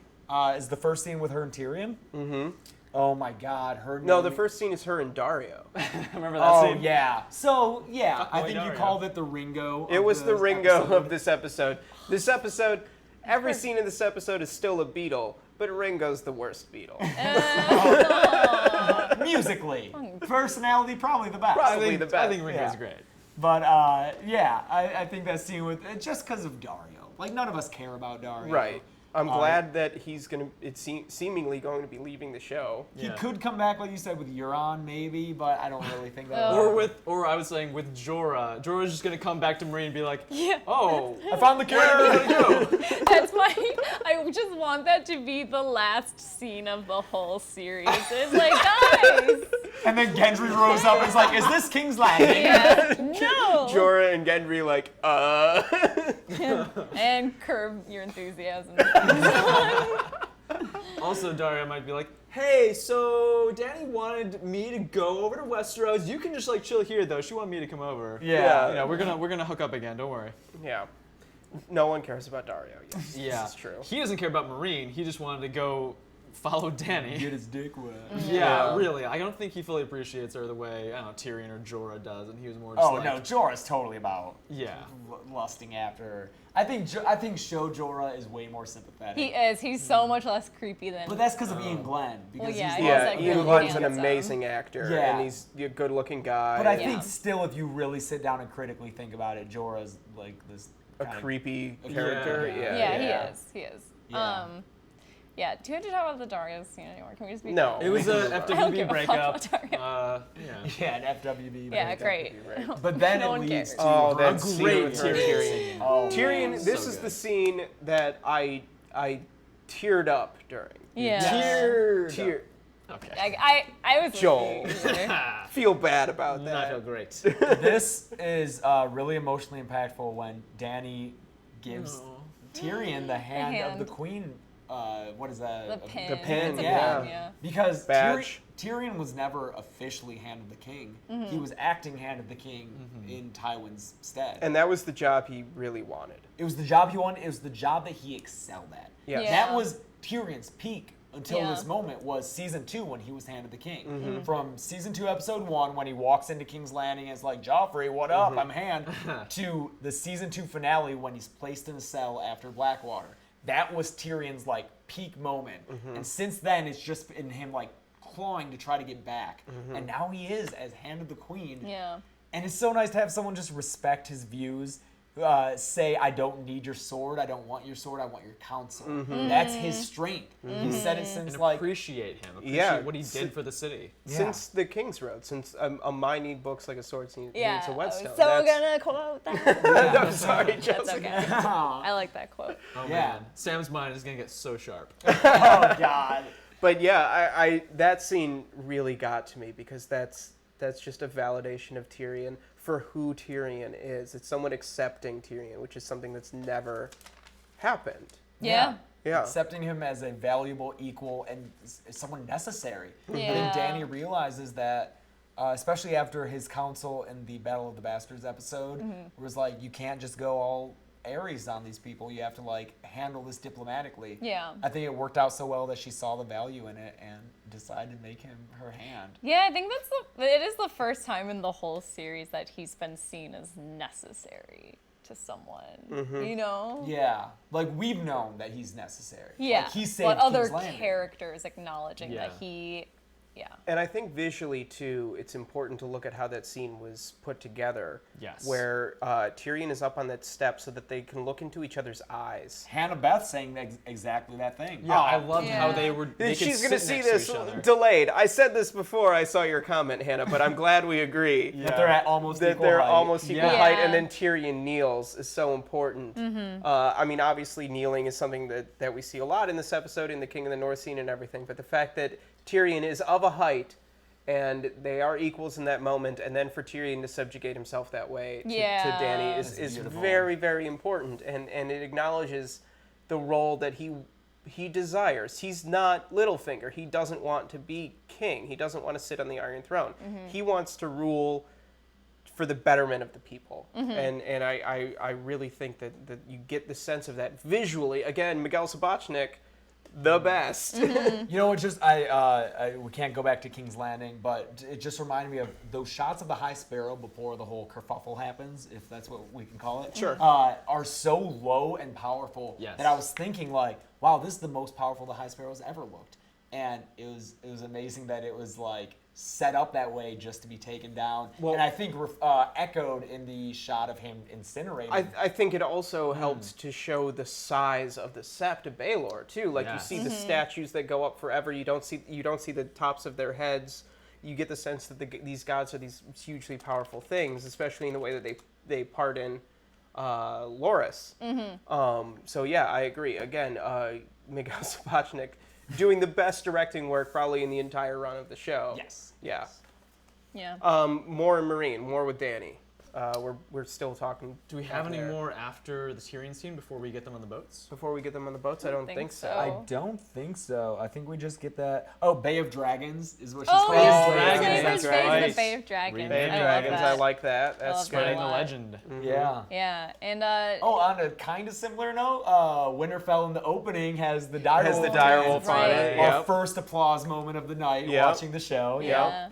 is the first scene with her and Tyrion. Mm-hmm. Oh my God, her. No, name- the first scene is her and Dario. Remember that Oh scene? yeah. So yeah, I Fuckboy think you Dario. called it the Ringo. It of was the Ringo episode. of this episode. This episode, every scene in this episode is still a Beatle, but Ringo's the worst Beatle. Musically, personality probably the best. Probably the best. I think Ringo's Yeah. great. But yeah, I think that scene with just because of Dario. Like none of us care about Dario. Right. I'm glad that he's seemingly going to be leaving the show. He Yeah. could come back, like you said, with Euron maybe, but I don't really think that. Oh. Or I was saying with Jorah. Jorah's just gonna come back to Marine and be like, Yeah. oh, I found the character. That's my. I just want that to be the last scene of the whole series. It's like, guys. And then Gendry rose up and was like, "Is this King's Landing?" Yeah. No. Jorah and Gendry And curb your enthusiasm. Also, Dario might be like, hey, so Danny wanted me to go over to Westeros. You can just like chill here, though. She wanted me to come over. Yeah. You know, we're gonna hook up again. Don't worry. Yeah. No one cares about Dario. Yes, Yeah, this is true. He doesn't care about Marine. He just wanted to go follow Danny. Get his dick wet. Yeah, really. I don't think he fully appreciates her the way I don't know Tyrion or Jorah does, and he was more just Oh like, no, Jorah's totally about yeah. lusting after her. I think Show Jorah is way more sympathetic. He is. He's so much less creepy than. But that's because of Ian Glenn. Because yeah, he's he the- was, Yeah, like, Ian really Glenn's an handsome. amazing actor, Yeah. and he's a good-looking guy. But I and think Yeah. still, if you really sit down and critically think about it, Jorah's like this a kinda- creepy Yeah. character. Yeah. Yeah, Yeah, he is. Yeah. Yeah. Do we have to talk about the Dario scene anymore? Can we just be? No. It was a I don't FWB give a fuck breakup. about Dario. Yeah. Yeah, an FWB. Yeah, breakup. great. Right. But then No it one leads cares. to Oh, her that scene great with her and Tyrion Tyrion. scene. Oh, Tyrion, so this is good. the scene that I teared up during. Yeah. Tear. Okay. I was. Joel. listening. Feel bad about I that. feel great. This is really emotionally impactful when Dany gives Tyrion the hand of the hand. queen. What is that? The pin. The pin, It's a yeah. pin, yeah. Because Badge. Tyrion was never officially Hand of the King. He was acting Hand of the King in Tywin's stead. And that was the job he really wanted. it was the job he wanted. It was the job that he excelled at. Yes. Yeah. That was Tyrion's peak until Yeah. this moment was season 2 when he was Hand of the King. From season 2, episode 1, when he walks into King's Landing and is like, Joffrey, what up? I'm Hand, to the season 2 finale when he's placed in a cell after Blackwater. That was Tyrion's like peak moment. And since then, it's just been him like clawing to try to get back. And now he is as Hand of the Queen. Yeah. And it's so nice to have someone just respect his views say, I don't need your sword, I don't want your sword, I want your counsel. That's his strength. He said it since And like appreciate him. Appreciate Yeah. what he did for the city. Since the King's Road, since a mind need books like a sword needs Yeah, a I was whetstone. so That's- gonna quote that. I'm sorry, That's Jessica. okay. I like that quote. Oh Yeah. man, Sam's mind is gonna get so sharp. oh god. But yeah, I that scene really got to me because that's just a validation of Tyrion for who Tyrion is. It's someone accepting Tyrion, which is something that's never happened. Yeah. Yeah. Accepting him as a valuable equal and someone necessary. Yeah. Then Danny realizes that, especially after his counsel in the Battle of the Bastards episode, was like, you can't just go all Ares on these people. You have to like handle this diplomatically. Yeah. I think it worked out so well that she saw the value in it and decided to make him her hand. Yeah, I think it is the first time in the whole series that he's been seen as necessary to someone. You know? Yeah, like we've known that he's necessary. Yeah. Like, he saved but other King's Landing. characters acknowledging Yeah. that he, yeah. And I think visually too, it's important to look at how that scene was put together. Yes. Where Tyrion is up on that step so that they can look into each other's eyes. Hannah Beth saying exactly that thing. Yeah, I Oh, loved how Yeah. they were. They She's could gonna sit see next to this each other. delayed. I said this before I saw your comment, Hannah, but I'm glad we agree. That they're at almost That equal they're height. almost equal Yeah. height, Yeah. and then Tyrion kneels is so important. I mean, obviously, kneeling is something that we see a lot in this episode, in the King of the North scene and everything, but the fact that Tyrion is of a height, and they are equals in that moment, and then for Tyrion to subjugate himself that way to Yeah. Dany That's is beautiful. very, very important, and it acknowledges the role that he desires. He's not Littlefinger. He doesn't want to be king. He doesn't want to sit on the Iron Throne. He wants to rule for the betterment of the people. And I really think that you get the sense of that visually. Again, Miguel Sapochnik, the best. You know, it just we can't go back to King's Landing, but it just reminded me of those shots of the High Sparrow before the whole kerfuffle happens, if that's what we can call it. Sure. Are so low and powerful Yes. that I was thinking like, wow, this is the most powerful the High Sparrow's ever looked, and it was amazing that it was like set up that way just to be taken down. Well- and I think echoed in the shot of him incinerated. I think it also helped to show the size of the Sept of Baelor too. Like you Yes. see the statues that go up forever. You don't see the tops of their heads. You get the sense that these gods are these hugely powerful things, especially in the way that they pardon Loras. So yeah, I agree. Again, Miguel Sapochnik doing the best directing work probably in the entire run of the show. Yes. Yeah. Yeah. More in Marine, more with Dany. We're still talking. Do we have any there. more after the Tyrion scene before we get them on the boats? Before we get them on the boats? I don't think so. so. I don't think so. I think we just get that. Oh, Bay of Dragons is what she's Oh, called. yes, Dragons, Dragons, that's Dragons, right. the Bay of Dragons. Bay of I Dragons, love I that. like that. I That's love that great. Spreading the lot. legend. Yeah. Yeah, and Oh, on a kind of similar note, Winterfell in the opening has the direwolf. Has the direwolf on it, Our yep. first applause moment of the night Yep. watching the show. yeah.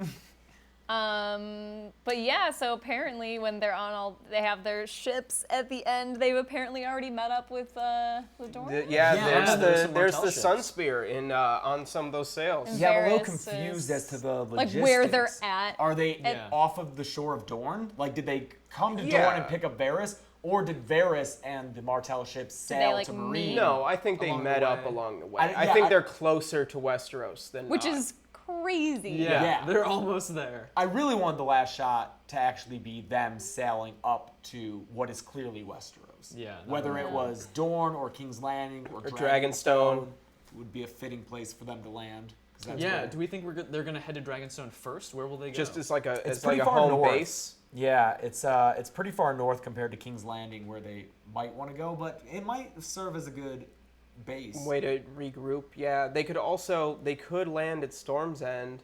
But yeah, so apparently when they're on they have their ships at the end. They've apparently already met up with Dorne. Yeah, There's some the Martell Sun ships. Spear in on some of those sails. And Yeah, I'm a little Varys confused is- as to the like logistics. where they're at. Are they Yeah. off of the shore of Dorne? Like, did they come to Yeah. Dorne and pick up Varys? Or did Varys and the Martell ships sail like, to meet? Marine? No, I think they Along the met up way. along the way. I- I yeah, think I- they're closer to Westeros than Which not. is crazy. Yeah. They're almost there. I really want the last shot to actually be them sailing up to what is clearly Westeros. Yeah, that Whether would it be was Dorne or King's Landing or Dragonstone. would be a fitting place for them to land. 'cause that's Yeah. where- Do we think they're gonna head to Dragonstone first? Where will they go? just as like a It's as like pretty a far home north. base. Yeah, it's pretty far north compared to King's Landing where they might want to go, but it might serve as a good base. Way to regroup. Yeah, they could land at Storm's End.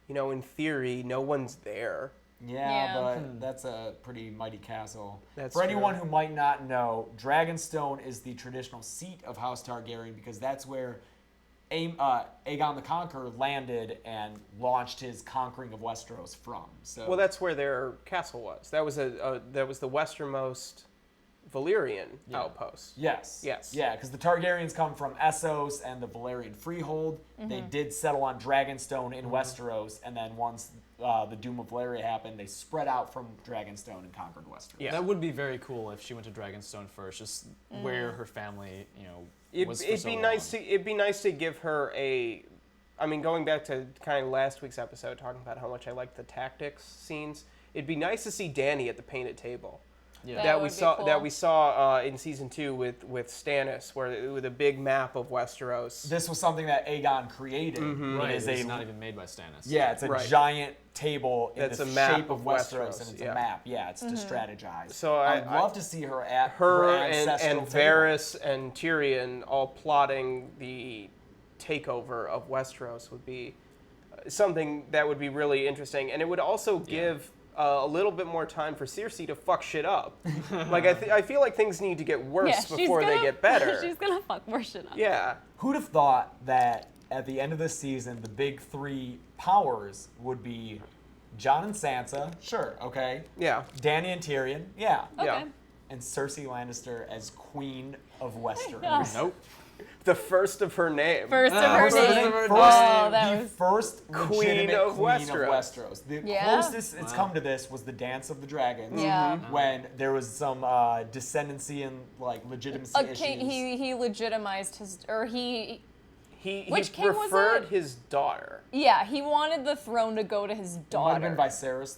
You know, in theory, no one's there. Yeah, Yeah. but that's a pretty mighty castle. That's For anyone true. who might not know, Dragonstone is the traditional seat of House Targaryen because that's where Aegon the Conqueror landed and launched his conquering of Westeros from. So Well, that's where their castle was. That was that was the westernmost Valyrian outpost. yes, Yes. yeah, because the Targaryens come from Essos and the Valyrian Freehold. They did settle on Dragonstone in Westeros, and then once the Doom of Valyria happened, they spread out from Dragonstone and conquered Westeros. Yeah. That would be very cool if she went to Dragonstone first, just where her family, was for so long. It'd be nice to give her a. I mean, going back to kind of last week's episode, talking about how much I like the tactics scenes. It'd be nice to see Dany at the painted table. Yeah. That would be cool. That we saw in season 2 with Stannis, with a big map of Westeros. This was something that Aegon created. Right, It is it's a, not even made by Stannis. yeah, it's a Right. giant table in That's the a map shape of Westeros, and it's yeah. a map. Yeah, it's to strategize. So I'd I- love to see her at Her and ancestral table. Varys and Tyrion all plotting the takeover of Westeros would be something that would be really interesting, and it would also give a little bit more time for Cersei to fuck shit up. Like I feel like things need to get worse Yeah, she's before they gonna- get better. She's gonna fuck more shit up. Yeah. Who'd have thought that at the end of this season, the big three powers would be Jon and Sansa, sure, okay. Yeah. Dany and Tyrion, yeah. Okay. Yeah. And Cersei Lannister as Queen of Westeros. Yeah. Nope. The first of her name. First of her First of name. her Oh, name, that the was first Queen legitimate of Queen Westeros. of Westeros. The Yeah. closest it's come to this was the Dance of the Dragons. Yeah. When there was some descendancy and like legitimacy okay. issues. He legitimized his, or he Which He king was preferred it? his daughter. yeah, he wanted the throne to go to his It might daughter. have been Viserys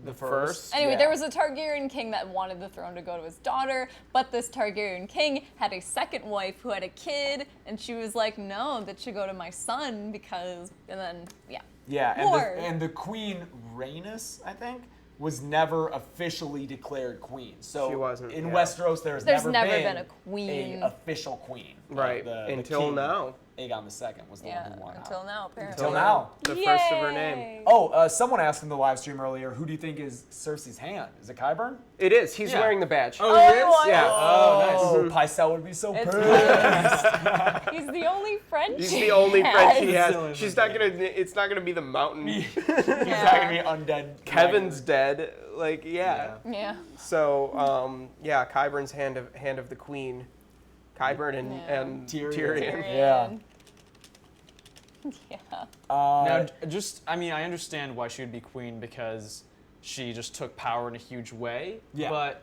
the first. Anyway, Yeah. there was a Targaryen king that wanted the throne to go to his daughter, but this Targaryen king had a second wife who had a kid, and she was like, no, that should go to my son because, and then, yeah. Yeah, War. and the Queen Rhaenys, I think, was never officially declared queen. So She wasn't, in yeah. Westeros, there's never been been a queen. a official queen. Right. The Until king, now. Aegon II was the Yeah, one who won until out. now, apparently. Until now. The first of her name. Yay! Oh, someone asked in the live stream earlier, who do you think is Cersei's hand? Is it Qyburn? It is. He's Yeah. wearing the badge. Oh, Oh, it is? it was? Yeah. Oh, Pycelle would be so It's pissed. He's the only friend He's she the only friend she has. has. She's not gonna. It's not gonna be the mountain. He's not gonna be undead. Kevin's dead. Like yeah. Yeah. So yeah, Qyburn's hand of the queen. Qyburn and Tyrion. Tyrion. Yeah. Yeah. Now, I understand why she would be queen because she just took power in a huge way. Yeah. But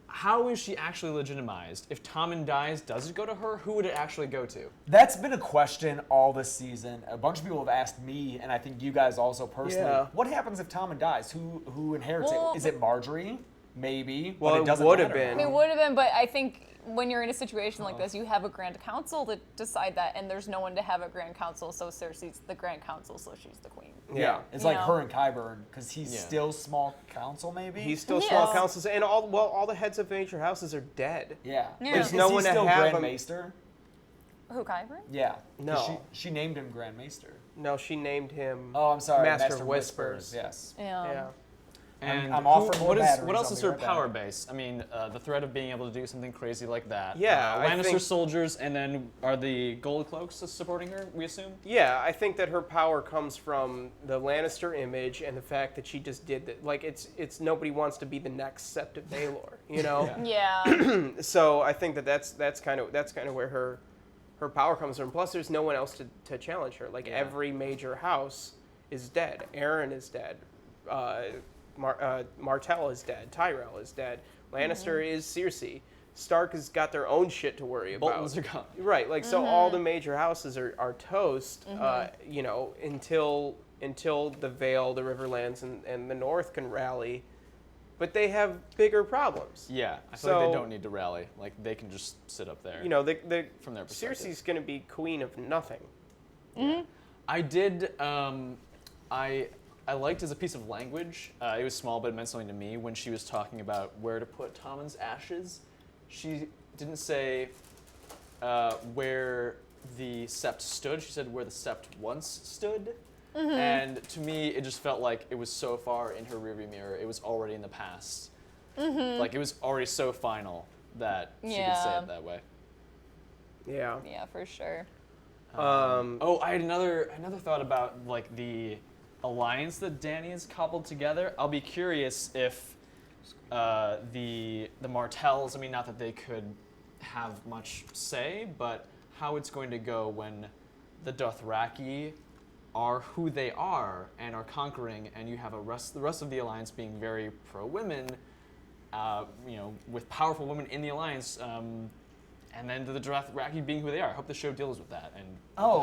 how is she actually legitimized? If Tommen dies, does it go to her? Who would it actually go to? That's been a question all this season. A bunch of people have asked me, and I think you guys also personally. Yeah. What happens if Tommen dies? Who inherits Well, it? Is it Marjorie? Maybe. Well, but it it doesn't would have matter been. now. It would have been, but I think when you're in a situation like this, you have a grand council to decide that, and there's no one to have a grand council, so Cersei's the grand council, so she's the queen. Yeah. It's You like know? her and Qyburn, because he's Yeah. still small council, maybe. He's still Yes. small councils, and all the heads of major houses are dead. yeah. Yeah. There's Is no he one to still have Grand him. Maester? Who, Qyburn? Yeah. 'Cause No. She named him Grand Maester. No, she named him. Oh, I'm sorry. Master Master of Whispers. Whispers. Yes. Yeah. And I'm offering more what batteries, else I'll is be her right power back. base? I mean, the threat of being able to do something crazy like that. Yeah, I Lannister think- soldiers, and then are the Gold Cloaks supporting her, we assume? Yeah, I think that her power comes from the Lannister image and the fact that she just did that. Like it's nobody wants to be the next Sept of Baelor, you know. Yeah. So I think that's kind of where her power comes from. Plus, there's no one else to challenge her. Like every major house is dead. Aaron is dead. Martell is dead. Tyrell is dead. Lannister is Cersei. Stark has got their own shit to worry about. Boltons are gone. Right, like so all the major houses are toast, you know, until the Vale, the Riverlands, and the North can rally, but they have bigger problems. Yeah, I feel like So- they don't need to rally. Like, they can just sit up there. You know, From their perspective. Cersei's gonna be queen of nothing. I did. I liked as a piece of language. It was small, but it meant something to me when she was talking about where to put Tommen's ashes. She didn't say where the Sept stood. She said where the Sept once stood. And to me, it just felt like it was so far in her rearview mirror. It was already in the past. Like it was already so final that she could say Yeah. it that way. Yeah. Yeah, for sure. Oh, I had another thought about like the alliance that Dany has cobbled together. I'll be curious if the Martells. I mean, not that they could have much say, but how it's going to go when the Dothraki are who they are and are conquering, and you have the rest of the alliance being very pro-women, with powerful women in the alliance, and then the Dothraki being who they are. I hope the show deals with that and how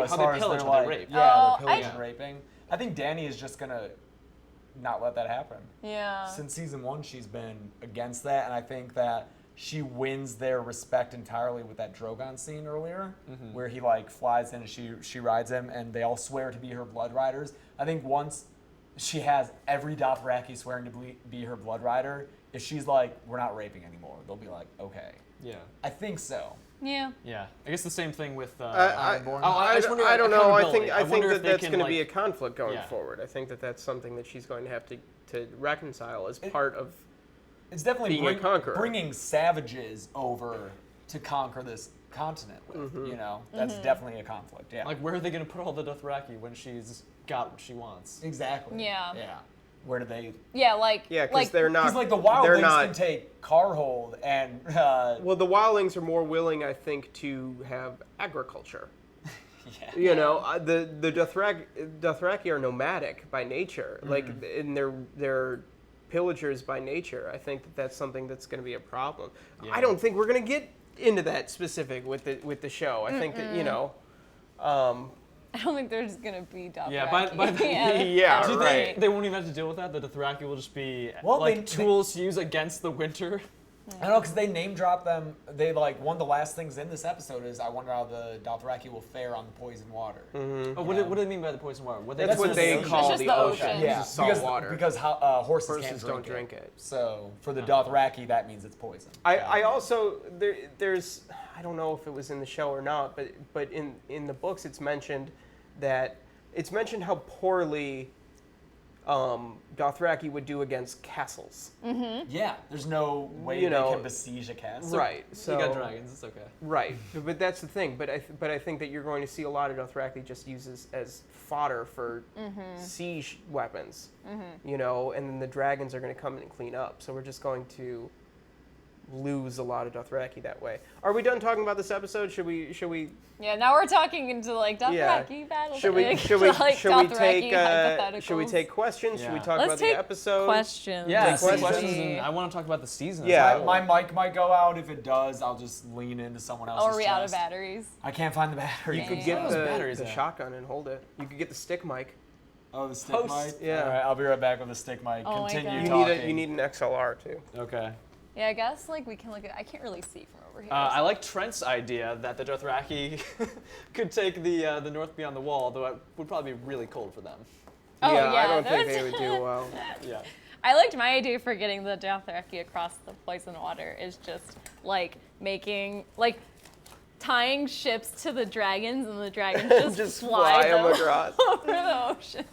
they pillage, how they rape. Yeah, they're pillaging I- and raping. I think Dany is just gonna not let that happen. Yeah. Since season 1, she's been against that, and I think that she wins their respect entirely with that Drogon scene earlier, where he like flies in and she rides him, and they all swear to be her blood riders. I think once she has every Dothraki swearing to be her blood rider, if she's like, we're not raping anymore, they'll be like, okay. Yeah. I think so. Yeah. Yeah. I guess the same thing with I Ironborn. I don't know. I think wonder if they that's can, going to be a like- conflict going Yeah. forward. I think that that's something that she's going to have to reconcile as part of. It's definitely Being a conqueror. bringing savages over to conquer this continent with, That's definitely a conflict, yeah. Like, where are they going to put all the Dothraki when she's got what she wants? Exactly. Yeah. Yeah. Where do they... Yeah, like Yeah, because they're not. Because, like, the they're wildlings not. can take Carhold and... Well, the wildlings are more willing, I think, to have agriculture. yeah. You know, the Dothraki are nomadic by nature, like, and they're pillagers by nature. I think that's something that's going to be a problem. Yeah. I don't think we're going to get into that specific with the show. I think that I don't think there's gonna be Dothraki. Yeah, by the- Yeah, Do you right. think they won't even have to deal with that? The Dothraki will just be Well, like they- tools to use against the winter? I know, because they name drop them. They, like, one of the last things in this episode is, I wonder how the Dothraki will fare on the poison water. Oh, what do they mean by the poison water? That's what just they the ocean. call It's just the the ocean. ocean. Yeah, It's salt because, water. because horses Horses can't don't drink it. So, for the Dothraki, that means it's poison. I also there's I don't know if it was in the show or not, but in the books it's mentioned how poorly Dothraki would do against castles. Yeah, there's no way You know, they can besiege a castle. Right. So You got dragons, it's okay. Right, but that's the thing. But I think that you're going to see a lot of Dothraki just used as fodder for siege weapons. You know, and then the dragons are going to come in and clean up. So we're just going to lose a lot of Dothraki that way. Are we done talking about this episode? Should we? Yeah, now we're talking into like Yeah. Dothraki battles. Should we like, take hypotheticals. should we take questions? Should we Yeah. talk Let's about the take episode? questions. Yeah, Take some questions. questions, and I want to talk about the season. Yeah. My mic might go out. If it does, I'll just lean into someone else's Oh, are we out of chest. batteries? I can't find the battery. You could Yeah. get Those batteries the at? shotgun and hold it. You could get the stick mic. Oh, the stick Post. mic? Yeah. All right, I'll be right back with the stick mic. Oh my Continue God. talking. You need an XLR too. Okay. Yeah, I guess like we can look at. I can't really see from over here. I like Trent's idea that the Dothraki could take the north beyond the wall, though it would probably be really cold for them. Oh, yeah, I yeah, don't think that's- they would do well. Yeah. I liked my idea for getting the Dothraki across the poison water is just like tying ships to the dragons and the dragons just, fly them them across. over the ocean.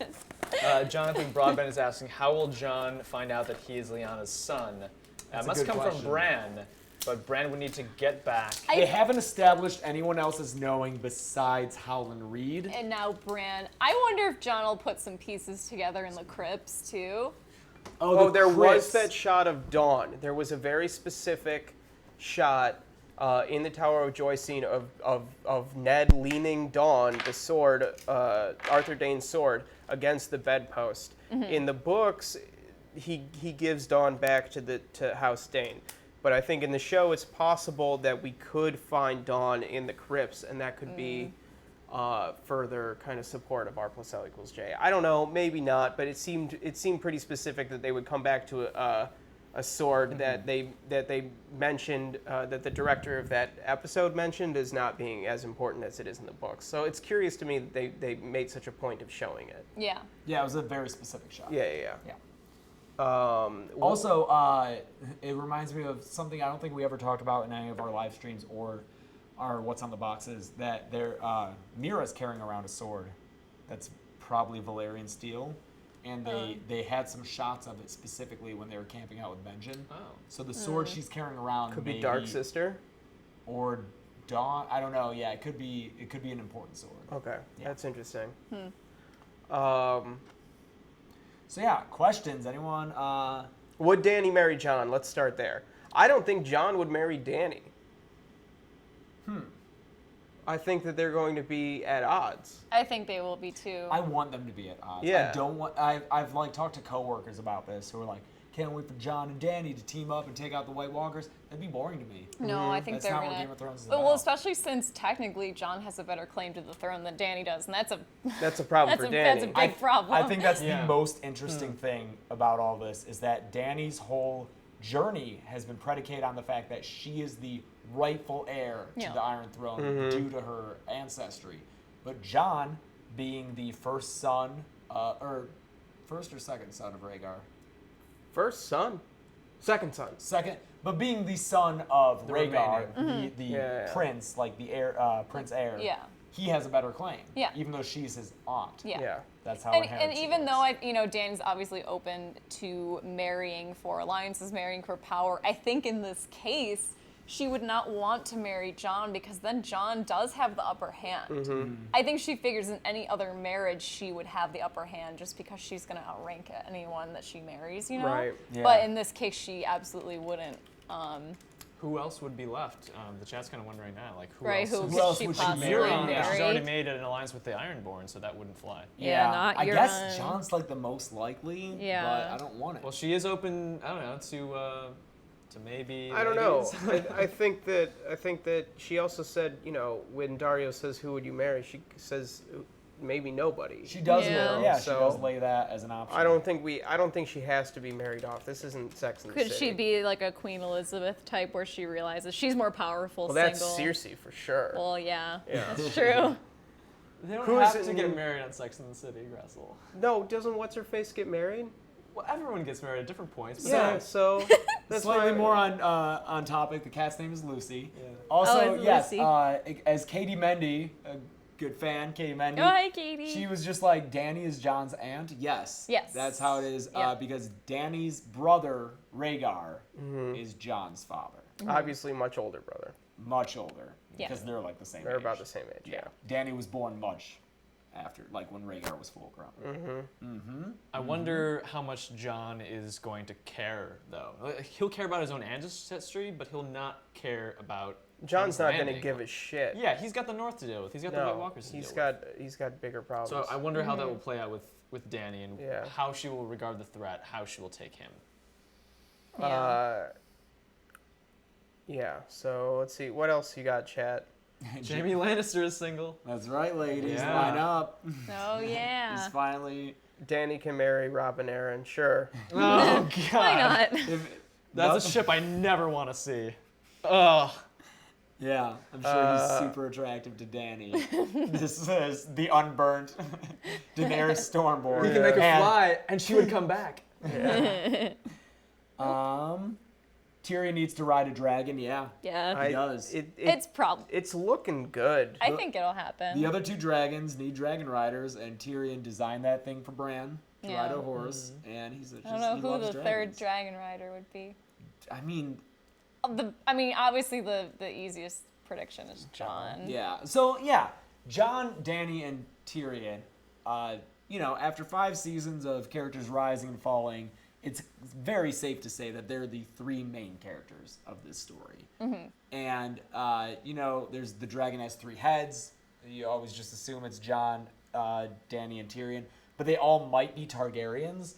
Jonathan Broadbent is asking, how will Jon find out that he is Lyanna's son? That's a Must good come question. from Bran, but Bran would need to get back. They haven't established anyone else as knowing besides Howland Reed. And now Bran. I wonder if Jon will put some pieces together in the crypts too. Oh, there was crypts. that shot of Dawn. There was a very specific shot in the Tower of Joy scene of Ned leaning Dawn, the sword, Arthur Dane's sword, against the bedpost. In the books, he gives Dawn back to House Dane. But I think in the show, it's possible that we could find Dawn in the crypts, and that could be further kind of support of R+L=J. I don't know, maybe not, but it seemed pretty specific that they would come back to a sword that they mentioned, that the director of that episode mentioned as not being as important as it is in the books. So it's curious to me that they made such a point of showing it. Yeah. Yeah, it was a very specific shot. Yeah. Yeah. Well, Also, it reminds me of something I don't think we ever talked about in any of our live streams or our What's on the Boxes, that Mira's carrying around a sword that's probably Valyrian steel, and they had some shots of it specifically when they were camping out with Benjen. Oh. So the sword she's carrying around could be maybe- Dark Sister. or Dawn. I don't know. Yeah, it could be an important sword. Okay, Yeah. that's interesting. So yeah, questions. Anyone? Would Dany marry Jon? Let's start there. I don't think Jon would marry Dany. I think that they're going to be at odds. I think they will be too. I want them to be at odds. Yeah. I don't want. I've like talked to coworkers about this who are like, can't wait for Jon and Dany to team up and take out the White Walkers. That'd be boring to me. No, I think That's they're not gonna. what Game of Thrones is But, about. well, especially since technically Jon has a better claim to the throne than Dany does, and That's a problem for Dany. that's a big problem. I think that's Yeah. the most interesting thing about all this is that Dany's whole journey has been predicated on the fact that she is the rightful heir to Yeah. the Iron Throne due to her ancestry. But Jon, being the first son, or first or second son of Rhaegar? First son, second son. Second, but being the son of The Rhaegar, remaining. the Yeah. prince, like the heir, prince heir, Yeah. he has a better claim. Yeah. Even though she's his aunt. Yeah. Yeah. That's how And inheritance even though works. Dan's obviously open to marrying for alliances, marrying for power, I think in this case she would not want to marry Jon because then Jon does have the upper hand. I think she figures in any other marriage she would have the upper hand just because she's going to outrank anyone that she marries, you know? Right. Yeah. But in this case she absolutely wouldn't. Who else would be left? The chat's kind of wondering that. Like, who Right, else? who Who could else she would she possibly marry? marry? Yeah. She's already made an alliance with the Ironborn, so that wouldn't fly. Yeah, not I guess Euron. Jon's like the most likely, Yeah. but I don't want it. Well, she is open. I don't know to maybe. I don't know. ladies. I think that she also said, when Dario says who would you marry, she says maybe nobody. She does, Yeah. she So- does lay that as an option. I don't think she has to be married off. This isn't Sex and the Could City. she be like a Queen Elizabeth type where she realizes she's more powerful Well, that's single? Cersei for sure. Well, yeah, Yeah. that's true. They don't Who is have it to get in- married on Sex and the City, Graessle. No, doesn't what's her face get married? Well, everyone gets married at different points. But Yeah, so that's Slightly why- more on topic. The cat's name is Lucy. Yeah. Also, Oh, it's yes, Lucy. as Katie Mendy, a good fan, Katie Mendy. Oh, hi, Katie. She was just like, Dany is Jon's aunt. Yes. Yes. That's how it is. Yeah. Because Dany's brother Rhaegar is Jon's father, obviously much older brother. much older. Yeah. Because they're like the same. They're age. about the same age. Yeah. Dany was born much after, like when Rhaegar was full grown. I wonder how much Jon is going to care, though. Like, he'll care about his own ancestry, but he'll not care about. John's King's not gonna Landing. give a shit. Yeah, he's got the North to deal with. He's got the White No, Walkers to he's deal got he's got bigger problems. with. So I wonder how that will play out with Dany and Yeah. how she will regard the threat, how she will take him. Yeah. Yeah. So let's see. What else you got, chat? Jamie Lannister is single. That's right, ladies. Yeah. Line up. Oh yeah. He's finally. Danny can marry Robin Aaron. Sure. Oh God, Why not? That's a ship I never want to see. Ugh. Yeah, I'm sure he's super attractive to Dany. This is the unburnt Daenerys Stormborn. He can make her And, fly, and she would come back. Tyrion needs to ride a dragon. Yeah, Yeah. he does. It's looking good. I think it'll happen. The other two dragons need dragon riders, and Tyrion designed that thing for Bran to Yeah. ride a horse, and he's just, I don't know he who loves the dragons. third dragon rider would be. I mean, Obviously the easiest prediction is Jon. yeah. So yeah, Jon, Dany, and Tyrion. After 5 seasons of characters rising and falling, it's very safe to say that they're the 3 main characters of this story. And there's the dragon has 3 heads. You always just assume it's Jon, Dany, and Tyrion, but they all might be Targaryens.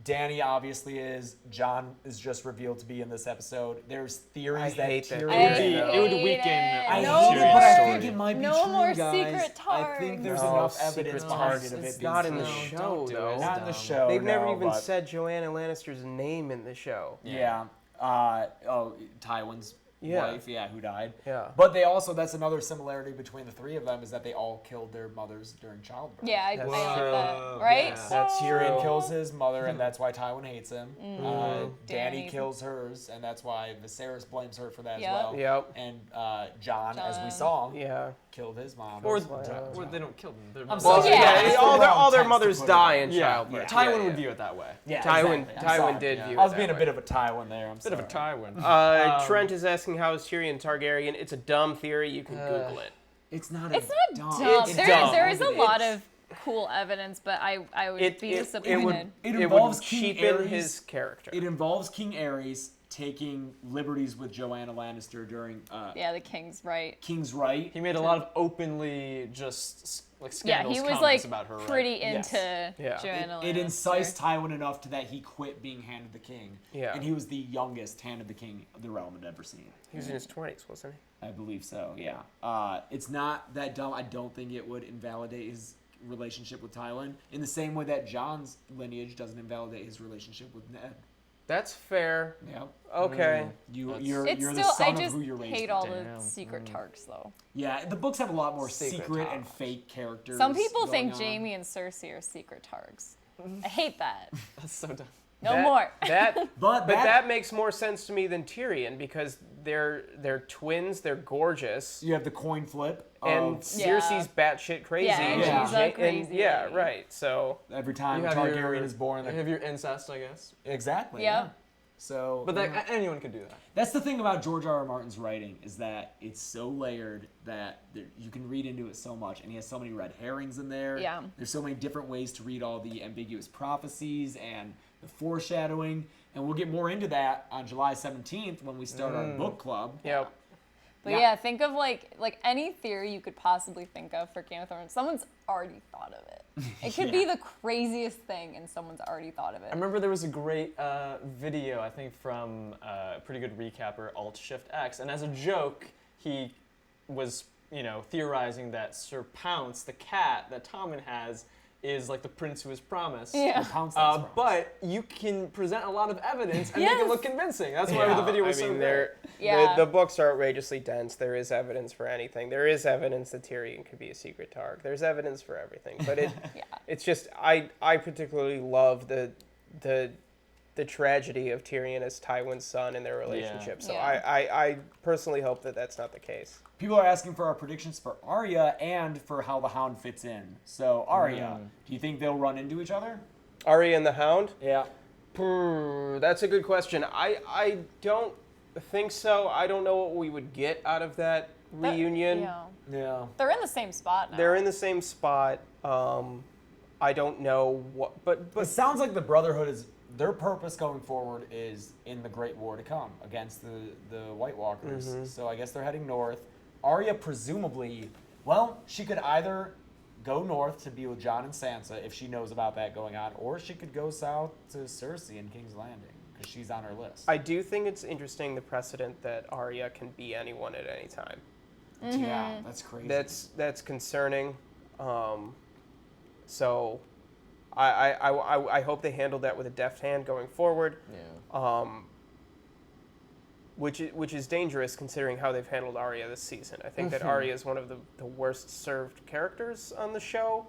Dany obviously is. Jon is just revealed to be in this episode. There's theories I that hate that. Tyrion. It would weaken. I No hate it, more- but I think it might be no true, more guys. secret I think there's No, enough secret evidence behind targets. it of it It's being not in true. the No, show, don't do it. though. It's Not in the dumb. show. They've never no, even but- said Joanna Lannister's name in the show. Yeah. Tywin's Yeah. wife, who died. Yeah. But they also, that's another similarity between the 3 of them, is that they all killed their mothers during childbirth. Yeah, I That's like true. that. Right? Yeah. That's Tyrion true. kills his mother, and that's why Tywin hates him. Dany Dany's- kills hers, and that's why Viserys blames her for that Yep. as well. Yep. And Jon, as we John. saw, Yeah. killed his mom. Or, Wow. or they don't kill them. They're I'm Well, sorry. Yeah. yeah, all their Wrong text mothers to put it die in. in Yeah, childbirth. Tywin Yeah, would yeah. view it that way. Yeah, Tywin exactly. I'm Tywin sorry. did Yeah. view it I was that being a way. bit of a Tywin there. I'm Bit of a sorry. Tywin. Trent is asking how is Tyrion Targaryen. It's a dumb theory. You can Google it. It's not. It's a not dumb. dumb. It's There is a dumb. lot It's- of cool evidence, but I would be It disappointed. would It it involves would King cheapen Aerys. his character. It involves King Aerys, taking liberties with Joanna Lannister during Yeah, the king's right. King's Right. He made a lot of openly just like Yeah, scandalous he was comments like about her right. pretty Yes. into Yeah. Joanna It Lannister. incised Tywin enough to that he quit being Hand of the King. Yeah. And he was the youngest Hand of the King the realm had ever seen. He was in his 20s, wasn't he? I believe so, yeah. It's not that dumb. I don't think it would invalidate his relationship with Tywin in the same way that Jon's lineage doesn't invalidate his relationship with Ned. That's fair. Yeah. Okay. You're It's the still, I son of just who you're raised hate with. all the Damn. secret Tarks, though. Yeah, the books have a lot more Secret secret and Tarks. fake characters. Some people going think on. Jaime and Cersei are secret Tarks. I hate that. That's so dumb. No more. But That makes more sense to me than Tyrion because they're twins, they're gorgeous, you have the coin flip and of Cersei's batshit crazy. Yeah, and she's Ja- a crazy yeah, lady. right. So every time You a have Targaryen your, is born. You have your incest, I guess. Exactly. Yep. Yeah. So, But anyone could do that. that's the thing about George R. R. Martin's writing is that it's so layered that you can read into it so much, and he has so many red herrings in there. Yeah. There's so many different ways to read all the ambiguous prophecies and the foreshadowing, and we'll get more into that on July 17th when we start our book club. yep. But Yeah. yeah, think of like any theory you could possibly think of for Game of Thrones. Someone's already thought of it. It could be the craziest thing, and someone's already thought of it. I remember there was a great video, I think, from a pretty good recapper, Alt Shift X, and as a joke, he was, theorizing that Sir Pounce, the cat that Tommen has, is like the prince who was promised. Yeah. Pounce that's wrong. But you can present a lot of evidence and make it Yes. look convincing. That's why the video was so great. Yeah. The books are outrageously dense. There is evidence for anything. There is evidence that Tyrion could be a secret Targ. There's evidence for everything. But it's just I particularly love the tragedy of Tyrion as Tywin's son and their relationship. So Yeah. I personally hope that that's not the case. People are asking for our predictions for Arya and for how the Hound fits in. So, Arya, do you think they'll run into each other? Arya and the Hound? Yeah. That's a good question. I don't think so. I don't know what we would get out of that reunion. Yeah. Yeah. They're in the same spot now. They're in the same spot. I don't know what, but It sounds like the Brotherhood is their purpose going forward is in the Great War to come against the White Walkers. So I guess they're heading north. Arya presumably, well, she could either go north to be with Jon and Sansa if she knows about that going on, or she could go south to Cersei in King's Landing because she's on her list. I do think it's interesting the precedent that Arya can be anyone at any time. Yeah, that's crazy. That's concerning. So I hope they handled that with a deft hand going forward. Yeah. Which is dangerous considering how they've handled Arya this season. I think that Arya is one of the worst served characters on the show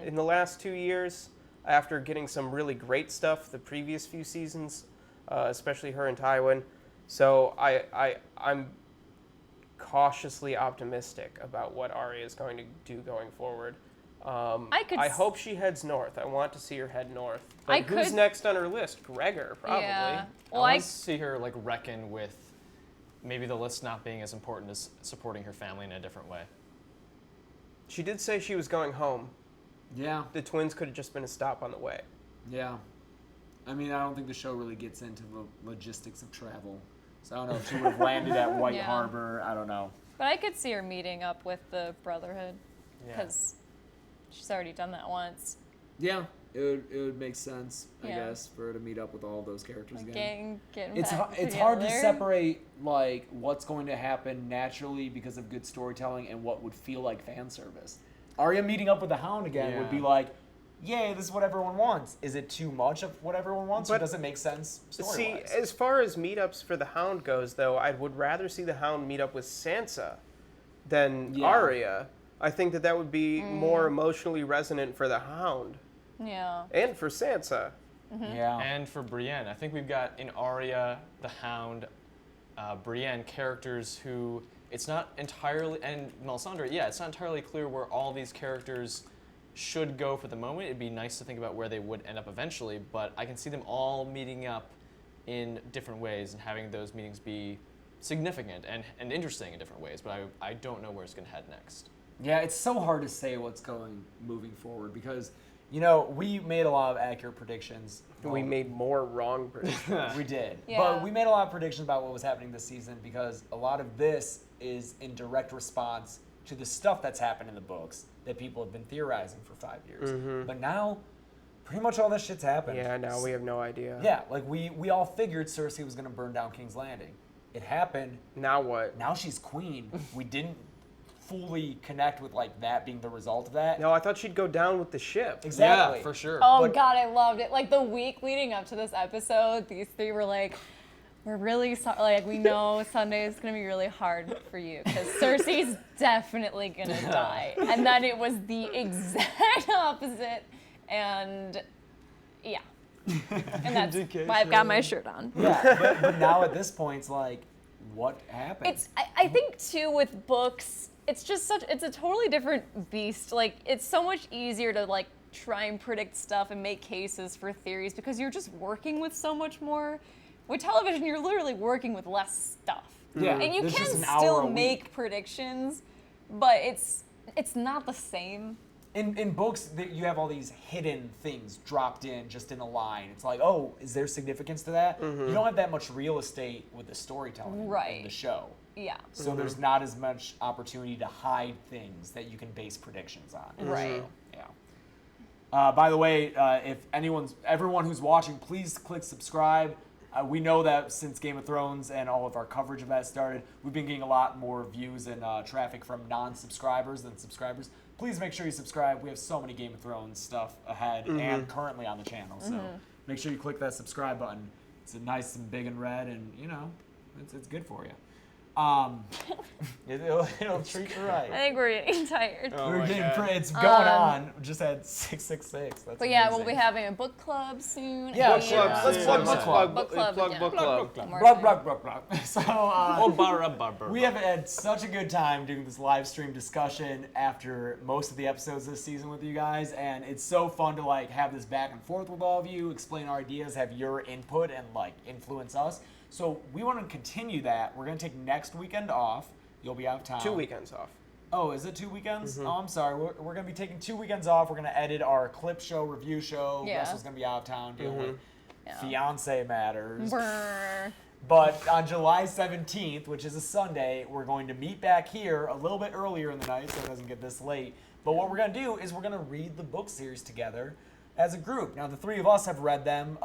in the last 2 years. After getting some really great stuff the previous few seasons, especially her and Tywin. So I'm cautiously optimistic about what Arya is going to do going forward. I hope she heads north. I want to see her head north. But who's next on her list? Gregor, probably. Yeah. I want to see her reckon with maybe the list not being as important as supporting her family in a different way. She did say she was going home. Yeah. The twins could have just been a stop on the way. Yeah. I mean, I don't think the show really gets into the logistics of travel. So I don't know if she would have landed at White Yeah. Harbor. I don't know. But I could see her meeting up with the Brotherhood Yeah. because she's already done that once. Yeah, it would make sense, I Yeah. guess, for her to meet up with all of those characters Like again. getting It's back it's hard to together. separate like what's going to happen naturally because of good storytelling and what would feel like fan service. Arya meeting up with the Hound again would be Yeah. like, yay, this is what everyone wants. Is it too much of what everyone wants, or But- does it make sense See, story-wise? as far as meetups for the Hound goes, though, I would rather see the Hound meet up with Sansa than Yeah. Arya. I think that would be more emotionally resonant for the Hound Yeah. and for Sansa. Yeah. And for Brienne, I think we've got in Arya, the Hound, Brienne characters who it's not entirely, and Melisandre, it's not entirely clear where all these characters should go for the moment. It'd be nice to think about where they would end up eventually, but I can see them all meeting up in different ways and having those meetings be significant and interesting in different ways, but I don't know where it's going to head next. Yeah, it's so hard to say what's moving forward because You know, we made a lot of accurate predictions. We made more wrong predictions. We did. Yeah. But we made a lot of predictions about what was happening this season because a lot of this is in direct response to the stuff that's happened in the books that people have been theorizing for 5 years. But now, pretty much all this shit's happened. Yeah, now we have no idea. Yeah, like we all figured Cersei was going to burn down King's Landing. It happened. Now what? Now she's queen. We didn't fully connect with like that being the result of that. No, I thought she'd go down with the ship. Exactly. Yeah, for sure. Oh But- God, I loved it. Like the week leading up to this episode, these three were like, "We're really sorry. Like we know Sunday is gonna be really hard for you because Cersei's definitely gonna die." And then it was the exact opposite. And yeah, and that's why I've got my shirt on. Yeah, but now at this point, it's like, what happened? I think too with books, it's a totally different beast. Like it's so much easier to like try and predict stuff and make cases for theories because you're just working with so much more. With television, you're literally working with less stuff. Yeah, And you there's can just an hour still a make week. predictions, but it's not the same. In books, you have all these hidden things dropped in just in a line. It's like, oh, is there significance to that? You don't have that much real estate with the storytelling in Right. the show. Yeah. So there's not as much opportunity to hide things that you can base predictions on. in the Right. show. Yeah. By the way, if everyone who's watching, please click subscribe. We know that since Game of Thrones and all of our coverage of that started, we've been getting a lot more views and traffic from non-subscribers than subscribers. Please make sure you subscribe. We have so many Game of Thrones stuff ahead and currently on the channel. So make sure you click that subscribe button. It's nice and big and red, and you know, it's good for you. It'll treat you right. I think we're getting tired. Oh We're my getting God. it's going on. We just had 666. That's But yeah, amazing. we'll be having a book club soon. Yeah, and- sure. Let's plug book club. Book club again. Book club. One more Brug, time. brug, brug, brug. So we have had such a good time doing this live stream discussion after most of the episodes this season with you guys, and it's so fun to like have this back and forth with all of you, explain our ideas, have your input, and like influence us. So we want to continue that. We're gonna take next weekend off. You'll be out of town. 2 weekends off. Oh, is it 2 weekends? Oh, I'm sorry. We're going to be taking 2 weekends off. We're going to edit our clip show, review show. Yeah. Russell's going to be out of town dealing with fiance matters. Brr. But on July 17th, which is a Sunday, we're going to meet back here a little bit earlier in the night so it doesn't get this late. But what we're going to do is we're going to read the book series together as a group. Now, the three of us have read them,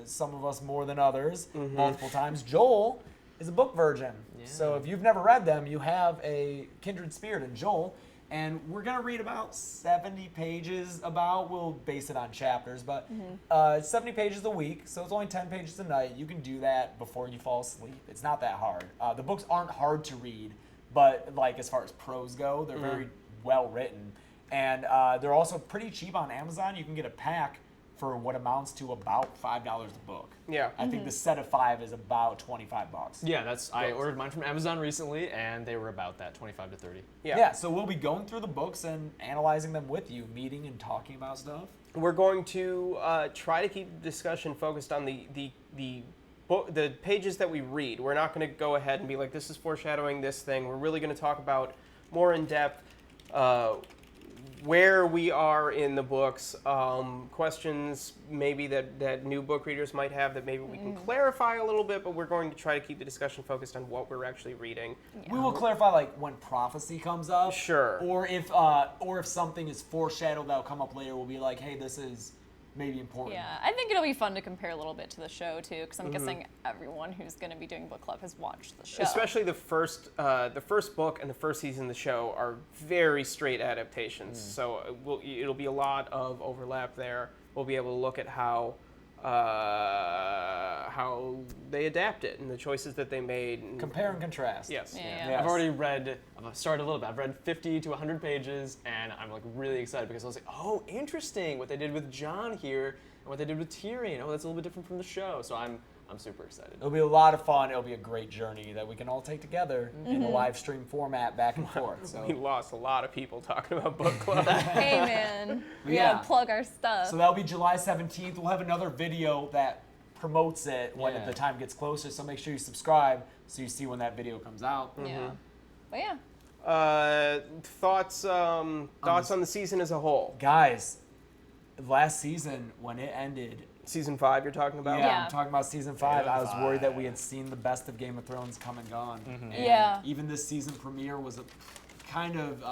some of us more than others, multiple times. Joel is a book virgin. So if you've never read them, you have a kindred spirit in Joel. And we're going to read about 70 pages we'll base it on chapters, but 70 pages a week, so it's only 10 pages a night. You can do that before you fall asleep. It's not that hard. The books aren't hard to read, but like as far as prose go, they're very well written. And they're also pretty cheap on Amazon. You can get a pack for what amounts to about $5 a book. Yeah. I think the set of 5 is about $25. Yeah, I ordered mine from Amazon recently, and they were about that, 25 to 30. Yeah, so we'll be going through the books and analyzing them with you, meeting and talking about stuff. We're going to try to keep the discussion focused on the pages that we read. We're not going to go ahead and be like, this is foreshadowing this thing. We're really going to talk about more in depth where we are in the books, questions maybe that new book readers might have that maybe we can clarify a little bit, but we're going to try to keep the discussion focused on what we're actually reading. We will clarify like when prophecy comes up. Sure. Or if something is foreshadowed that'll come up later, we'll be like, hey, this is maybe important. Yeah, I think it'll be fun to compare a little bit to the show too, because I'm guessing everyone who's going to be doing book club has watched the show. Especially the first book and the first season of the show are very straight adaptations, so it'll be a lot of overlap there. We'll be able to look at how they adapt it and the choices that they made. And, Compare and contrast. yes. Yeah. Yes. I've already started a little bit. I've read 50 to 100 pages, and I'm like really excited because I was like, oh, interesting what they did with Jon here and what they did with Tyrion. Oh, that's a little bit different from the show. So I'm super excited. It'll be a lot of fun. It'll be a great journey that we can all take together in a live stream format back and forth. So. We lost a lot of people talking about book club. Hey man, we Yeah. gotta plug our stuff. So that'll be July 17th. We'll have another video that promotes it when Yeah. the time gets closer. So make sure you subscribe so you see when that video comes out. Yeah, but yeah, Thoughts on the season as a whole? Guys, last season when it ended. Season 5 you're talking about? Yeah, Yeah. I'm talking about season 5. I was worried that we had seen the best of Game of Thrones come and gone. And Yeah. even this season premiere was a kind of.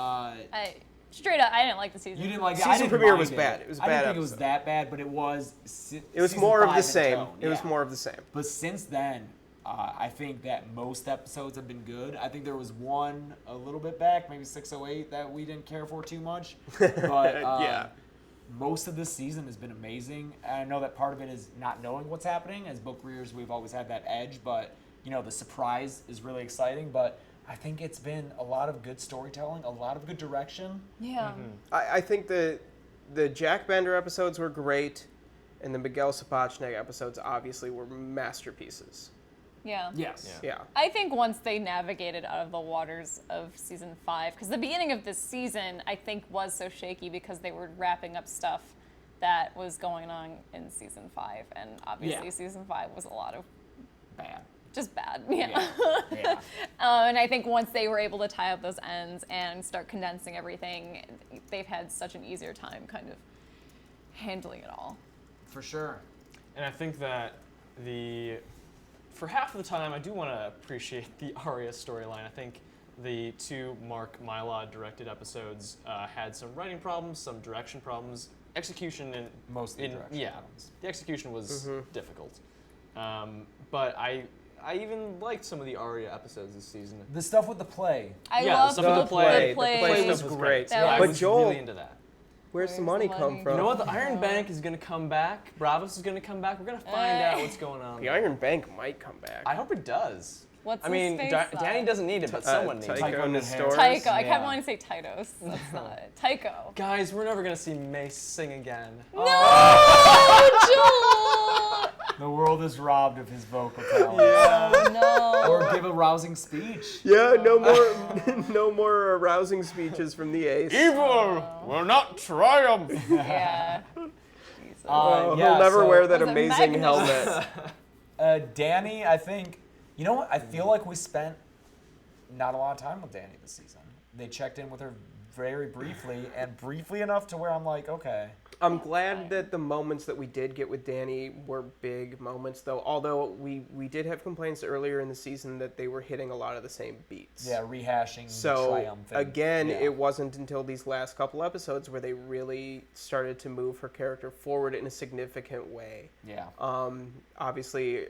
Straight up, I didn't like the season. You didn't like it. Season I didn't premiere mind was it. bad. It was a I bad didn't think it was episode. that bad, but it was. It was season more of 5 the in same. tone, It was yeah. more of the same. But since then, I think that most episodes have been good. I think there was one a little bit back, maybe 608, that we didn't care for too much. But Yeah. most of this season has been amazing. And I know that part of it is not knowing what's happening. As book readers, we've always had that edge, but the surprise is really exciting. But I think it's been a lot of good storytelling, a lot of good direction. Yeah. I think the Jack Bender episodes were great, and the Miguel Sapochnik episodes obviously were masterpieces. Yeah. Yes. Yeah. I think once they navigated out of the waters of season 5, because the beginning of this season, I think, was so shaky because they were wrapping up stuff that was going on in season 5, and obviously Yeah. season 5 was a lot of Bad. just bad. Yeah. Yeah. And I think once they were able to tie up those ends and start condensing everything, they've had such an easier time kind of handling it all. For sure. And I think that for half of the time, I do want to appreciate the Arya storyline. I think the 2 Mark Mylod directed episodes had some writing problems, some direction problems, execution, and Mostly direction yeah, problems. the execution was difficult. But I even liked some of the Arya episodes this season. The stuff with the play. I Yeah, love stuff with the the play. The play was stuff was great. great. That I But was Joel, really into that. where's the Where's money the come money? from? You know what? The Iron Bank is going to come back. Bravos is going to come back. We're going to find out what's going on. The Iron Bank might come back. I hope it does. What's I mean, his face Danny though? doesn't need it, but someone needs it. Tycho Nestorus. Tycho. I kept Yeah. wanting to say Titos. That's not it. Tycho. Guys, we're never going to see Mace sing again. Oh, The world is robbed of his vocal talent. Joel! No. Or give a rousing speech. Yeah, no more arousing speeches from the Ace. Evil will not triumph. Yeah. Jesus. He'll Yeah, never so- wear that Was it amazing Magnus? helmet. Danny, I think, you know what? I feel like we spent not a lot of time with Danny this season. They checked in with her very briefly, and briefly enough to where I'm like, okay. I'm glad that the moments that we did get with Danny were big moments, though. Although we did have complaints earlier in the season that they were hitting a lot of the same beats. Yeah, rehashing So triumphant. again, Yeah. it wasn't until these last couple episodes where they really started to move her character forward in a significant way. Yeah. Obviously,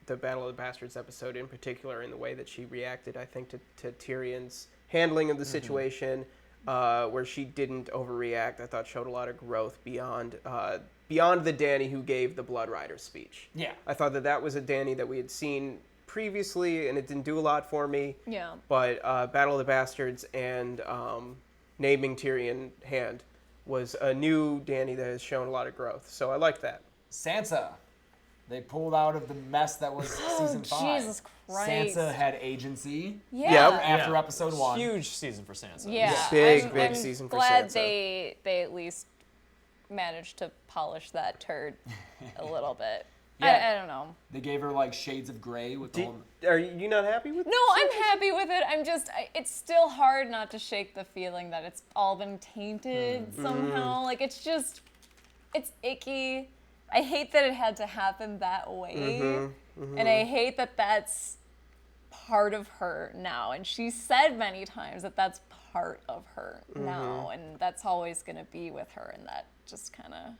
the Battle of the Bastards episode in particular, in the way that she reacted, I think, to Tyrion's handling of the situation, where she didn't overreact, I thought showed a lot of growth beyond the Danny who gave the Blood Rider speech. Yeah. I thought that was a Danny that we had seen previously, and it didn't do a lot for me. Yeah. But Battle of the Bastards and naming Tyrion Hand was a new Danny that has shown a lot of growth. So I liked that. Sansa. They pulled out of the mess that was season 5. Jesus Christ. Sansa had agency Yeah. Yep. after episode 1. Huge season for Sansa. Yeah. Big I'm season for glad Sansa. they at least managed to polish that turd a little bit. Yeah. I don't know. They gave her like shades of gray with the whole... Are you not happy with No, I'm happy with it. I'm just, it's still hard not to shake the feeling that it's all been tainted somehow. Like, it's icky. I hate that it had to happen that way. And I hate that that's part of her now. And she said many times that that's part of her now. And that's always going to be with her. And that just kind of...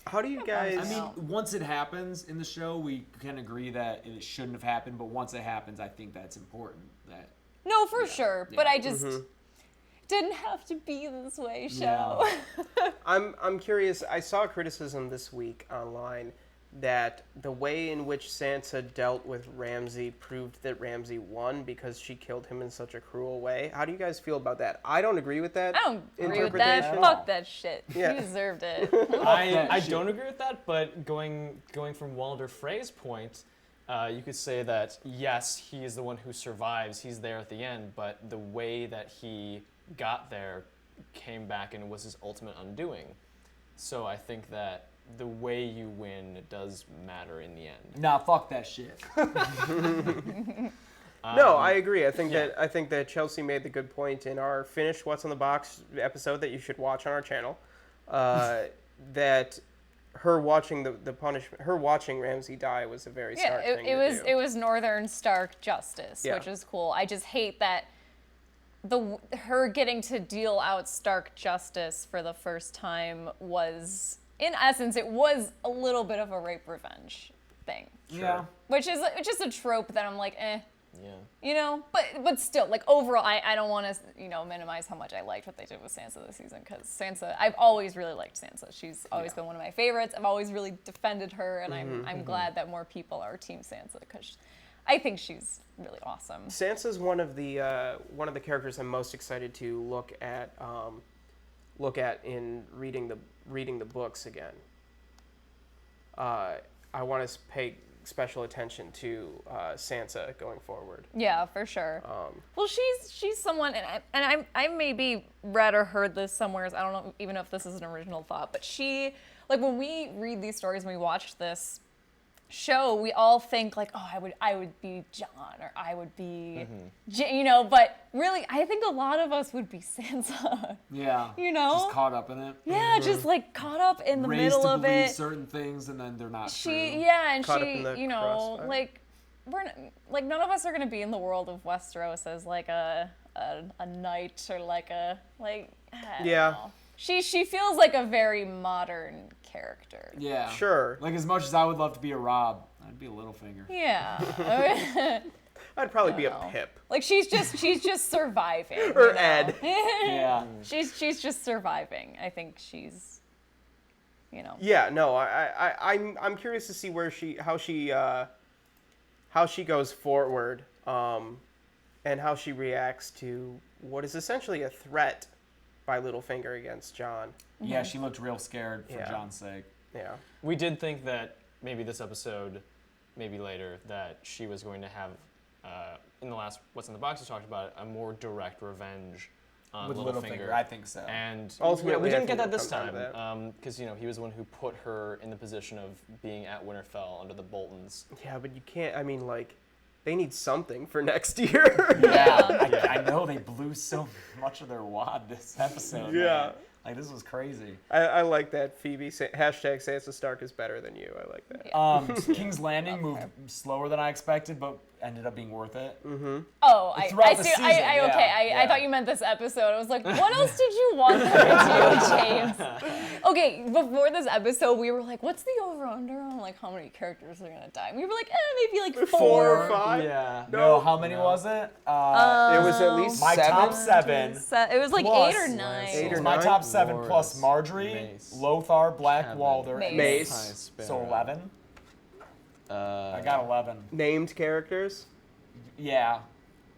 How do you guys... I mean, once it happens in the show, we can agree that it shouldn't have happened. But once it happens, I think that's important. That No, for sure. But yeah. I just didn't have to be this way, show. Yeah. I'm curious. I saw a criticism this week online that the way in which Sansa dealt with Ramsay proved that Ramsay won because she killed him in such a cruel way. How do you guys feel about that? I don't agree with that. I don't agree with that. interpretation. Fuck that shit. Yeah. You deserved it. I don't agree with that, but going from Walder Frey's point, you could say that yes, he is the one who survives. He's there at the end, but the way that he got there came back and was his ultimate undoing. So I think that the way you win does matter in the end. Nah, fuck that shit. No, I agree. I think that Chelsea made the good point in our finished What's on the Box episode that you should watch on our channel. that her watching the punishment, her watching Ramsay die was a very Yeah, Stark thing it to was do. it was Northern Stark justice, Yeah. which is cool. I just hate that her getting to deal out Stark justice for the first time was, in essence, it was a little bit of a rape revenge thing. Yeah. Which is just a trope that I'm like, Yeah. you know, but still, like overall, I don't want to, you know, minimize how much I liked what they did with Sansa this season, because Sansa, I've always really liked Sansa. She's always been one of my favorites. I've always really defended her, and I'm glad that more people are Team Sansa, because I think she's really awesome. Sansa's one of the characters I'm most excited to look at in reading the books again. I want to pay special attention to Sansa going forward. Yeah, for sure. Well, she's someone, and I maybe read or heard this somewhere. I don't know even know if this is an original thought, but she, like, when we read these stories, when we watch this show, we all think like, oh, I would be Jon, or I would be, you know, but really, I think a lot of us would be Sansa. Yeah. You know? Just caught up in it. Yeah, just like caught up in the Raised middle to of believe it. certain things, and then they're not She, true. yeah, and Caught up she, in the you know, crossfire. like like none of us are gonna be in the world of Westeros as like a knight, or like I don't Yeah. know. She feels like a very modern character. Yeah. Sure. Like, as much as I would love to be a Rob, I'd be a Littlefinger. Yeah. I'd probably be a know. Pip Like she's just surviving. or you know? Ed. Yeah. She's just surviving. I think she's, you know. Yeah, no, I'm curious to see how she goes forward, and how she reacts to what is essentially a threat by Littlefinger against Jon. Yeah, she looked real scared for Yeah. Jon's sake. Yeah. We did think that maybe this episode, maybe later, that she was going to have, in the last What's in the Box, we talked about it, a more direct revenge on With Littlefinger. I think so. And Ultimately, we I didn't think get that it'll this come down time, to because you know he was the one who put her in the position of being at Winterfell under the Boltons. Yeah, but you can't. I mean, like, they need something for next year. Yeah, I know they blew so much of their wad this episode. Yeah. Man. Like, this was crazy. I like that, Phoebe. Hashtag Sansa Stark is better than you. I like that. King's Landing moved slower than I expected, but ended up being worth it. Oh, I Throughout the see. season, I okay. yeah, I yeah. thought you meant this episode. I was like, what else did you want them to do, James? Okay, before this episode, we were like, what's the over/under on like how many characters are gonna die? And we were like, maybe like 4 or 5. Yeah. No, how many was it? It was at least my 7. top 7. It was like Plus 8 or 9. 8 or My 9? top 7 Loras, plus Marjorie, Mace, Lothar, Black Kevin, Walder, Mace. and Mace. So 11. I got 11. Named characters. Yeah.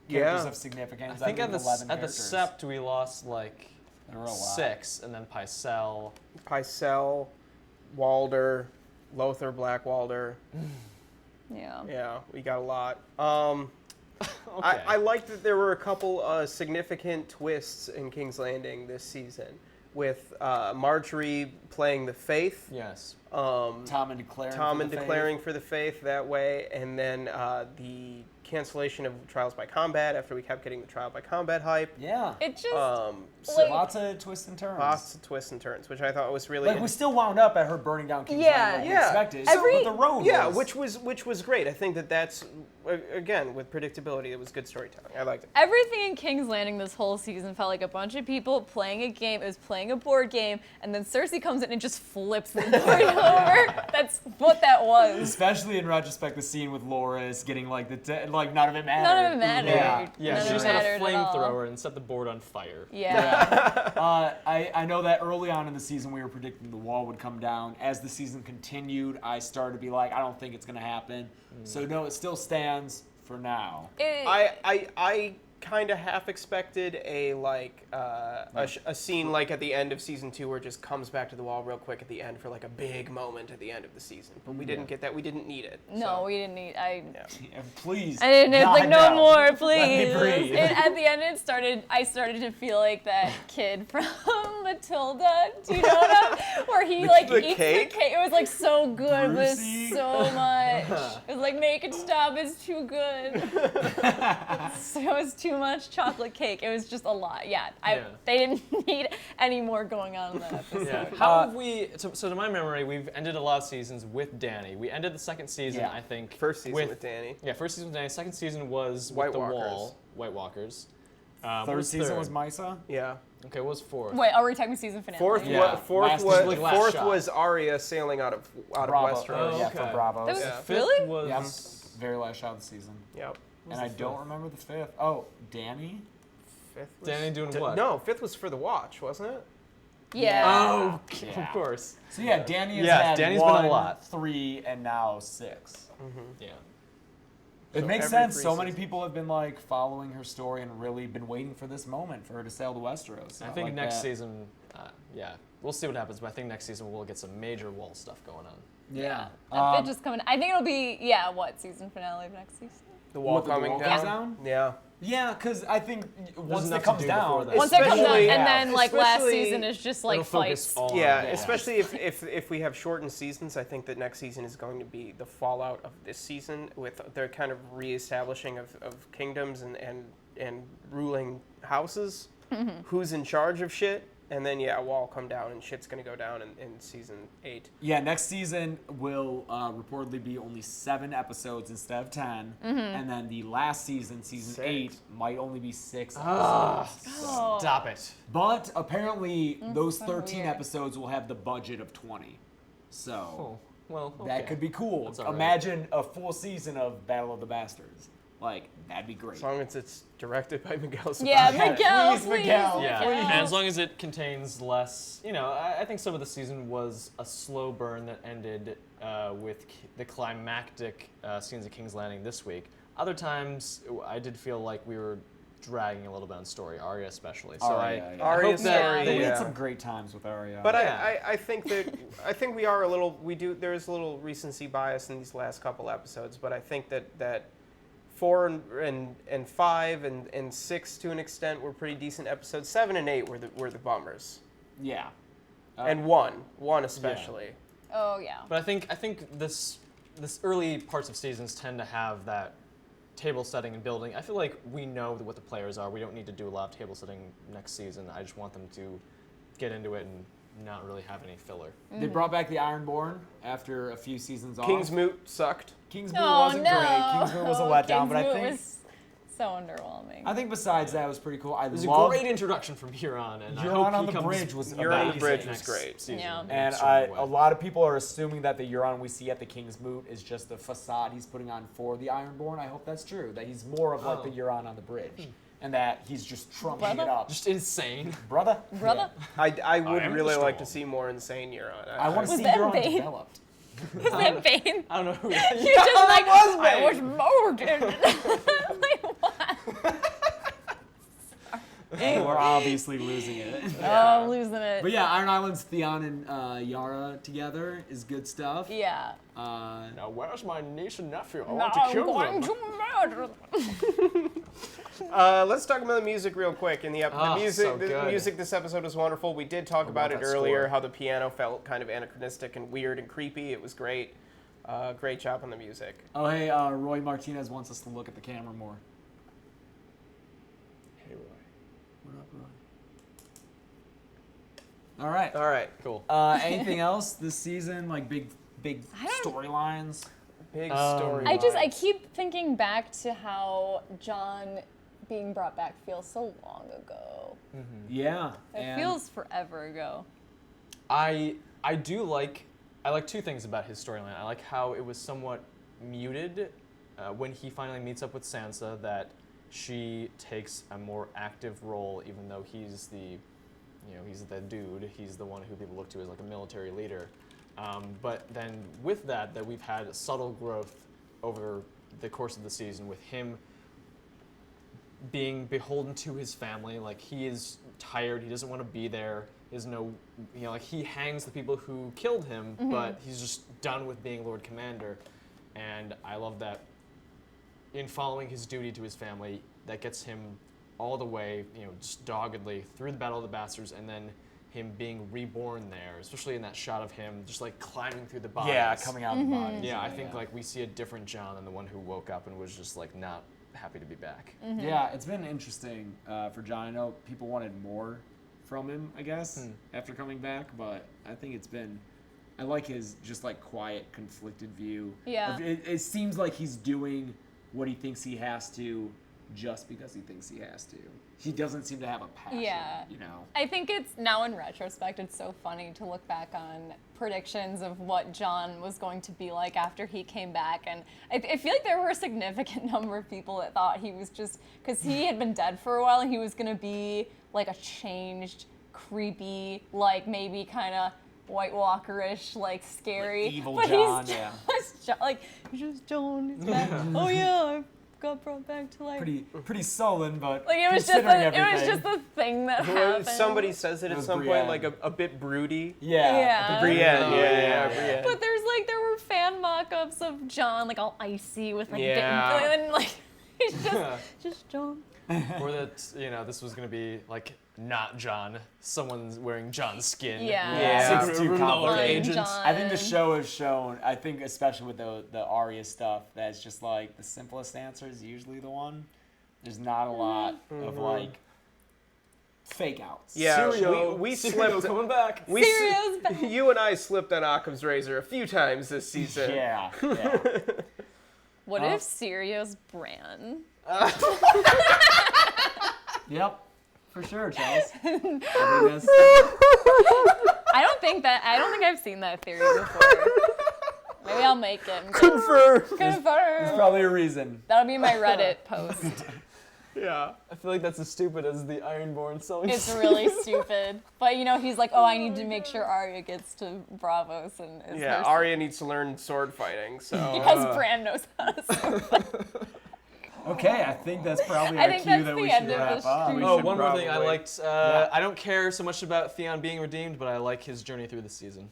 Characters Yeah. of significance. I think at 11 the characters. Sept we lost like There were a lot. 6, and then Pycelle. Pycelle, Walder, Lothar Blackwalder. Yeah. Yeah, we got a lot. Okay. I liked that there were a couple significant twists in King's Landing this season, with Marjorie playing the Faith, Yes. Tom and declaring for the Faith that way, and then the cancellation of Trials by Combat after we kept getting the Trial by Combat hype. Yeah. It just So like- Lots of twists and turns. lots of twists and turns, which I thought was really Like, we still wound up at her burning down King's Yeah. Landing like we Yeah. expected. Every- but the road yeah, was... which was great. I think that's again with predictability. It was good storytelling. I liked it. everything in King's Landing this whole season felt like a bunch of people playing a game. It was playing a board game, and then Cersei comes in and just flips the board over. That's what that was. Especially in retrospect, the scene with Loras getting like like none of it mattered. None of it mattered. Yeah. Yeah, None she of just it had a mattered at all. flamethrower and set the board on fire. Yeah. I know that early on in the season we were predicting the wall would come down. As the season continued, I started to be like, I don't think it's gonna happen. So no, it still stands for now. I kind of half expected a a scene like at the end of season 2 where it just comes back to the wall real quick at the end for like a big moment at the end of the season, but we didn't get that. We didn't need it. No, so. we didn't need. Yeah, please. I didn't. It's not like no now. more, please. Let me breathe. At the end, I started to feel like that kid from Matilda. Do you know what Where he like the eats cake? the cake. It was like so good, but Brucey. so much. It was like, make it stop. It's too good. So it was too much chocolate cake. It was just a lot. Yeah, they didn't need any more going on in that episode. Yeah. How have we? So to my memory, we've ended a lot of seasons with Danny. We ended the second season, I think. First season with Danny. Yeah, first season with Danny. Second season was White with the Walkers. Wall. White Walkers. What Third was season third? was Misa. Yeah. Okay, what was fourth? Wait, are we talking season finale? Fourth, Yeah. fourth Last shot. was Arya sailing out of Bravo. Westeros. Yeah, okay. for Bravos. That was Yeah. Fifth really? was Yep. Very last shot of the season. Yep. And I don't remember the fifth. Oh, Danny? Fifth was Danny doing what? No, fifth was for the watch, wasn't it? Yeah. Oh, Yeah. of course. So yeah, Danny has Yes, had Danny's been a 1, lot. 3, and now 6. Yeah. It So makes every sense. 3 So many seasons. people have been like following her story and really been waiting for this moment for her to sail to Westeros. I think like next that. season, yeah, we'll see what happens. But I think next season we'll get some major wall stuff going on. Yeah. That bitch is coming. I think it'll be, season finale of next season? The wall What, the coming wall down. comes down? Yeah. Yeah, because I think once enough it to comes do before down, that. Once it comes out, Especially- and then like last especially- season is just like It'll focus fights. all on Yeah, that. especially if we have shortened seasons, I think that next season is going to be the fallout of this season with their kind of reestablishing of kingdoms and ruling houses. Who's in charge of shit? And then wall come down and shit's gonna go down in season 8. yeah, next season will reportedly be only 7 episodes instead of 10, and then the last season, season 6. 8, might only be 6 Ah. episodes. Oh. Stop it. But apparently, those so 13 weird. episodes will have the budget of 20. So Oh, well, okay. that could be cool. That's all right. Imagine a full season of Battle of the Bastards. Like, that'd be great. As long as it's directed by Miguel Sapochnik. Yeah, Yeah, Miguel, please, please. Miguel. Yeah, Miguel. and as long as it contains less, I think some of the season was a slow burn that ended with the climactic scenes of King's Landing this week. Other times, I did feel like we were dragging a little bit on story, Arya especially. So Arya, yeah. I hope Arya's that story, We they, had yeah. some great times with Arya. But Yeah. I think that we are a little there's a little recency bias in these last couple episodes, but I think that 4 and 5 and 6 to an extent were pretty decent episodes. 7 and 8 were the bummers, yeah. and one especially. Oh yeah. But I think this early parts of seasons tend to have that table setting and building. I feel like we know what the players are. We don't need to do a lot of table setting next season. I just want them to get into it and not really have any filler. They brought back the Ironborn after a few seasons off. King's Moot sucked. King's Moot Oh wasn't no. great. King's Moot was a letdown, but I King's Moot think was so underwhelming. I think besides that it was pretty cool. I It was a love great introduction from Euron, and I Euron hope on he the comes bridge was Euron on the amazing. bridge was next great. season Yeah. in a And certain way. a lot of people are assuming that the Euron we see at the King's Moot is just the facade he's putting on for the Ironborn. I hope that's true. That he's more of like the Euron on the bridge, and that he's just trumping it Brother? up, Just insane. brother. Brother, I would am really the like to storm. see more insane Euron. I want to Was see that Euron Bane? developed. was that Bane? I don't know who. You just like Bane. I was Morgan. Like what? We're obviously losing it. Oh, I'm losing it. But yeah, Iron Island's Theon and Yara together is good stuff. Yeah. Now where's my niece and nephew? I Now want to I'm kill going them. to murder them. Let's talk about the music real quick. And the music, so the good. music this episode was wonderful. We did talk about it that earlier, score. how the piano felt kind of anachronistic and weird and creepy. It was great. Great job on the music. Oh hey, Roy Martinez wants us to look at the camera more. Hey, Roy. What up, Roy? All right. All right, Cool. Anything else this season? Like big don't- storylines? big Um, story. I keep thinking back to how John being brought back feels so long ago. Yeah. It and feels forever ago. I like two things about his storyline. I like how it was somewhat muted when he finally meets up with Sansa, that she takes a more active role, even though he's he's the dude. He's the one who people look to as like a military leader. But then with that we've had subtle growth over the course of the season with him being beholden to his family. Like, he is tired. He doesn't want to be there. There's no, like, he hangs the people who killed him, but he's just done with being Lord Commander. And I love that in following his duty to his family, that gets him all the way, just doggedly through the Battle of the Bastards, and then him being reborn there, especially in that shot of him just like climbing through the bodies. Yeah, coming out of the bodies. Yeah, I think like we see a different John than the one who woke up and was just like not happy to be back. Yeah, it's been interesting for John. I know people wanted more from him, I guess, after coming back, but I think it's been. I like his just like quiet, conflicted view. Yeah. It seems like he's doing what he thinks he has to, just because he thinks he has to. He doesn't seem to have a passion. Yeah. You know. I think it's now in retrospect, it's so funny to look back on predictions of what John was going to be like after he came back. And I feel like there were a significant number of people that thought he was just, because he had been dead for a while and he was going to be like a changed, creepy, like maybe kind of White Walker-ish, like scary. Like evil but John, he's yeah. just John, like, he's just John. He's back. Oh yeah, I got brought back to life. Pretty sullen, but Like it was considering just everything. a thing that happened. Somebody says it It at was some Brienne. point, like a bit broody. Yeah. Brienne, Oh, yeah, Brienne. But there were fan mock-ups of John like all icy with like Yeah. and like he's just John. Or that, you know, this was going to be like not John, someone's wearing John's skin. Yeah. Yeah. 6'2" Remote complicated. agent. John. I think the show has shown, I think especially with the Arya stuff, that's just like the simplest answer is usually the one. There's not a lot of like fake outs. Yeah, Syrio. we Syrio slipped. coming back. We s- Syrio's back. You and I slipped on Occam's razor a few times this season. Yeah. What if Sirio's Bran? Yep. For sure, Charles. I think that's- I don't think I've seen that theory before. Maybe I'll make it. and go, Confirm. There's Confirm. probably a reason. That'll be my Reddit post. Yeah. I feel like that's as stupid as the Ironborn selling. It's really stupid. But you know, he's like, oh, I need to make sure Arya gets to Bravos and is Yeah, her Arya needs to learn sword fighting, so. because Bran knows how to swim. Okay, I think that's probably I our think cue that's that the we end should of wrap this up. stream. Oh, should one more thing I probably- liked. Yeah. I don't care so much about Theon being redeemed, but I like his journey through the season.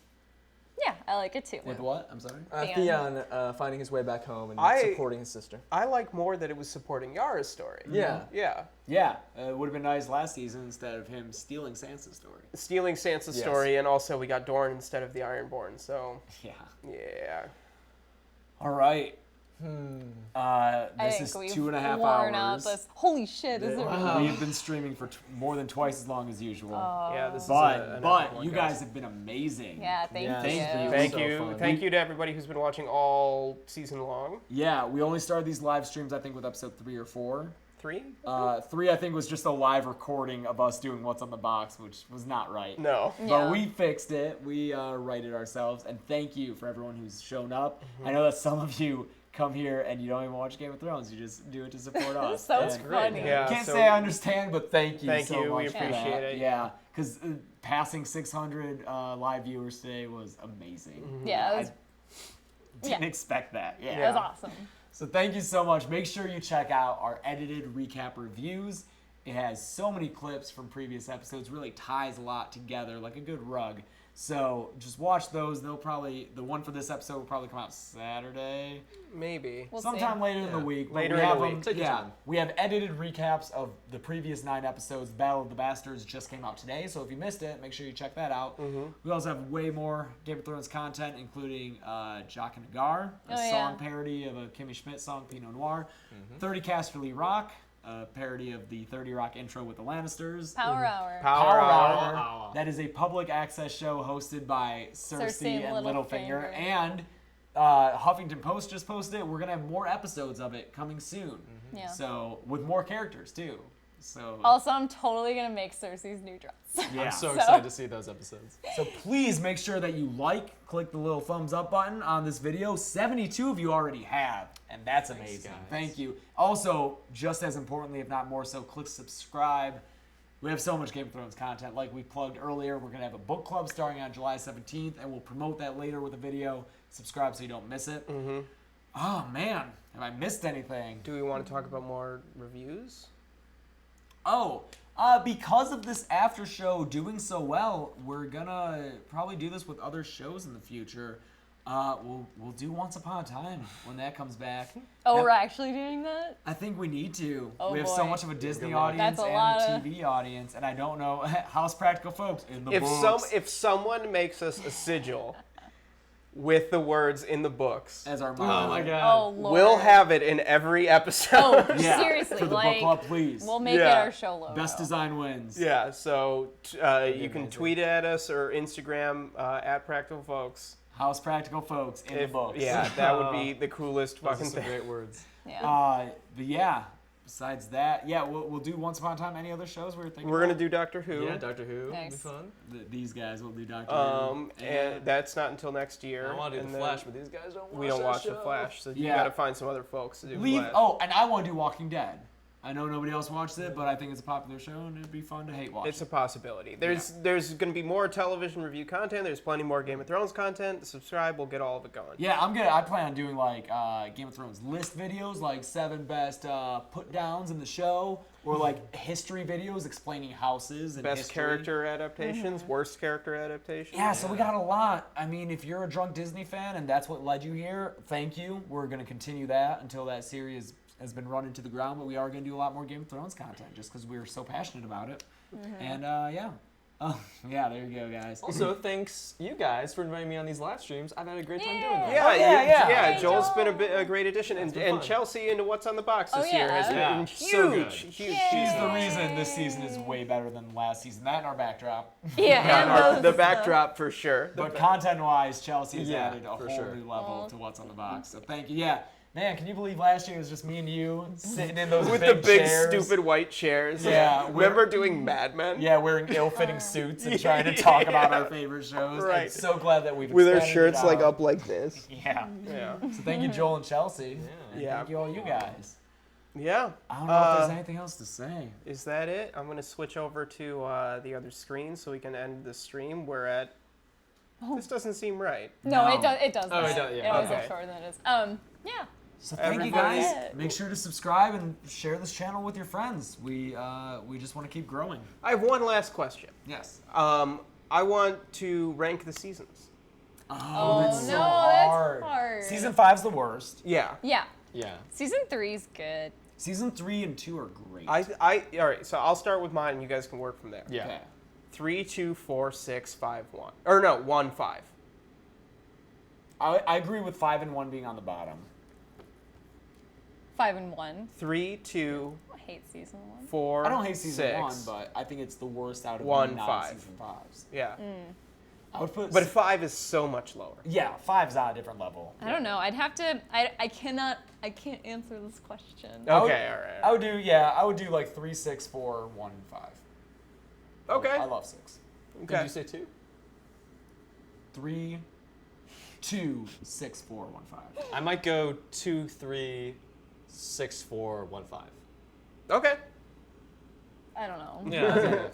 Yeah, I like it too. With what? I'm sorry? Theon. Theon finding his way back home and I- supporting his sister. I like more that it was supporting Yara's story. Yeah. Yeah. Yeah, it would have been nice last season instead of him stealing Sansa's story. Stealing Sansa's Yes. story, and also we got Dorne instead of the Ironborn, so. Yeah. Yeah. All right. I This think is we've 2.5 worn out hours. this. Holy shit! Is it? Wow. We have been streaming for more than twice as long as usual. Yeah, this is but an but epic you podcast. guys have been amazing. Yeah, thank Yeah, you. thank Thank So you. fun. Thank you to everybody who's been watching all season long. Yeah, we only started these live streams I think with episode 3 or 4. 3? 3 I think was just a live recording of us doing What's on the Box, which was not right. No. But Yeah. we fixed it. We righted ourselves, and thank you for everyone who's shown up. I know that some of you come here and you don't even watch Game of Thrones. You just do it to support us. So And funny. Yeah. Can't so- say I understand, but thank you Thank so you, much we for appreciate that. it. Yeah, because passing 600 live viewers today was amazing. Yeah, it was, I didn't expect that. Yeah. it was awesome. So thank you so much. Make sure you check out our edited recap reviews. It has so many clips from previous episodes, really ties a lot together like a good rug. So just watch those. The one for this episode will probably come out Saturday. Maybe. We'll Sometime see. later in the week. but Later we in have the them- week. Take your yeah, time. we have edited recaps of the previous 9 episodes. Battle of the Bastards just came out today, so if you missed it, make sure you check that out. We also have way more Game of Thrones content, including Jock and Agar, a Oh, song yeah. parody of a Kimmy Schmidt song, Pinot Noir. 30 Casterly Rock, a parody of the 30 Rock intro with the Lannisters. Power Hour. Power Hour. Hour. That is a public access show hosted by Cersei and Littlefinger. Littlefinger. And Huffington Post just posted it. We're going to have more episodes of it coming soon. Yeah. So, with more characters, too. So, Also, I'm totally gonna make Cersei's new dress. yeah. I'm so So- excited to see those episodes. So please make sure that you click the little thumbs up button on this video. 72 of you already have, and that's amazing. guys. Thank you. Also, just as importantly, if not more so, click subscribe. We have so much Game of Thrones content. Like we plugged earlier, we're going to have a book club starting on July 17th, and we'll promote that later with a video. Subscribe so you don't miss it. Oh, man. Have I missed anything? Do we want to talk about more reviews? Oh, because of this after show doing so well, we're gonna probably do this with other shows in the future. We'll do Once Upon a Time when that comes back. Oh, Now, we're actually doing that? I think we need to. Oh, We have so boy. much of a Disney That's audience a and lot a of- TV audience, and I don't know. How's Practical Folks in the If books if someone makes us a sigil with the words in the books, as our Oh motto. my Oh, god. Lord. we'll have it in every episode. Oh, Yeah, seriously. for the like, book club, please. we'll make it Yeah. our show logo. Best design wins. Yeah, so you can amazing. tweet at us or Instagram at Practical Folks. How's Practical Folks in the books? Yeah, that would be the coolest Those are fucking some thing. great words. Yeah. But yeah, besides that, yeah, we'll do Once Upon a Time. Any other shows we're thinking We're gonna about? do Doctor Who. Yeah, Doctor Who would be Nice. fun. These guys will do Doctor And Who. that's not until next year. I want to do and The then Flash, but these guys don't watch we don't that watch show. The Flash, so you Yeah. gotta find some other folks to do Leave. Flash. Oh, and I want to do Walking Dead. I know nobody else watched it, but I think it's a popular show, and it'd be fun to hate watch. It's a possibility. There's going to be more television review content. There's plenty more Game of Thrones content. Subscribe. We'll get all of it going. Yeah, I plan on doing like Game of Thrones list videos, like 7 best put downs in the show, or like history videos explaining houses and Best history. character adaptations, worst character adaptations. Yeah, so we got a lot. I mean, if you're a drunk Disney fan and that's what led you here, thank you. We're going to continue that until that series has been run into the ground, but we are going to do a lot more Game of Thrones content just because we're so passionate about it. And yeah. Oh, yeah, there you go, guys. Also, thanks you guys for inviting me on these live streams. I've had a great time doing Yeah. them. Yeah, yeah. Hey, Joel's been Joel. a great addition, been and fun. Chelsea into What's on the Box this Oh, year has yeah. been Yeah, huge, so good. huge. Yay. She's the reason this season is way better than last season. That and our backdrop. Yeah, and The those- backdrop for sure. But content-wise, Chelsea has Yeah, added a for whole sure. new level Aw. to What's on the Box. So thank you. Yeah. Man, can you believe last year it was just me and you sitting in those With the big chairs? stupid white chairs. Yeah, Remember doing Mad Men? Yeah, wearing ill-fitting suits and trying to talk about our favorite shows. Right. I'm so glad that we've With our expanded it shirts like out. up like this. Yeah. Yeah. So thank you, Joel and Chelsea. And Yeah. thank you all you guys. Yeah. I don't know if there's anything else to say. Is that it? I'm going to switch over to the other screen so we can end the stream. We're at... This doesn't seem right. No, No. it does. It does. Oh, it that. does, yeah. It always Okay. looks shorter than it is. Yeah. So thank you Everybody- guys. Make sure to subscribe and share this channel with your friends. We just want to keep growing. I have one last question. Yes. I want to rank the seasons. Oh, that's no, so that's hard. hard. Season 5's the worst. Yeah. Yeah. Yeah. Season 3's good. Season 3 and 2 are great. All right, so I'll start with mine and you guys can work from there. Yeah. Okay. 3, 2, 4, 6, 5, 1. Or no, 1, 5. I agree with 5 and 1 being on the bottom. 5 and 1. 3, 2, I hate season 1. 4, I don't hate season 6. 1, but I think it's the worst out of 1, the 5. non-season 5s. Yeah. I would put. But 5 is so much lower. yeah, 5's on a different level. I don't know. I'd have to. I can't answer this question. I would- Okay, all right. I would do like 3, 6, 4, 1, 5. Okay. I love 6. Did Okay. you say 2? 3, 2, 6, 4, 1, 5. I might go 2, 3, 6, 4, 1, 5. Okay. I don't know. Yeah.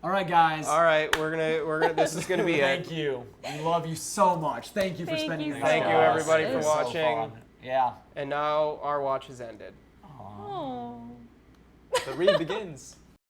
All right, guys. All right, we're gonna. This is gonna be Thank it. you. We love you so much. Thank you for Thank spending you this so with Thank you, us. everybody, It for was so watching. fun. Yeah. And now our watch has ended. Oh. The read begins.